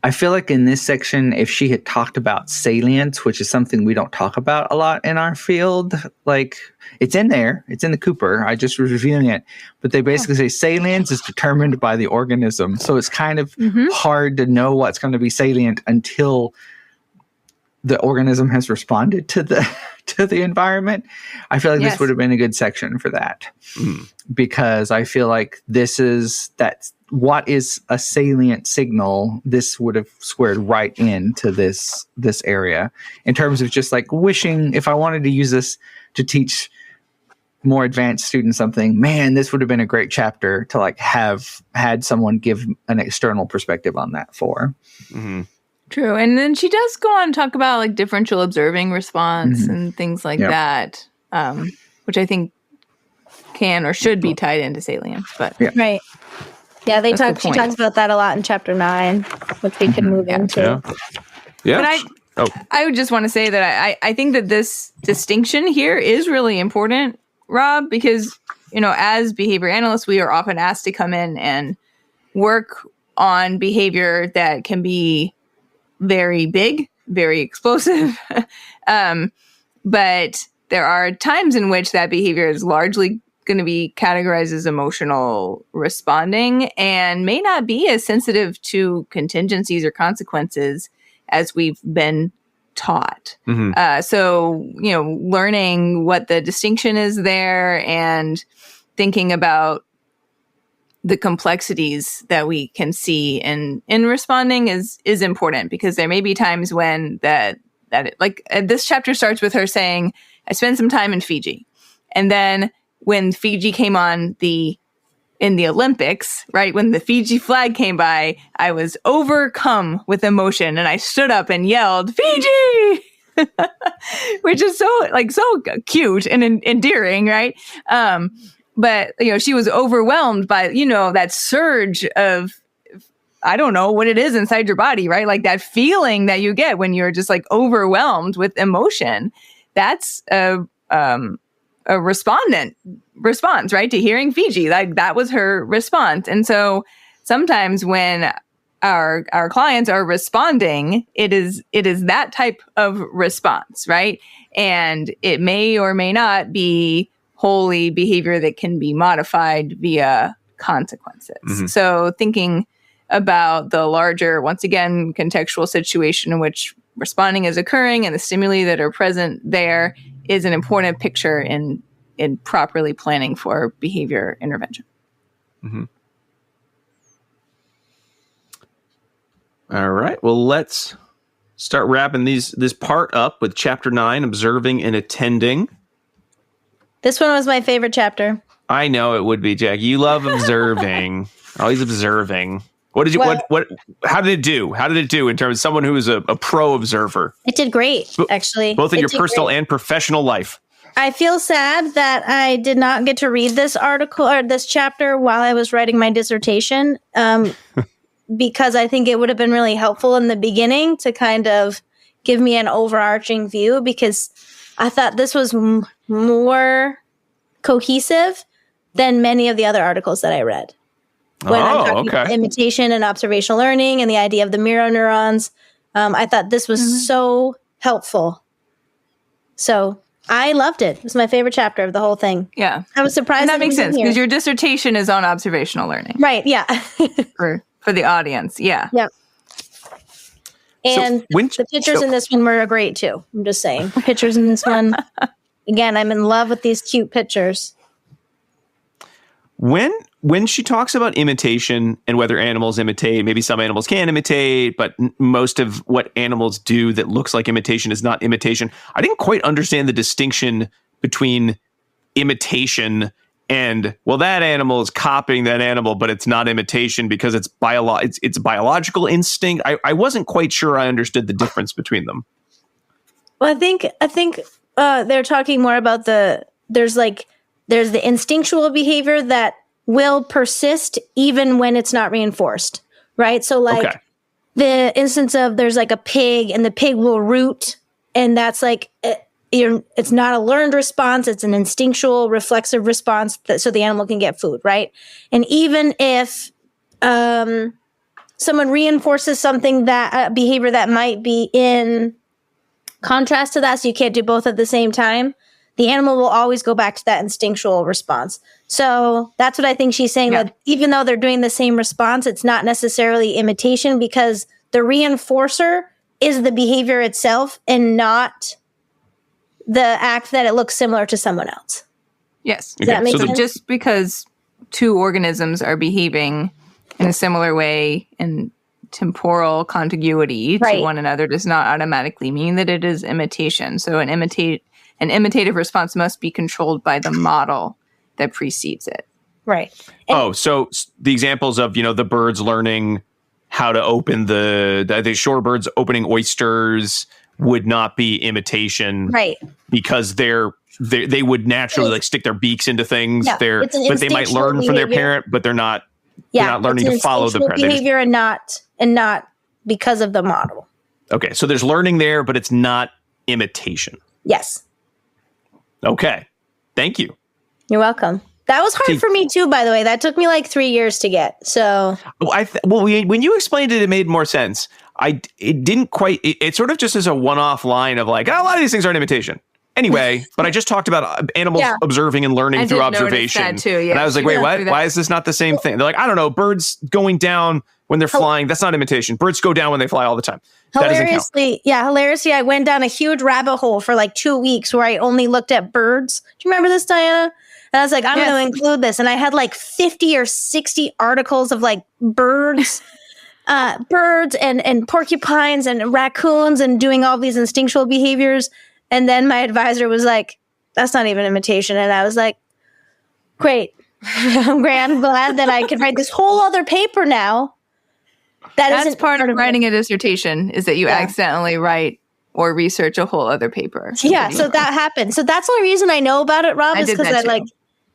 I feel like in this section, if she had talked about salience, which is something we don't talk about a lot in our field, like it's in there, it's in the Cooper, I just was reviewing it, but they basically say salience is determined by the organism. So it's kind of hard to know what's going to be salient until the organism has responded to the environment. I feel like this would have been a good section for that, because I feel like what is a salient signal. This would have squared right into this area in terms of just like wishing, if I wanted to use this to teach more advanced students something, man, this would have been a great chapter to like have had someone give an external perspective on that for. Mm-hmm. True. And then she does go on to talk about like differential observing response and things like that, which I think can or should be tied into salience. But right. Yeah, she talks about that a lot in chapter 9, which we could move into. Yeah. But I would just want to say that I think that this distinction here is really important, Rob, because, as behavior analysts, we are often asked to come in and work on behavior that can be very big, very explosive. But there are times in which that behavior is largely going to be categorized as emotional responding and may not be as sensitive to contingencies or consequences as we've been taught. So, learning what the distinction is there and thinking about the complexities that we can see in responding is important, because there may be times when this chapter starts with her saying, I spent some time in Fiji. And then when Fiji came on in the Olympics, right, when the Fiji flag came by, I was overcome with emotion and I stood up and yelled, Fiji! Which is so cute and endearing, right? But, she was overwhelmed by, that surge of, I don't know what it is inside your body, right? Like that feeling that you get when you're just like overwhelmed with emotion. That's a respondent response, right? To hearing Fiji, like that was her response. And so sometimes when our clients are responding, it is that type of response, right? And it may or may not be wholly behavior that can be modified via consequences. So thinking about the larger, once again, contextual situation in which responding is occurring and the stimuli that are present there is an important picture in properly planning for behavior intervention. All right. Well, let's start wrapping this part up with chapter 9, observing and attending. This one was my favorite chapter. I know it would be, Jack. You love observing. Always observing. What did you? What? How did it do? How did it do in terms of someone who is a pro observer? It did great, actually. Both in your personal and professional life. I feel sad that I did not get to read this article or this chapter while I was writing my dissertation, because I think it would have been really helpful in the beginning to kind of give me an overarching view, because I thought this was more cohesive than many of the other articles that I read. When I'm talking about imitation and observational learning and the idea of the mirror neurons, I thought this was so helpful. So I loved it. It was my favorite chapter of the whole thing. Yeah. I was surprised. And that makes sense because your dissertation is on observational learning. Right. Yeah. for the audience. Yeah. Yeah. And the pictures in this one were great too. I'm just saying. Pictures in this one. Again, I'm in love with these cute pictures. When she talks about imitation and whether animals imitate, maybe some animals can imitate, but most of what animals do that looks like imitation is not imitation. I didn't quite understand the distinction between imitation and, well, that animal is copying that animal, but it's not imitation because it's biological instinct. I wasn't quite sure I understood the difference between them. Well, I think they're talking more about there's the instinctual behavior that will persist even when it's not reinforced, right? So like the instance of there's like a pig and the pig will root, and that's like it's not a learned response, it's an instinctual reflexive response so the animal can get food, right? And even if someone reinforces something that behavior that might be in contrast to that, so you can't do both at the same time, the animal will always go back to that instinctual response. So that's what I think she's saying, that even though they're doing the same response, it's not necessarily imitation because the reinforcer is the behavior itself and not the act that it looks similar to someone else. Yes. Does that make sense? Just because two organisms are behaving in a similar way in temporal contiguity to one another does not automatically mean that it is imitation. So an imitative response must be controlled by the model that precedes it. Right. So the examples of, the birds learning how to open the shorebirds opening oysters would not be imitation, right? Because they would naturally like stick their beaks into things. Yeah, but they might learn from their parent, but they're not learning to follow the parent. Behavior and not because of the model. Okay, so there's learning there, but it's not imitation. Yes. Okay, thank you. You're welcome. That was hard for me too, by the way. That took me like 3 years to get. So, when you explained it, it made more sense. It didn't quite. It sort of just is a one-off line of like, a lot of these things aren't imitation. Anyway, but I just talked about animals observing and learning through observation. That too, yeah. And I was like, wait, what? Why is this not the same thing? They're like, I don't know. Birds going down when they're flying. That's not imitation. Birds go down when they fly all the time. Hilariously, I went down a huge rabbit hole for like 2 weeks where I only looked at birds. Do you remember this, Diana? And I was like, I'm going to include this. And I had like 50 or 60 articles of like birds, and porcupines and raccoons and doing all these instinctual behaviors. And then my advisor was like, that's not even imitation. And I was like, great. I'm glad that I could write this whole other paper now. That's part of writing a dissertation, is that you accidentally write or research a whole other paper. Yeah, so that happened. So that's the only reason I know about it, Rob, is because I like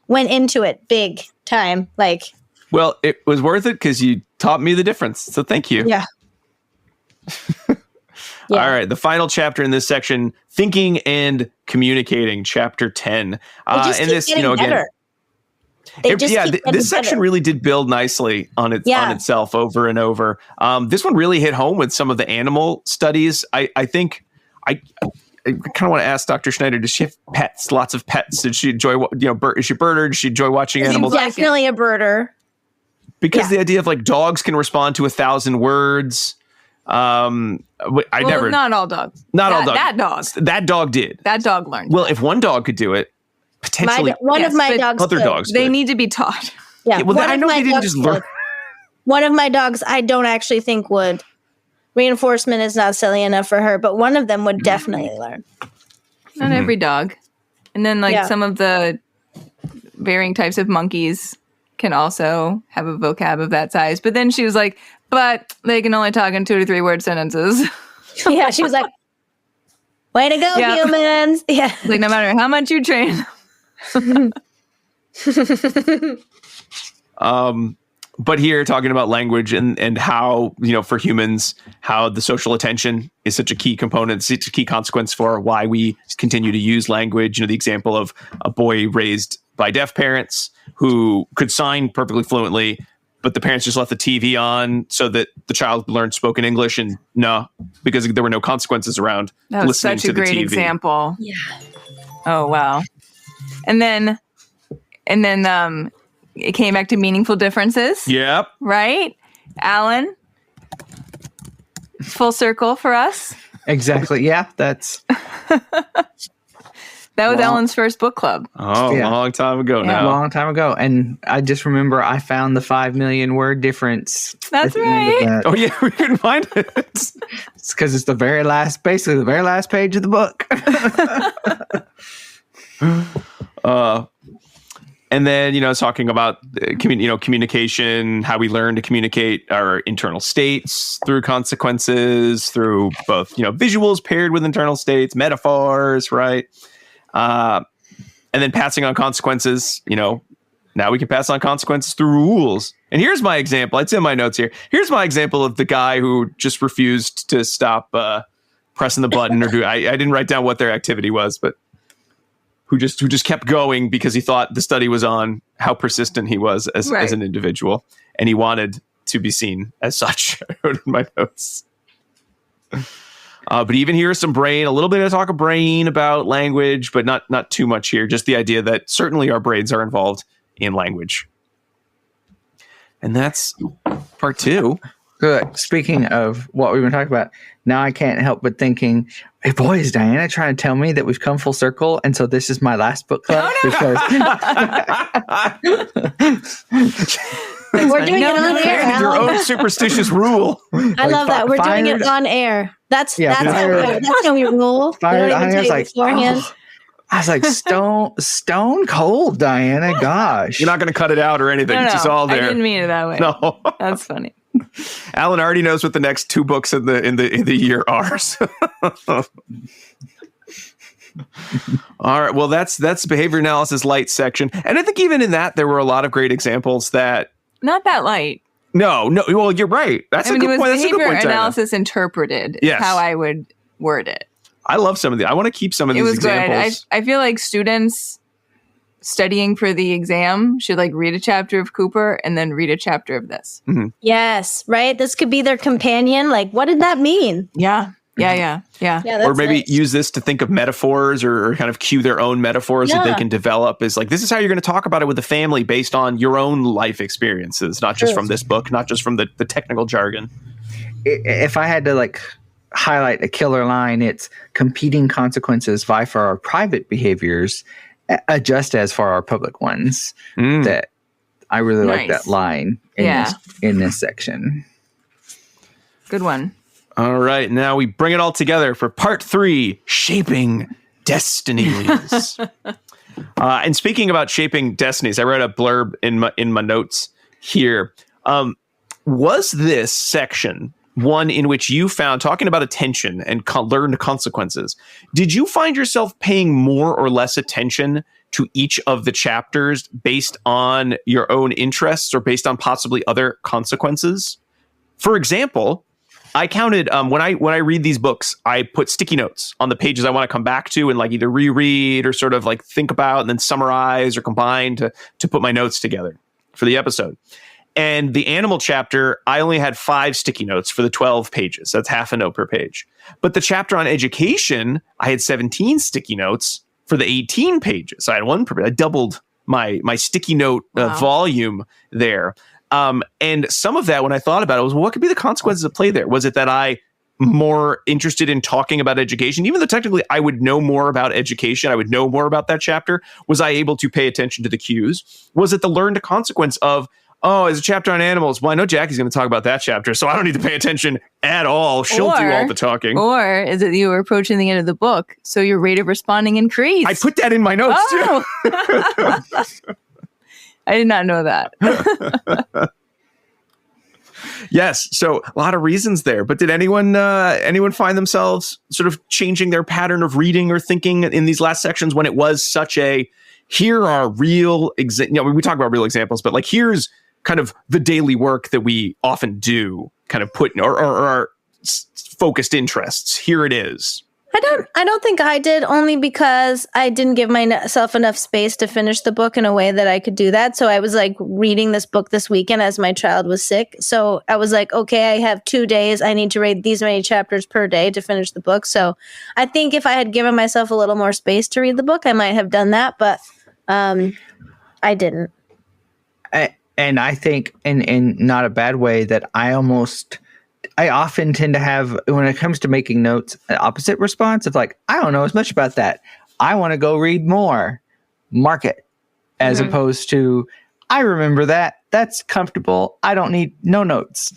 went into it big time. Like, well, it was worth it because you taught me the difference. So thank you. Yeah. All right. The final chapter in this section, thinking and communicating, chapter 10. And this, again, this section really did build nicely on itself over and over. This one really hit home with some of the animal studies. I think I kind of want to ask Dr. Schneider, does she have pets? Lots of pets? Did she enjoy, is she a birder? Does she enjoy watching animals? Definitely a birder. Because the idea of like dogs can respond to 1,000 words. Not all dogs. Not all dogs. That dog. That dog did. That dog learned. Well, if one dog could do it, potentially one of my dogs. Other dogs. They need to be taught. Yeah. Well, I know they didn't just learn. One of my dogs, I don't actually think would. Reinforcement is not silly enough for her, but one of them would definitely learn. Not every dog. And then some of the varying types of monkeys can also have a vocab of that size. But then she was like, but they can only talk in 2 to 3 word sentences. Yeah, she was like, way to go, humans. Yeah. Like, no matter how much you train. But here talking about language and how, for humans, how the social attention is such a key component, such a key consequence for why we continue to use language. The example of a boy raised by deaf parents who could sign perfectly fluently, but the parents just left the TV on so that the child learned spoken English, and because there were no consequences around listening to the TV. That was such a great example. Yeah. Oh, wow. And then it came back to meaningful differences. Yep. Right? Alan? Full circle for us. Exactly. Yeah, that's... That was Alan's first book club. Oh, a long time ago now. A long time ago. And I just remember I found the 5 million word difference. That's right. Oh, yeah, we couldn't find it. It's because it's basically the very last page of the book. And then, talking about communication, how we learn to communicate our internal states through consequences, through both, visuals paired with internal states, metaphors, right? And then passing on consequences, now we can pass on consequences through rules. And here's my example. It's in my notes here. Here's my example of the guy who just refused to stop pressing the button I didn't write down what their activity was, but who just kept going because he thought the study was on how persistent he was as an individual, and he wanted to be seen as such. I wrote in my notes. But even here, some brain, a little bit of talk of brain about language, but not too much here. Just the idea that certainly our brains are involved in language. And that's part 2. Good. Speaking of what we've been talking about, now I can't help but thinking, hey, boy, is Diana trying to tell me that we've come full circle, and so this is my last book club? We're doing it on air. Your own superstitious rule. I love that. We're doing it on air. That's how we rule. Fired, we don't even tell you beforehand. I was like, stone cold, Diana. Gosh. You're not going to cut it out or anything. No, It's just all there. I didn't mean it that way. No. That's funny. Alan already knows what the next 2 books in the year are. So. All right. Well, that's behavior analysis light section, and I think even in that there were a lot of great examples that. Not that light. No. Well, you're right. That's a good point. That's a good behavior point. Analysis interpreted. Yes. Is how I would word it. I love some of the. I want to keep some of these examples. It was good. I feel like students studying for the exam should read a chapter of Cooper and then read a chapter of this. Mm-hmm. Yes, right? This could be their companion. What did that mean? Yeah. Or maybe use this to think of metaphors or kind of cue their own metaphors that they can develop. Is this is how you're going to talk about it with the family based on your own life experiences, not just from this book, not just from the technical jargon. If I had to highlight a killer line, it's competing consequences vie for our private behaviors, just as for our public ones. That I really like that line in this section. Good one. All right, now we bring it all together for part 3, shaping destinies. And speaking about shaping destinies, I wrote a blurb in my notes here. Was this section one in which you found, talking about attention and learned consequences, did you find yourself paying more or less attention to each of the chapters based on your own interests or based on possibly other consequences? For example, I counted when I read these books, I put sticky notes on the pages I want to come back to and either reread or sort of think about and then summarize or combine to put my notes together for the episode. And the animal chapter, I only had 5 sticky notes for the 12 pages. That's half a note per page. But the chapter on education, I had 17 sticky notes for the 18 pages. So I had 1 per page. I doubled my sticky note volume there. And some of that, when I thought about it, was what could be the consequences of play there? Was it that I more interested in talking about education, even though technically I would know more about education, I would know more about that chapter? Was I able to pay attention to the cues? Was it the learned consequence of, it's a chapter on animals. Well, I know Jackie's going to talk about that chapter, so I don't need to pay attention at all. She'll do all the talking. Or is it you were approaching the end of the book, so your rate of responding increased? I put that in my notes, too. I did not know that. Yes, so a lot of reasons there. But did anyone find themselves sort of changing their pattern of reading or thinking in these last sections when it was such a, here are real, we talk about real examples, but here's kind of the daily work that we often do, kind of put or our focused interests. Here it is. I don't think I did, only because I didn't give myself enough space to finish the book in a way that I could do that. So I was reading this book this weekend as my child was sick. So I was okay, I have 2 days. I need to read these many chapters per day to finish the book. So I think if I had given myself a little more space to read the book, I might have done that, but I didn't. And I think in not a bad way that I often tend to have, when it comes to making notes, an opposite response of I don't know as much about that. I want to go read more. Mark it. As opposed to, I remember that. That's comfortable. I don't need no notes.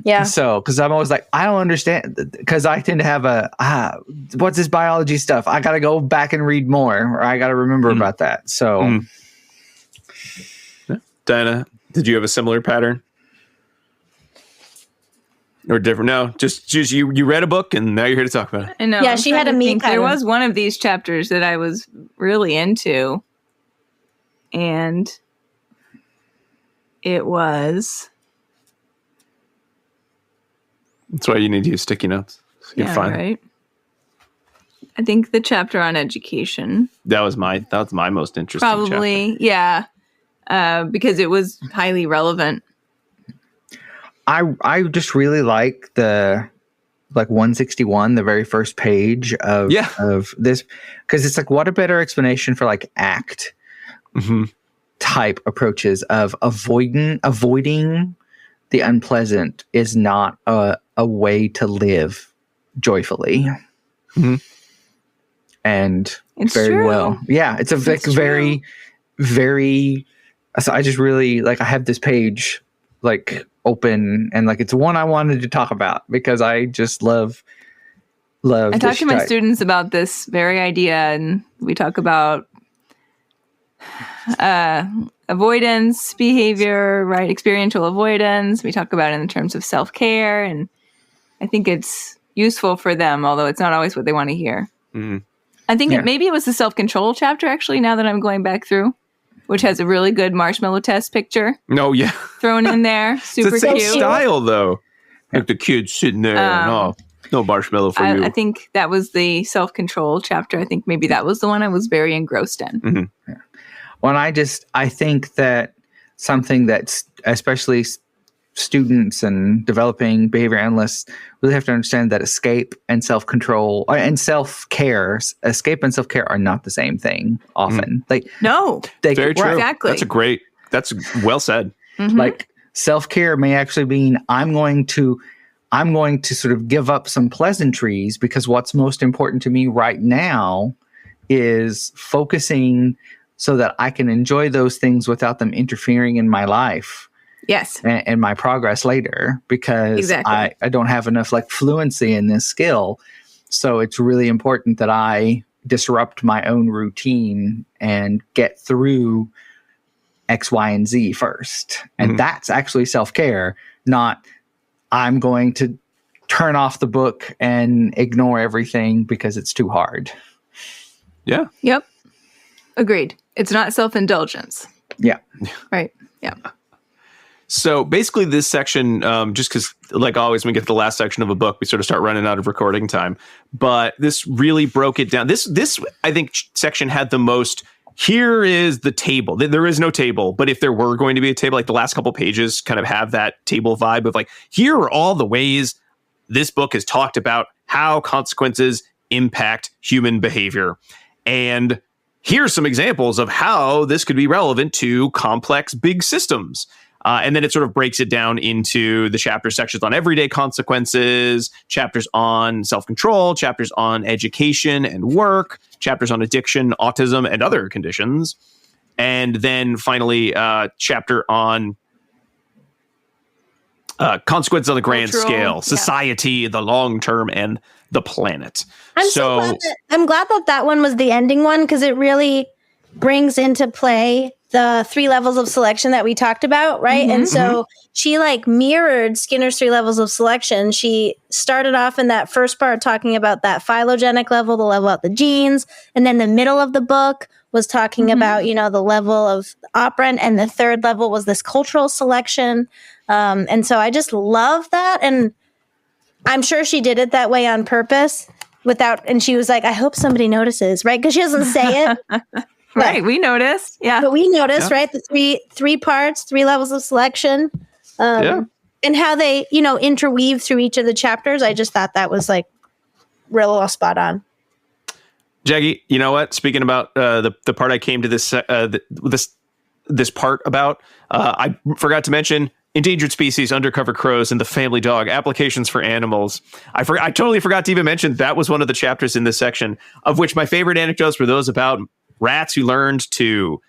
Yeah. So, because I'm always like, I don't understand, because I tend to have what's this biology stuff? I got to go back and read more, or I got to remember about that. So, Diana, did you have a similar pattern? Or different? No, just you read a book and now you're here to talk about it. I know. Yeah, I'm she trying had a to me think. There pattern. was one of these chapters that I was really into, and it was. That's why you need to use sticky notes. So you can find it. Right. I think the chapter on education. That was my most interesting Probably, yeah, because it was highly relevant. I just really like the 161, the very first page of this, because it's like, what a better explanation for like ACT type approaches of avoiding the unpleasant is not a way to live joyfully. And It's very true. well. Yeah, it's a very, very, so I just really like, I have this page like open, and like it's one I wanted to talk about because I just love I talk to my students about this very idea, and we talk about avoidance behavior, right? Experiential avoidance. We talk about it in terms of self-care, and I think it's useful for them, although it's not always what they want to hear. I think maybe it was the self-control chapter, actually, now that I'm going back through, which has a really good marshmallow test picture. No, yeah. Thrown in there. Super it's the same cute. style, though. Like the kids sitting there and no marshmallow for you. I think that was the self-control chapter. I think maybe that was the one I was very engrossed in. Well, I think that something that's especially students and developing behavior analysts really have to understand that escape and self-control and self-care, escape and self-care are not the same thing often. No. Very true. Exactly. That's well said. Like self-care may actually mean I'm going to sort of give up some pleasantries because what's most important to me right now is focusing so that I can enjoy those things without them interfering in my life. Yes. And my progress later, because I don't have enough like fluency in this skill. So it's really important that I disrupt my own routine and get through X, Y, and Z first. And that's actually self-care, not I'm going to turn off the book and ignore everything because it's too hard. Yeah. Yep. Agreed. It's not self-indulgence. Yeah. Right. Yeah. So basically this section, just because like always when we get to the last section of a book, we sort of start running out of recording time. But this really broke it down. This I think section had the most, here is the table. There is no table, but if there were going to be a table, like the last couple pages kind of have that table vibe of like, here are all the ways this book has talked about how consequences impact human behavior. And here's some examples of how this could be relevant to complex big systems. And then it sort of breaks it down into the chapter sections on everyday consequences, chapters on self-control, chapters on education and work, chapters on addiction, autism, and other conditions. And then finally, chapter on consequences on the grand scale, society, the long term, and the planet. I'm glad that one was the ending one, because it really brings into play the 3 levels of selection that we talked about, right? And so she like mirrored Skinner's 3 levels of selection. She started off in that first part talking about that phylogenetic level, the level of the genes, and then the middle of the book was talking about, the level of operant, and the 3rd level was this cultural selection. And so I just love that, and I'm sure she did it that way on purpose and she was like, I hope somebody notices, right? Because she doesn't say it. Right, we noticed. Yeah. But we noticed, right? The three parts, 3 levels of selection. And how they, interweave through each of the chapters. I just thought that was like real spot on. Jaggy, you know what? Speaking about the part I came to this part about, I forgot to mention endangered species, undercover crows, and the family dog, applications for animals. I totally forgot to even mention that was one of the chapters in this section, of which my favorite anecdotes were those about rats who learned to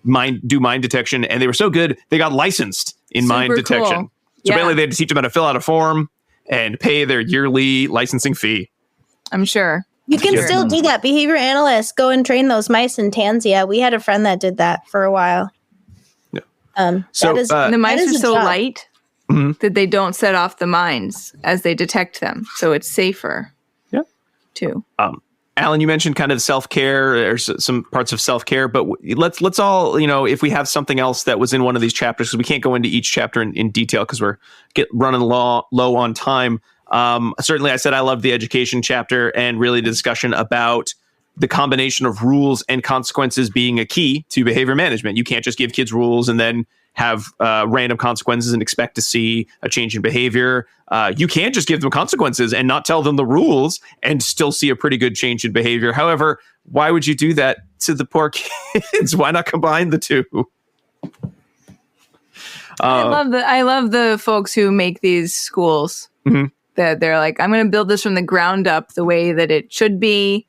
do mind detection, and they were so good they got licensed in mind detection. So apparently they had to teach them how to fill out a form and pay their yearly licensing fee. I'm sure. You can still do that. Behavior analysts go and train those mice in Tanzania. We had a friend that did that for a while. Yeah. The mice are so job. light that they don't set off the mines as they detect them. So it's safer. Yeah. Too. Alan, you mentioned kind of self-care or some parts of self-care, but let's all, if we have something else that was in one of these chapters, because we can't go into each chapter in detail because we're running low on time. Certainly, I said I loved the education chapter and really the discussion about the combination of rules and consequences being a key to behavior management. You can't just give kids rules and then have random consequences and expect to see a change in behavior. You can't just give them consequences and not tell them the rules and still see a pretty good change in behavior. However, why would you do that to the poor kids? Why not combine the two? I love the folks who make these schools that they're like, I'm going to build this from the ground up the way that it should be.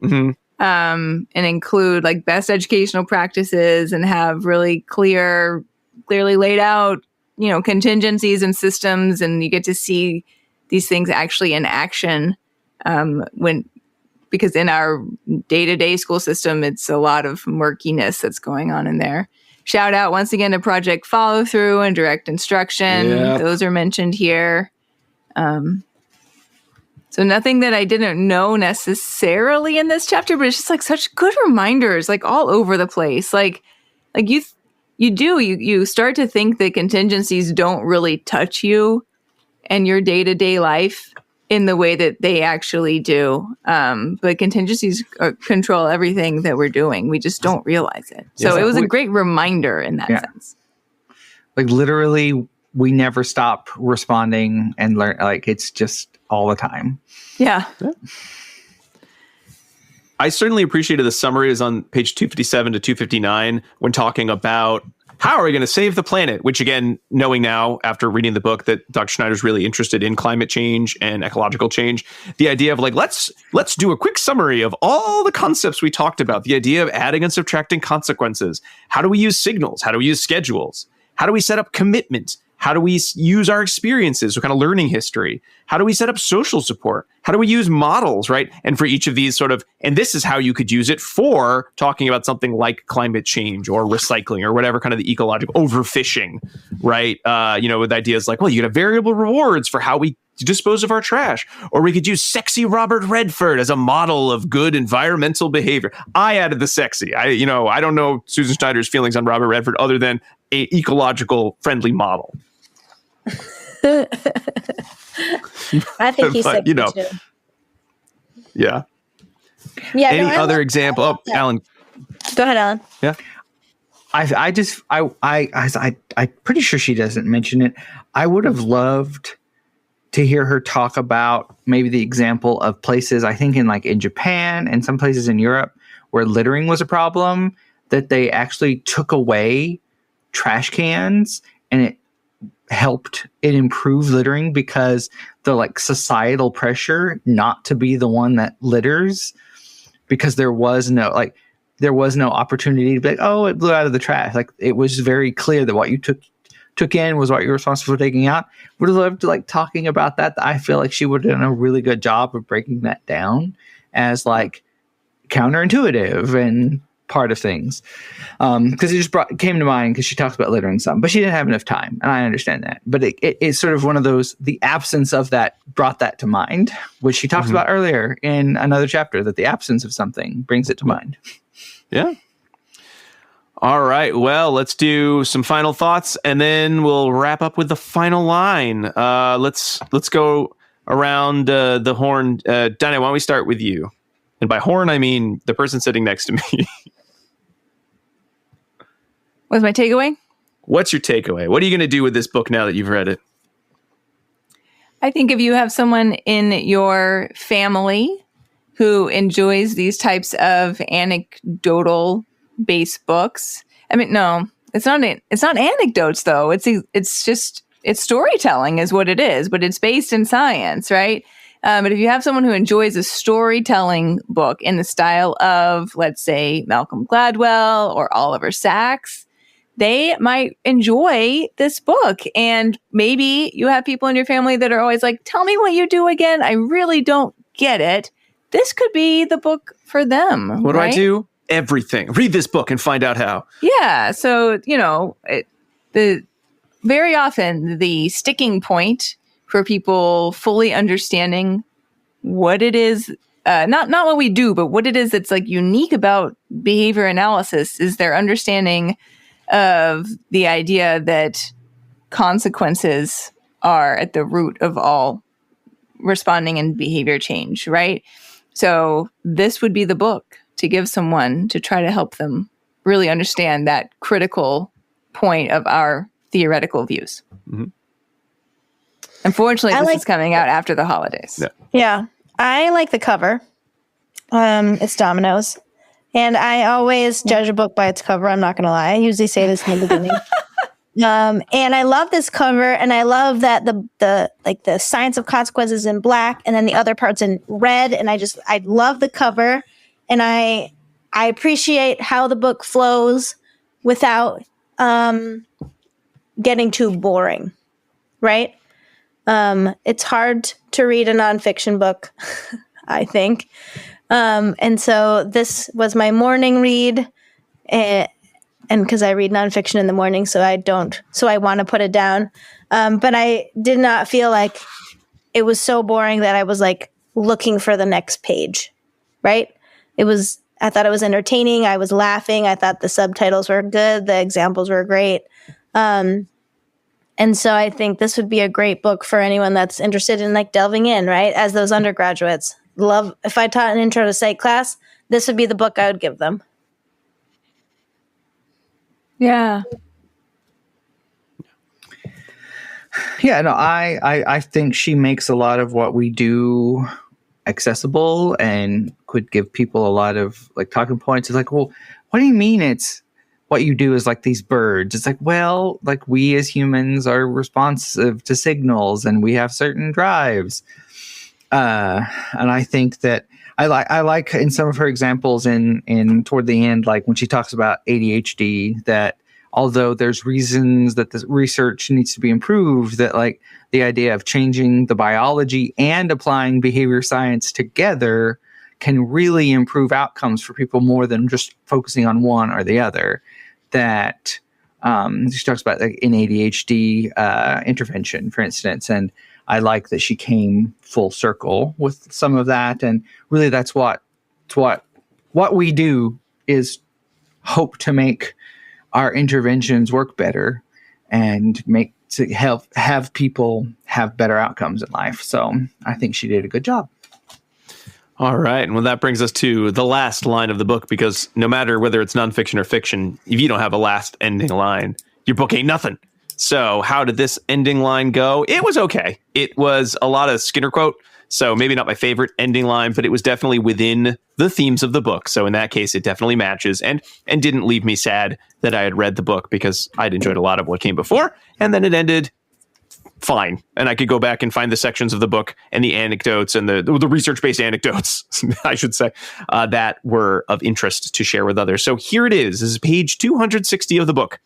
And include like best educational practices and have really clearly laid out, contingencies and systems, and you get to see these things actually in action. Because in our day-to-day school system, it's a lot of murkiness that's going on in there. Shout out once again to Project Follow Through and Direct Instruction. Yep. Those are mentioned here. So nothing that I didn't know necessarily in this chapter, but it's just like such good reminders, like all over the place. Like you start to think that contingencies don't really touch you and your day-to-day life in the way that they actually do. But contingencies control everything that we're doing. We just don't realize it. So it was a great reminder in that sense. Like literally, we never stop responding and learn. Like it's just all the time. Yeah. I certainly appreciated the summaries on page 257 to 259 when talking about how are we going to save the planet, which again, knowing now after reading the book that Dr. Schneider's really interested in climate change and ecological change, the idea of like, let's do a quick summary of all the concepts we talked about, the idea of adding and subtracting consequences. How do we use signals? How do we use schedules? How do we set up commitment? How do we use our experiences, so kind of learning history? How do we set up social support? How do we use models, right? And for each of these and this is how you could use it for talking about something like climate change or recycling or whatever kind of the ecological overfishing, right? With ideas like, well, you could have variable rewards for how we dispose of our trash, or we could use sexy Robert Redford as a model of good environmental behavior. I added the sexy. I don't know Susan Schneider's feelings on Robert Redford other than a ecological friendly model. I think he's sick too. Yeah. Yeah. Any other example? Oh, Alan. Go ahead, Alan. Yeah. I'm pretty sure she doesn't mention it. I would have loved to hear her talk about maybe the example of places, I think in Japan and some places in Europe where littering was a problem, that they actually took away trash cans and it improved littering because the societal pressure not to be the one that litters, because there was no opportunity to be like, oh, it blew out of the trash. Like it was very clear that what you took in was what you were responsible for taking out. Would have loved talking about that. I feel like she would have done a really good job of breaking that down as counterintuitive and part of things. Because it just came to mind because she talks about littering some, but she didn't have enough time, and I understand that. But it's sort of one of those, the absence of that brought that to mind, which she talked about earlier in another chapter, that the absence of something brings it to mind. Yeah. All right. Well, let's do some final thoughts, and then we'll wrap up with the final line. Let's go around the horn. Dinah, why don't we start with you? And by horn, I mean the person sitting next to me. What's my takeaway? What's your takeaway? What are you going to do with this book now that you've read it? I think if you have someone in your family who enjoys these types of anecdotal based books. I mean, no, it's not anecdotes though. It's storytelling is what it is, but it's based in science, right? But if you have someone who enjoys a storytelling book in the style of, let's say, Malcolm Gladwell or Oliver Sacks, they might enjoy this book. And maybe you have people in your family that are always like, tell me what you do again. I really don't get it. This could be the book for them. What do I do? Everything. Read this book and find out how. Yeah. So, very often the sticking point for people fully understanding what it is, not what we do, but what it is that's like unique about behavior analysis is their understanding of the idea that consequences are at the root of all responding and behavior change, right? So this would be the book to give someone to try to help them really understand that critical point of our theoretical views. Mm-hmm. Unfortunately, this is coming out after the holidays. Yeah. I like the cover. It's Domino's. And I always judge a book by its cover. I'm not going to lie. I usually say this in the beginning. And I love this cover, and I love that the science of consequences in black, and then the other parts in red. And I love the cover, and I appreciate how the book flows without getting too boring, right? It's hard to read a nonfiction book, I think. And so this was my morning read, and because I read nonfiction in the morning, so I want to put it down. But I did not feel like it was so boring that I was like looking for the next page, right? I thought it was entertaining. I was laughing. I thought the subtitles were good. The examples were great. And so I think this would be a great book for anyone that's interested in like delving in, right? As those undergraduates if I taught an intro to psych class, this would be the book I would give them. Yeah. Yeah, no, I think she makes a lot of what we do accessible and could give people a lot of like talking points. It's like, well, what do you mean it's what you do is like these birds? It's like, well, like we as humans are responsive to signals and we have certain drives. And I think that I like in some of her examples in toward the end, like when she talks about ADHD, that although there's reasons that the research needs to be improved, that like the idea of changing the biology and applying behavior science together can really improve outcomes for people more than just focusing on one or the other. That she talks about like in ADHD intervention, for instance, and I like that she came full circle with some of that, and really that's what we do is hope to make our interventions work better and to have people have better outcomes in life. So I think she did a good job. All right. And well, that brings us to the last line of the book, because no matter whether it's nonfiction or fiction, if you don't have a last ending line, your book ain't nothing. So how did this ending line go? It was okay. It was a lot of Skinner quote. So maybe not my favorite ending line, but it was definitely within the themes of the book. So in that case, it definitely matches and didn't leave me sad that I had read the book, because I'd enjoyed a lot of what came before. And then it ended fine. And I could go back and find the sections of the book and the anecdotes and the research-based anecdotes, I should say, that were of interest to share with others. So here it is. This is page 260 of the book.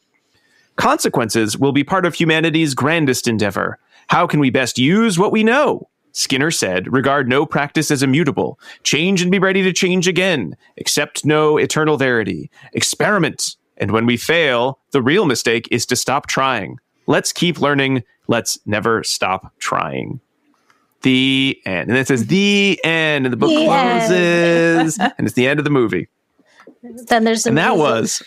Consequences will be part of humanity's grandest endeavor. How can we best use what we know? Skinner said, regard no practice as immutable. Change and be ready to change again. Accept no eternal verity. Experiment. And when we fail, the real mistake is to stop trying. Let's keep learning. Let's never stop trying. The end. And it says the end. And the book closes. And it's the end of the movie. Then there's some that was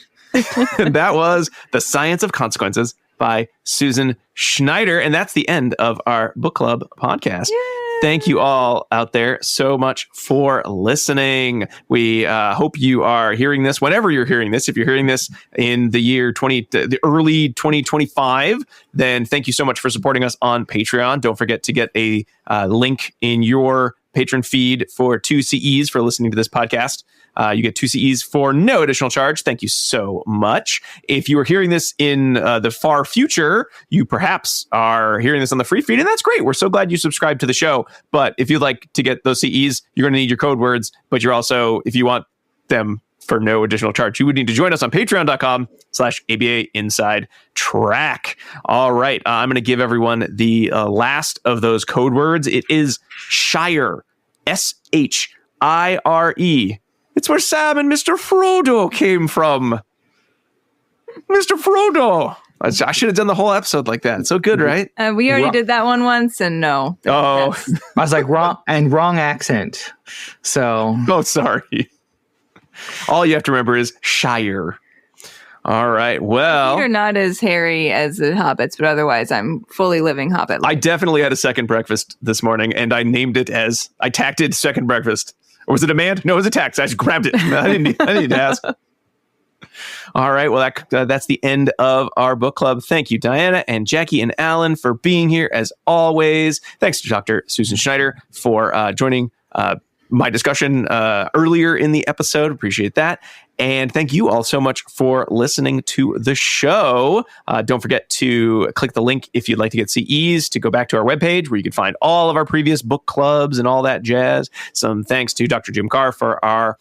The Science of Consequences by Susan Schneider. And that's the end of our book club podcast. Yay! Thank you all out there so much for listening. We hope you are hearing this whenever you're hearing this. If you're hearing this in the early 2025, then thank you so much for supporting us on Patreon. Don't forget to get a link in your patron feed for 2 CEs for listening to this podcast. You get 2 CEs for no additional charge. Thank you so much. If you are hearing this in the far future, you perhaps are hearing this on the free feed, and that's great. We're so glad you subscribed to the show. But if you'd like to get those CEs, you're going to need your code words. But you're also, if you want them for no additional charge. You would need to join us on patreon.com/ABA Inside Track. All right. I'm going to give everyone the last of those code words. It is Shire. Shire. It's where Sam and Mr. Frodo came from. Mr. Frodo. I should have done the whole episode like that. It's so good, right? We already did that one once, and no. Oh. I was like, wrong accent. So. Oh, sorry. All you have to remember is Shire. All right. Well. You're not as hairy as the hobbits, but otherwise I'm fully living hobbit life. I definitely had a second breakfast this morning, and I named it as, I tacked it second breakfast. Or was it a man? No, it was a tax. I just grabbed it. I didn't need to ask. All right. Well, that's the end of our book club. Thank you, Diana and Jackie and Alan, for being here as always. Thanks to Dr. Susan Schneider for joining my discussion earlier in the episode. Appreciate that. And thank you all so much for listening to the show. Don't forget to click the link if you'd like to get CEs to go back to our webpage where you can find all of our previous book clubs and all that jazz. Some thanks to Dr. Jim Carr for our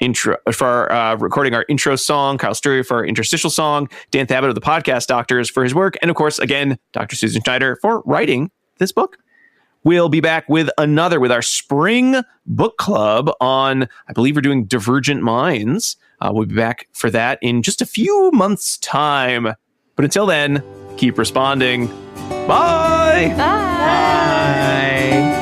recording our intro song, Kyle Sturry for our interstitial song, Dan Thabit of the Podcast Doctors for his work, and of course, again, Dr. Susan Schneider for writing this book. We'll be back with our spring book club on, I believe we're doing Divergent Minds. We'll be back for that in just a few months' time. But until then, keep responding. Bye! Bye! Bye.